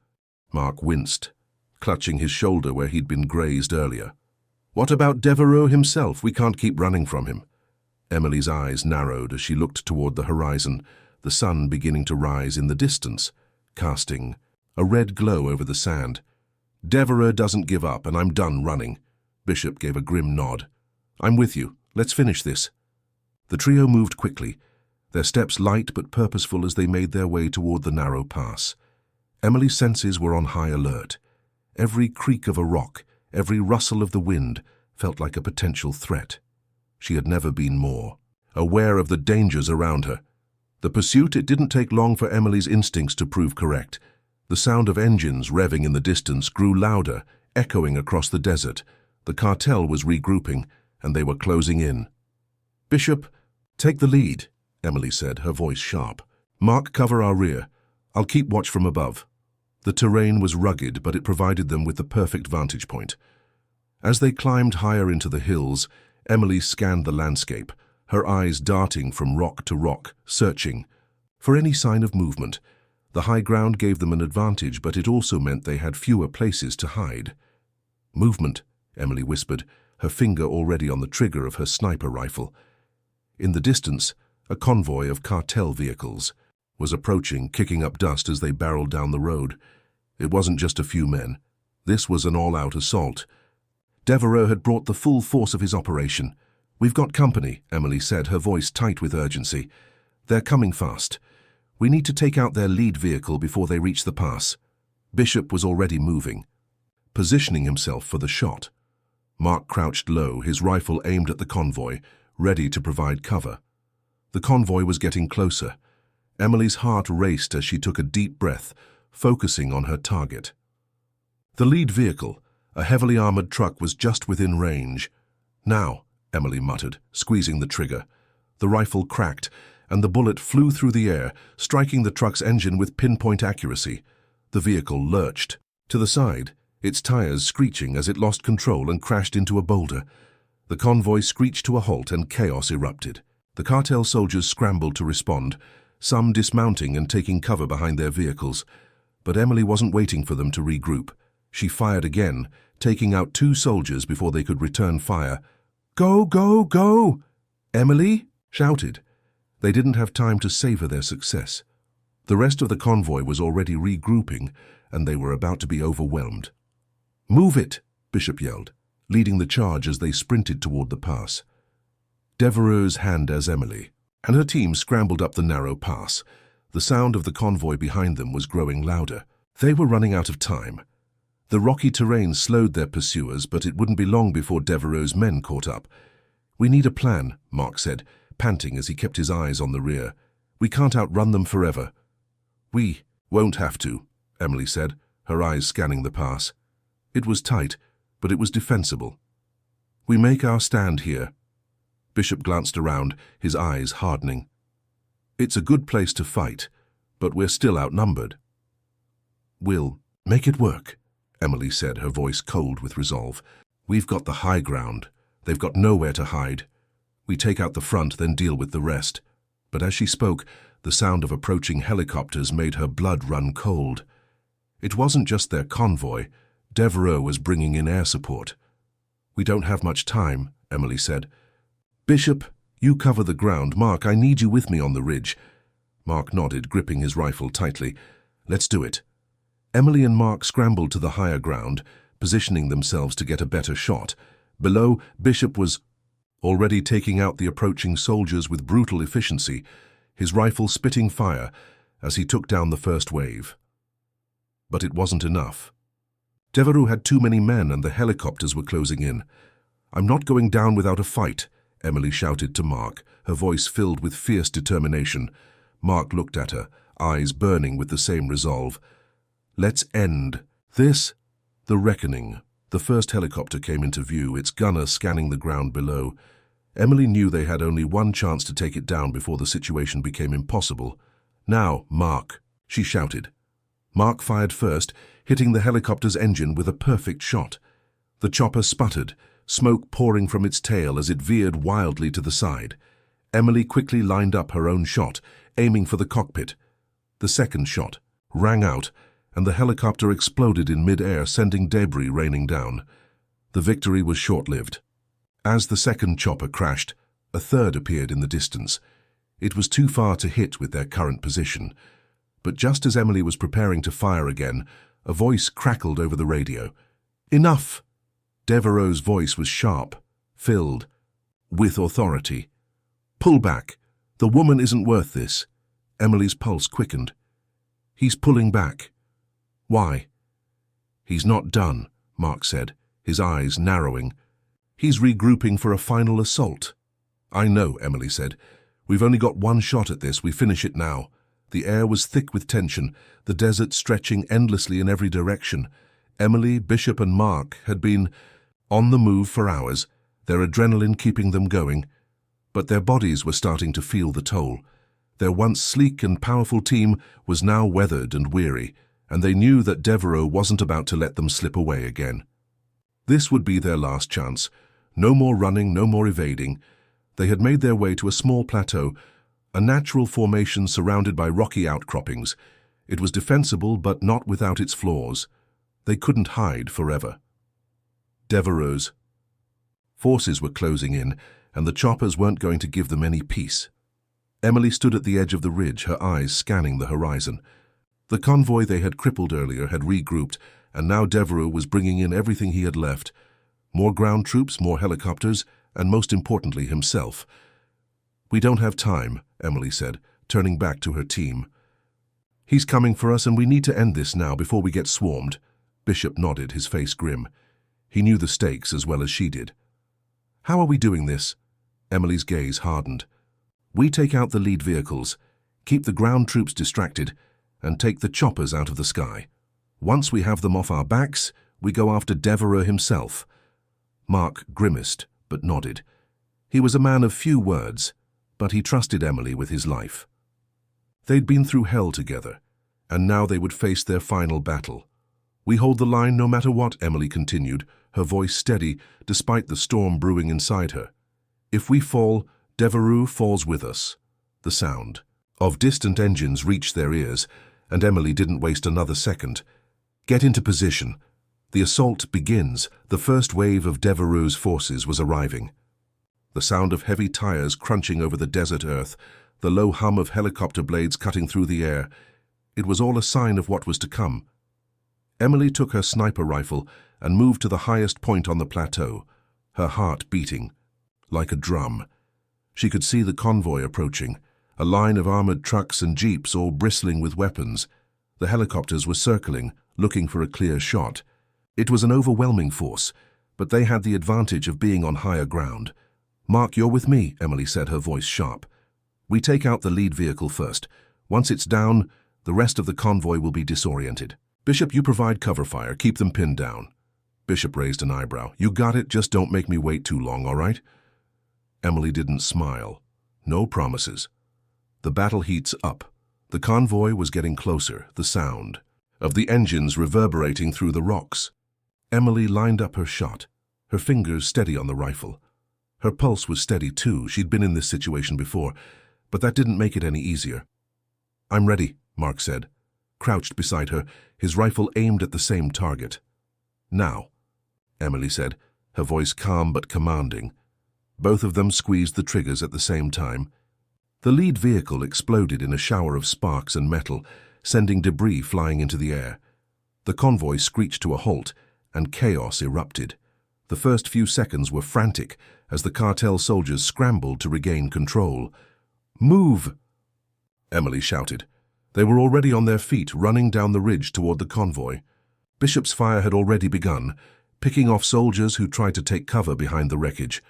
Mark winced, clutching his shoulder where he'd been grazed earlier. "What about Devereaux himself? We can't keep running from him." Emily's eyes narrowed as she looked toward the horizon, the sun beginning to rise in the distance, casting a red glow over the sand. "Devereaux doesn't give up, and I'm done running." Bishop gave a grim nod. "I'm with you. Let's finish this." The trio moved quickly, their steps light but purposeful as they made their way toward the narrow pass. Emily's senses were on high alert. Every creak of a rock, every rustle of the wind felt like a potential threat. She had never been more aware of the dangers around her. The pursuit, it didn't take long for Emily's instincts to prove correct. The sound of engines revving in the distance grew louder, echoing across the desert. The cartel was regrouping. and they were closing in. "Bishop, take the lead," Emily said, her voice sharp. "Mark, cover our rear. I'll keep watch from above." The terrain was rugged, but it provided them with the perfect vantage point. As they climbed higher into the hills, Emily scanned the landscape, her eyes darting from rock to rock, searching for any sign of movement. The high ground gave them an advantage, but it also meant they had fewer places to hide. "Movement," Emily whispered, her finger already on the trigger of her sniper rifle. In the distance, a convoy of cartel vehicles was approaching, kicking up dust as they barreled down the road. It wasn't just a few men. This was an all-out assault. Devereaux had brought the full force of his operation. "We've got company," Emily said, her voice tight with urgency. "They're coming fast. We need to take out their lead vehicle before they reach the pass." Bishop was already moving, positioning himself for the shot. Mark crouched low, his rifle aimed at the convoy, ready to provide cover. The convoy was getting closer. Emily's heart raced as she took a deep breath, focusing on her target. The lead vehicle, a heavily armored truck, was just within range. "Now," Emily muttered, squeezing the trigger. The rifle cracked, and the bullet flew through the air, striking the truck's engine with pinpoint accuracy. The vehicle lurched to the side, its tires screeching as it lost control and crashed into a boulder. The convoy screeched to a halt and chaos erupted. The cartel soldiers scrambled to respond, some dismounting and taking cover behind their vehicles. But Emily wasn't waiting for them to regroup. She fired again, taking out 2 soldiers before they could return fire. "Go, go, go!" Emily shouted. They didn't have time to savor their success. The rest of the convoy was already regrouping, and they were about to be overwhelmed. "Move it!" Bishop yelled, leading the charge as they sprinted toward the pass. Devereaux's hand as Emily, and her team scrambled up the narrow pass. The sound of the convoy behind them was growing louder. They were running out of time. The rocky terrain slowed their pursuers, but it wouldn't be long before Devereaux's men caught up. "We need a plan," Mark said, panting as he kept his eyes on the rear. "We can't outrun them forever." "We won't have to," Emily said, her eyes scanning the pass. It was tight, but it was defensible. "We make our stand here." Bishop glanced around, his eyes hardening. "It's a good place to fight, but we're still outnumbered." "We'll make it work," Emily said, her voice cold with resolve. "We've got the high ground. They've got nowhere to hide. We take out the front, then deal with the rest." But as she spoke, the sound of approaching helicopters made her blood run cold. It wasn't just their convoy. Devereaux was bringing in air support. "We don't have much time," Emily said. "Bishop, you cover the ground. Mark, I need you with me on the ridge." Mark nodded, gripping his rifle tightly. "Let's do it." Emily and Mark scrambled to the higher ground, positioning themselves to get a better shot. Below, Bishop was already taking out the approaching soldiers with brutal efficiency, his rifle spitting fire as he took down the first wave. But it wasn't enough. Devereaux had too many men and the helicopters were closing in. "I'm not going down without a fight," Emily shouted to Mark, her voice filled with fierce determination. Mark looked at her, eyes burning with the same resolve. "Let's end this." The reckoning. The first helicopter came into view, its gunner scanning the ground below. Emily knew they had only one chance to take it down before the situation became impossible. "Now, Mark," she shouted. Mark fired first, hitting the helicopter's engine with a perfect shot. The chopper sputtered, smoke pouring from its tail as it veered wildly to the side. Emily quickly lined up her own shot, aiming for the cockpit. The second shot rang out, and the helicopter exploded in mid-air, sending debris raining down. The victory was short-lived. As the second chopper crashed, a third appeared in the distance. It was too far to hit with their current position. But just as Emily was preparing to fire again, a voice crackled over the radio. "Enough!" Devereaux's voice was sharp, filled with authority. "Pull back. The woman isn't worth this." Emily's pulse quickened. "He's pulling back." "Why?" "He's not done," Mark said, his eyes narrowing. "He's regrouping for a final assault." "I know," Emily said. "We've only got one shot at this. We finish it now." The air was thick with tension, the desert stretching endlessly in every direction. Emily, Bishop, and Mark had been on the move for hours. their adrenaline keeping them going. But their bodies were starting to feel the toll. Their once sleek and powerful team was now weathered and weary, and they knew that Devereaux wasn't about to let them slip away again. This would be their last chance. No more running, no more evading. They had made their way to a small plateau, a natural formation surrounded by rocky outcroppings. It was defensible, but not without its flaws. They couldn't hide forever. Devereaux's forces were closing in, and the choppers weren't going to give them any peace. Emily stood at the edge of the ridge, her eyes scanning the horizon. The convoy they had crippled earlier had regrouped, and now Devereaux was bringing in everything he had left. More ground troops, more helicopters, and most importantly, himself. "We don't have time," Emily said, turning back to her team. "He's coming for us, and we need to end this now before we get swarmed." Bishop nodded, his face grim. He knew the stakes as well as she did. "How are we doing this?" Emily's gaze hardened. "We take out the lead vehicles, keep the ground troops distracted, and take the choppers out of the sky. Once we have them off our backs, we go after Devereaux himself." Mark grimaced, but nodded. He was a man of few words, but he trusted Emily with his life. They'd been through hell together, and now they would face their final battle. "We hold the line no matter what," Emily continued, her voice steady despite the storm brewing inside her. "If we fall, Devereaux falls with us." The sound of distant engines reached their ears, and Emily didn't waste another second. "Get into position. The assault begins." The first wave of Devereaux's forces was arriving. The sound of heavy tires crunching over the desert earth, the low hum of helicopter blades cutting through the air. It was all a sign of what was to come. Emily took her sniper rifle and moved to the highest point on the plateau, her heart beating like a drum. She could see the convoy approaching, a line of armored trucks and jeeps all bristling with weapons. The helicopters were circling, looking for a clear shot. It was an overwhelming force, but they had the advantage of being on higher ground. "Mark, you're with me," Emily said, her voice sharp. "We take out the lead vehicle first. Once it's down, the rest of the convoy will be disoriented. Bishop, you provide cover fire. Keep them pinned down." Bishop raised an eyebrow. "You got it, just don't make me wait too long, all right?" Emily didn't smile. No promises. The battle heats up. The convoy was getting closer, the sound of the engines reverberating through the rocks. Emily lined up her shot, her fingers steady on the rifle. Her pulse was steady too. She'd been in this situation before, but that didn't make it any easier. "I'm ready," Mark said, crouched beside her, his rifle aimed at the same target. "Now," Emily said, her voice calm but commanding. Both of them squeezed the triggers at the same time. The lead vehicle exploded in a shower of sparks and metal, sending debris flying into the air. The convoy screeched to a halt, and chaos erupted. The first few seconds were frantic as the cartel soldiers scrambled to regain control. "Move!" Emily shouted. They were already on their feet, running down the ridge toward the convoy. Bishop's fire had already begun, picking off soldiers who tried to take cover behind the wreckage.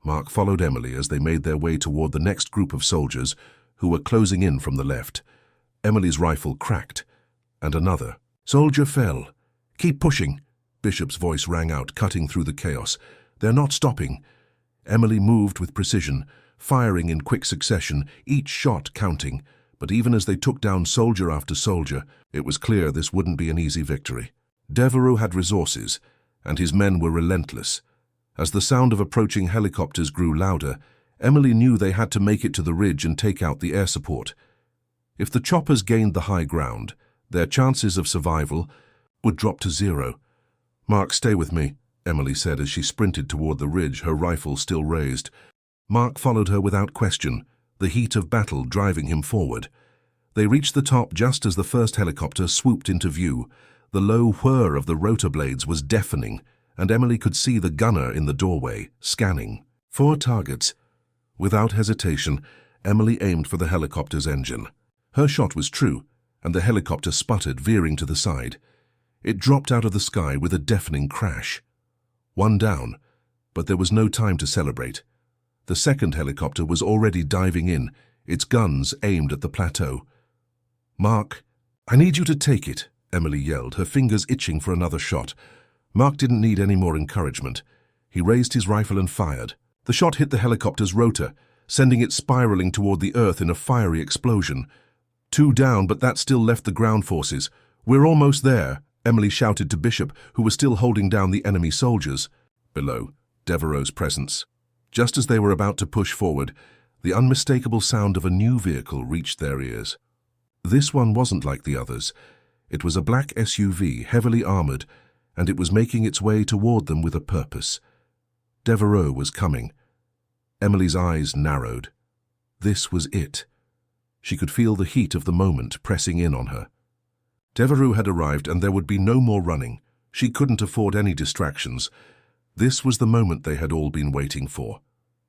Mark followed Emily as they made their way toward the next group of soldiers who were closing in from the left. Emily's rifle cracked, and another soldier fell. "Keep pushing," Bishop's voice rang out, cutting through the chaos. "They're not stopping." Emily moved with precision, firing in quick succession, each shot counting. But even as they took down soldier after soldier, it was clear this wouldn't be an easy victory. Devereaux had resources, and his men were relentless. As the sound of approaching helicopters grew louder, Emily knew they had to make it to the ridge and take out the air support. If the choppers gained the high ground, their chances of survival would drop to zero. "Mark, stay with me," Emily said as she sprinted toward the ridge, her rifle still raised. Mark followed her without question, the heat of battle driving him forward. They reached the top just as the first helicopter swooped into view. The low whir of the rotor blades was deafening, and Emily could see the gunner in the doorway, scanning. 4 targets. Without hesitation, Emily aimed for the helicopter's engine. Her shot was true, and the helicopter sputtered, veering to the side. It dropped out of the sky with a deafening crash. 1 down, but there was no time to celebrate. The second helicopter was already diving in, its guns aimed at the plateau. "Mark, I need you to take it," Emily yelled, her fingers itching for another shot. Mark didn't need any more encouragement. He raised his rifle and fired. The shot hit the helicopter's rotor, sending it spiraling toward the earth in a fiery explosion. 2 down, but that still left the ground forces. "We're almost there," Emily shouted to Bishop, who was still holding down the enemy soldiers. Below, Devereaux's presence. Just as they were about to push forward, the unmistakable sound of a new vehicle reached their ears. This one wasn't like the others. It was a black SUV, heavily armored, and it was making its way toward them with a purpose. Devereaux was coming. Emily's eyes narrowed. This was it. She could feel the heat of the moment pressing in on her. Devereaux had arrived, and there would be no more running. She couldn't afford any distractions. This was the moment they had all been waiting for.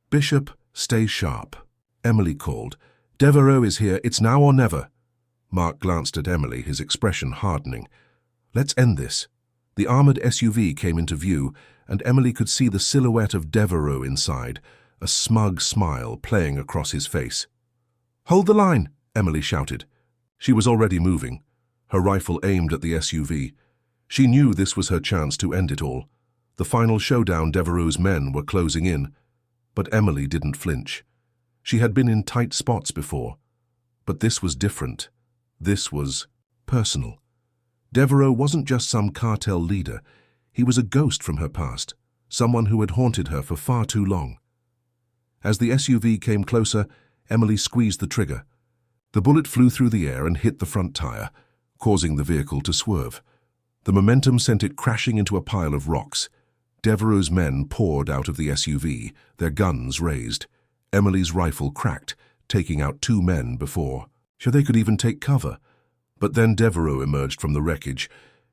"Bishop, stay sharp," Emily called. "Devereaux is here. It's now or never." Mark glanced at Emily, his expression hardening. "Let's end this." The armored SUV came into view, and Emily could see the silhouette of Devereaux inside, a smug smile playing across his face. "Hold the line," Emily shouted. She was already moving, her rifle aimed at the SUV. She knew this was her chance to end it all. The final showdown. Devereaux's men were closing in. But Emily didn't flinch. She had been in tight spots before. But this was different. This was personal. Devereaux wasn't just some cartel leader. He was a ghost from her past, someone who had haunted her for far too long. As the SUV came closer, Emily squeezed the trigger. The bullet flew through the air and hit the front tire, causing the vehicle to swerve. The momentum sent it crashing into a pile of rocks. Devereaux's men poured out of the SUV, their guns raised. Emily's rifle cracked, taking out 2 men before they could even take cover. But then Devereaux emerged from the wreckage.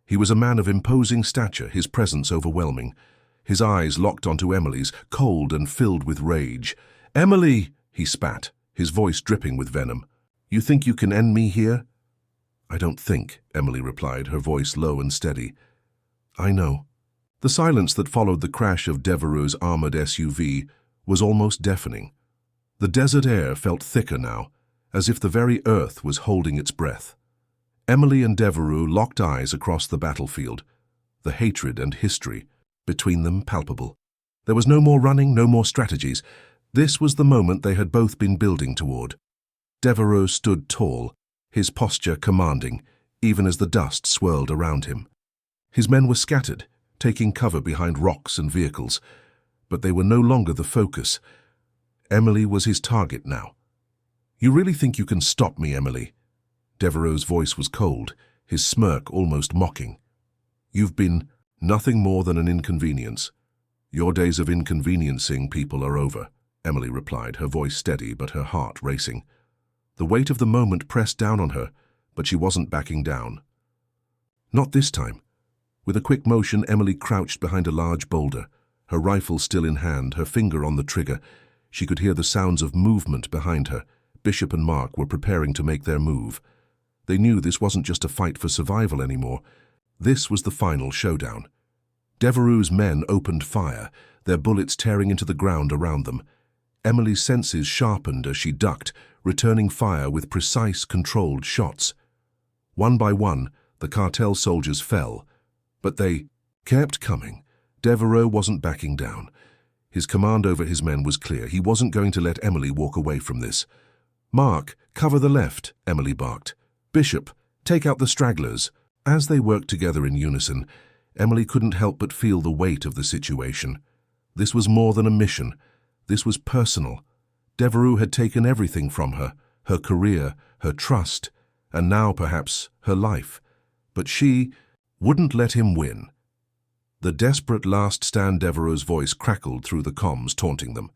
He was a man of imposing stature, his presence overwhelming. His eyes locked onto Emily's, cold and filled with rage. "Emily!" he spat, his voice dripping with venom. "You think you can end me here?" "I don't think," Emily replied, her voice low and steady. "I know." The silence that followed the crash of Devereaux's armored SUV was almost deafening. The desert air felt thicker now, as if the very earth was holding its breath. Emily and Devereaux locked eyes across the battlefield, the hatred and history between them palpable. There was no more running, no more strategies. This was the moment they had both been building toward. Devereaux stood tall, his posture commanding, even as the dust swirled around him. His men were scattered, taking cover behind rocks and vehicles, but they were no longer the focus. Emily was his target now. "You really think you can stop me, Emily?" Devereaux's voice was cold, his smirk almost mocking. "You've been nothing more than an inconvenience. Your days of inconveniencing people are over," Emily replied, her voice steady but her heart racing. The weight of the moment pressed down on her, but she wasn't backing down. Not this time. With a quick motion, Emily crouched behind a large boulder, her rifle still in hand, her finger on the trigger. She could hear the sounds of movement behind her. Bishop and Mark were preparing to make their move. They knew this wasn't just a fight for survival anymore. This was the final showdown. Devereaux's men opened fire, their bullets tearing into the ground around them. Emily's senses sharpened as she ducked, returning fire with precise, controlled shots. One by one, the cartel soldiers fell, but they kept coming. Devereaux wasn't backing down. His command over his men was clear. He wasn't going to let Emily walk away from this. "Mark, cover the left," Emily barked. "Bishop, take out the stragglers." As they worked together in unison, Emily couldn't help but feel the weight of the situation. This was more than a mission. This was personal. Devereaux had taken everything from her, her career, her trust, and now perhaps her life. But she wouldn't let him win. The desperate last stand. Devereaux's voice crackled through the comms, taunting them.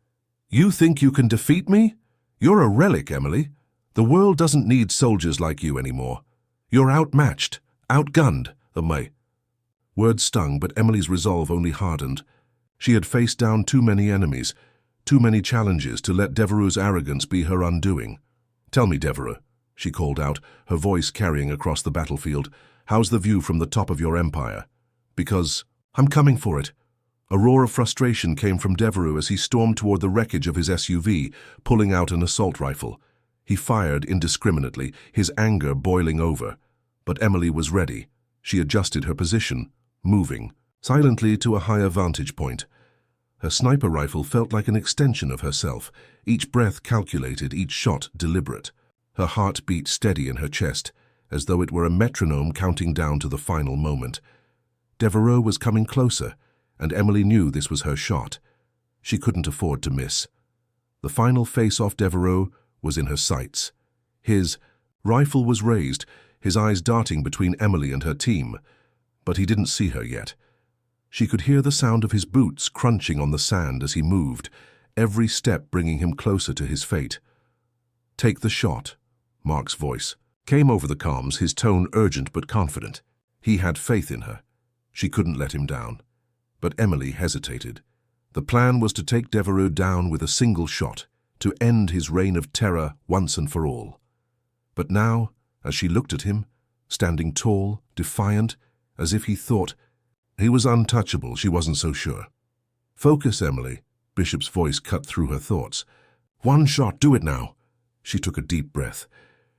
"You think you can defeat me? You're a relic, Emily. The world doesn't need soldiers like you anymore. You're outmatched, outgunned, May." Words stung, but Emily's resolve only hardened. She had faced down too many enemies, too many challenges to let Devereaux's arrogance be her undoing. "Tell me, Devereaux," she called out, her voice carrying across the battlefield, "how's the view from the top of your empire? Because I'm coming for it." A roar of frustration came from Devereaux as he stormed toward the wreckage of his SUV, pulling out an assault rifle. He fired indiscriminately, his anger boiling over. But Emily was ready. She adjusted her position, moving silently to a higher vantage point. Her sniper rifle felt like an extension of herself, each breath calculated, each shot deliberate. Her heart beat steady in her chest, as though it were a metronome counting down to the final moment. Devereaux was coming closer, and Emily knew this was her shot. She couldn't afford to miss. The final face-off Devereaux was in her sights. His rifle was raised, his eyes darting between Emily and her team, but he didn't see her yet. She could hear the sound of his boots crunching on the sand as he moved, every step bringing him closer to his fate. "Take the shot," Mark's voice came over the comms, his tone urgent but confident. He had faith in her. She couldn't let him down. But Emily hesitated. The plan was to take Devereaux down with a single shot, to end his reign of terror once and for all. But now, as she looked at him, standing tall, defiant, as if he thought he was untouchable, she wasn't so sure. "Focus, Emily," Bishop's voice cut through her thoughts. "One shot, do it now." She took a deep breath.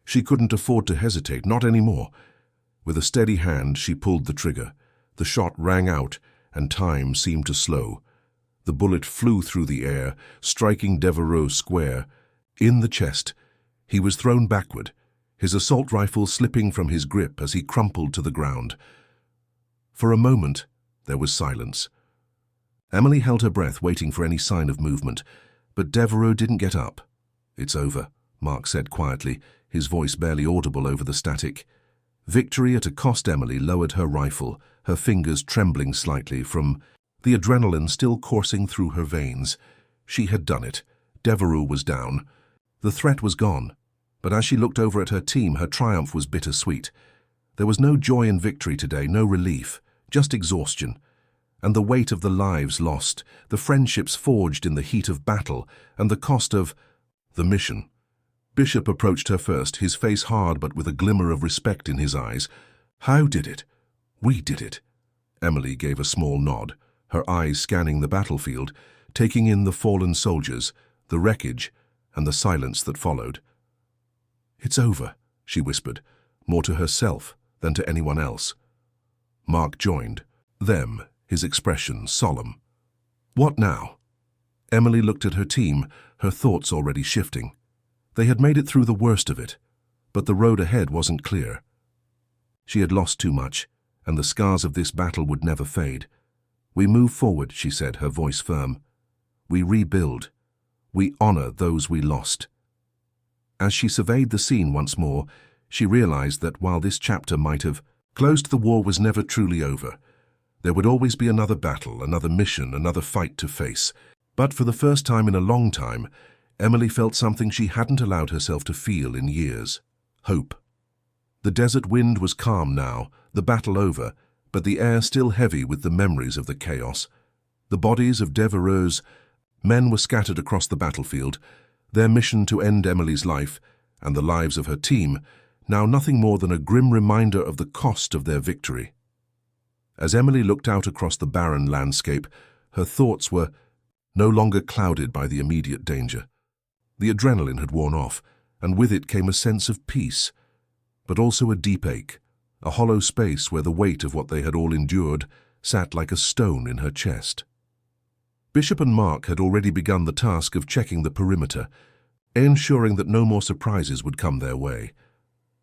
She couldn't afford to hesitate, not anymore. With a steady hand, she pulled the trigger. The shot rang out, and time seemed to slow. The bullet flew through the air, striking Devereaux square. In the chest, he was thrown backward, his assault rifle slipping from his grip as he crumpled to the ground. For a moment, there was silence. Emily held her breath, waiting for any sign of movement, but Devereaux didn't get up. "It's over," Mark said quietly, his voice barely audible over the static. Victory at a cost. Emily lowered her rifle, her fingers trembling slightly from the adrenaline still coursing through her veins. She had done it. Devereaux was down. The threat was gone. But as she looked over at her team, her triumph was bittersweet. There was no joy in victory today, no relief, just exhaustion. And the weight of the lives lost, the friendships forged in the heat of battle, and the cost of the mission. Bishop approached her first, his face hard but with a glimmer of respect in his eyes. "How did it?" "We did it." Emily gave a small nod, her eyes scanning the battlefield, taking in the fallen soldiers, the wreckage, and the silence that followed. "It's over," she whispered, more to herself than to anyone else. Mark joined them, his expression solemn. "What now?" Emily looked at her team, her thoughts already shifting. They had made it through the worst of it, but the road ahead wasn't clear. She had lost too much, and the scars of this battle would never fade. "We move forward," she said, her voice firm. "We rebuild. We honor those we lost." As she surveyed the scene once more, she realized that while this chapter might have closed, the war was never truly over. There would always be another battle, another mission, another fight to face. But for the first time in a long time, Emily felt something she hadn't allowed herself to feel in years: hope. The desert wind was calm now, the battle over, but the air still heavy with the memories of the chaos. The bodies of Devereaux's men were scattered across the battlefield, their mission to end Emily's life, and the lives of her team, now nothing more than a grim reminder of the cost of their victory. As Emily looked out across the barren landscape, her thoughts were no longer clouded by the immediate danger. The adrenaline had worn off, and with it came a sense of peace, but also a deep ache, a hollow space where the weight of what they had all endured sat like a stone in her chest. Bishop and Mark had already begun the task of checking the perimeter, ensuring that no more surprises would come their way.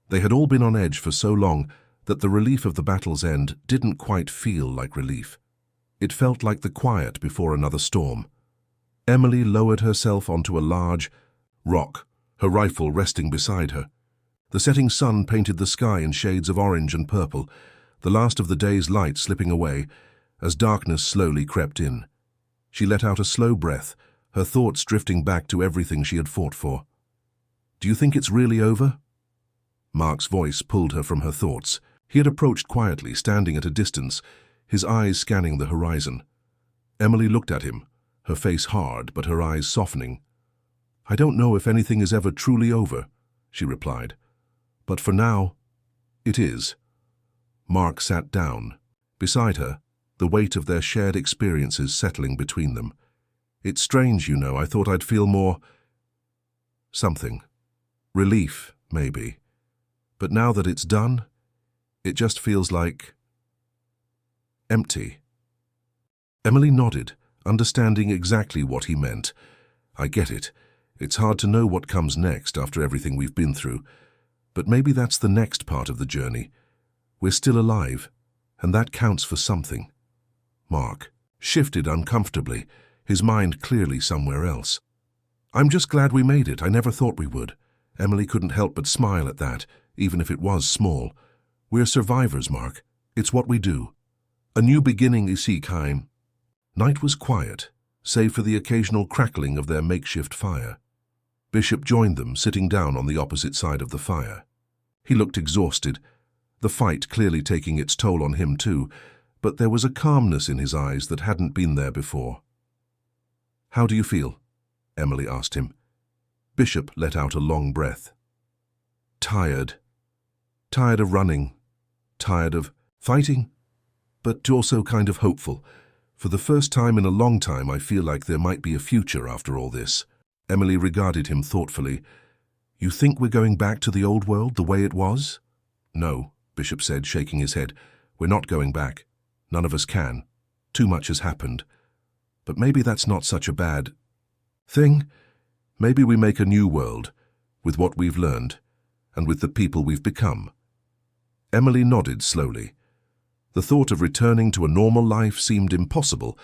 They had all been on edge for so long that the relief of the battle's end didn't quite feel like relief. It felt like the quiet before another storm. Emily lowered herself onto a large rock, her rifle resting beside her. The setting sun painted the sky in shades of orange and purple, the last of the day's light slipping away as darkness slowly crept in. She let out a slow breath, her thoughts drifting back to everything she had fought for. "Do you think it's really over?" Mark's voice pulled her from her thoughts. He had approached quietly, standing at a distance, his eyes scanning the horizon. Emily looked at him, her face hard but her eyes softening. "I don't know if anything is ever truly over," she replied. "But for now, it is." Mark sat down. Beside her, the weight of their shared experiences settling between them. "It's strange, you know. I thought I'd feel more something. Relief, maybe. But now that it's done, it just feels like empty." Emily nodded, understanding exactly what he meant. I get it. It's hard to know what comes next after everything we've been through. But maybe that's the next part of the journey. We're still alive, and that counts for something. Mark shifted uncomfortably, his mind clearly somewhere else. I'm just glad we made it. I never thought we would. Emily couldn't help but smile at that, even if it was small. We're survivors, Mark. It's what we do. A new beginning, Isekai. Night was quiet, save for the occasional crackling of their makeshift fire. Bishop joined them, sitting down on the opposite side of the fire. He looked exhausted, the fight clearly taking its toll on him too, but there was a calmness in his eyes that hadn't been there before. "How do you feel?" Emily asked him. Bishop let out a long breath. Tired. Tired of running. Tired of fighting. But also kind of hopeful. For the first time in a long time, I feel like there might be a future after all this. Emily regarded him thoughtfully. "You think we're going back to the old world, the way it was?" "No," Bishop said, shaking his head. "We're not going back. None of us can. Too much has happened. But maybe that's not such a bad thing. Maybe we make a new world, with what we've learned, and with the people we've become." Emily nodded slowly. The thought of returning to a normal life seemed impossible.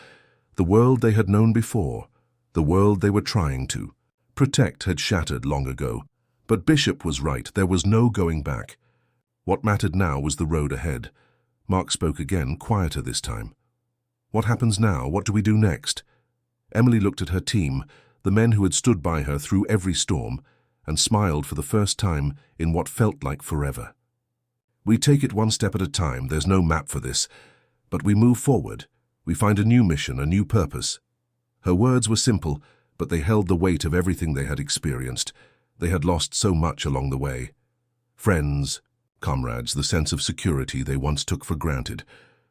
The world they had known before, the world they were trying to protect, had shattered long ago. But Bishop was right. There was no going back. What mattered now was the road ahead. Mark spoke again, quieter this time. "What happens now? What do we do next?" Emily looked at her team, the men who had stood by her through every storm, and smiled for the first time in what felt like forever. "We take it one step at a time. There's no map for this. But we move forward. We find a new mission, a new purpose." Her words were simple, but they held the weight of everything they had experienced. They had lost so much along the way. Friends, comrades, the sense of security they once took for granted.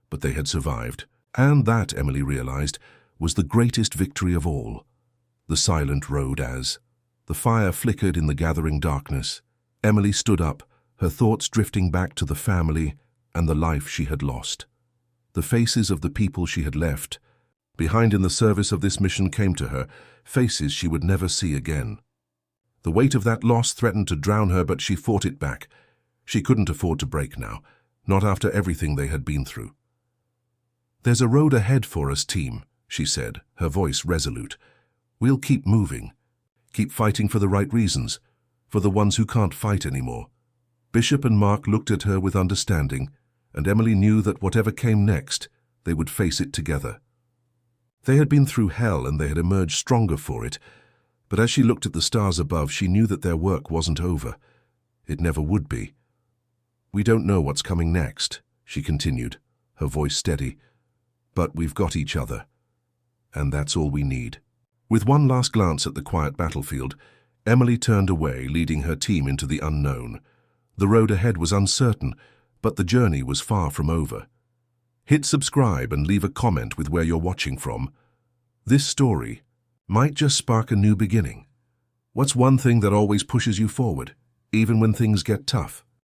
But they had survived. And that, Emily realized, was the greatest victory of all. The silent road as the fire flickered in the gathering darkness. Emily stood up, her thoughts drifting back to the family and the life she had lost. The faces of the people she had left behind in the service of this mission came to her, faces she would never see again. The weight of that loss threatened to drown her, but she fought it back. She couldn't afford to break now, not after everything they had been through. "There's a road ahead for us, team," she said, her voice resolute. "We'll keep moving, keep fighting for the right reasons, for the ones who can't fight anymore." Bishop and Mark looked at her with understanding, and Emily knew that whatever came next, they would face it together. They had been through hell and they had emerged stronger for it, but as she looked at the stars above, she knew that their work wasn't over. It never would be. "We don't know what's coming next," she continued, her voice steady, "but we've got each other, and that's all we need." With one last glance at the quiet battlefield, Emily turned away, leading her team into the unknown. The road ahead was uncertain, but the journey was far from over. Hit subscribe and leave a comment with where you're watching from. This story might just spark a new beginning. What's one thing that always pushes you forward, even when things get tough?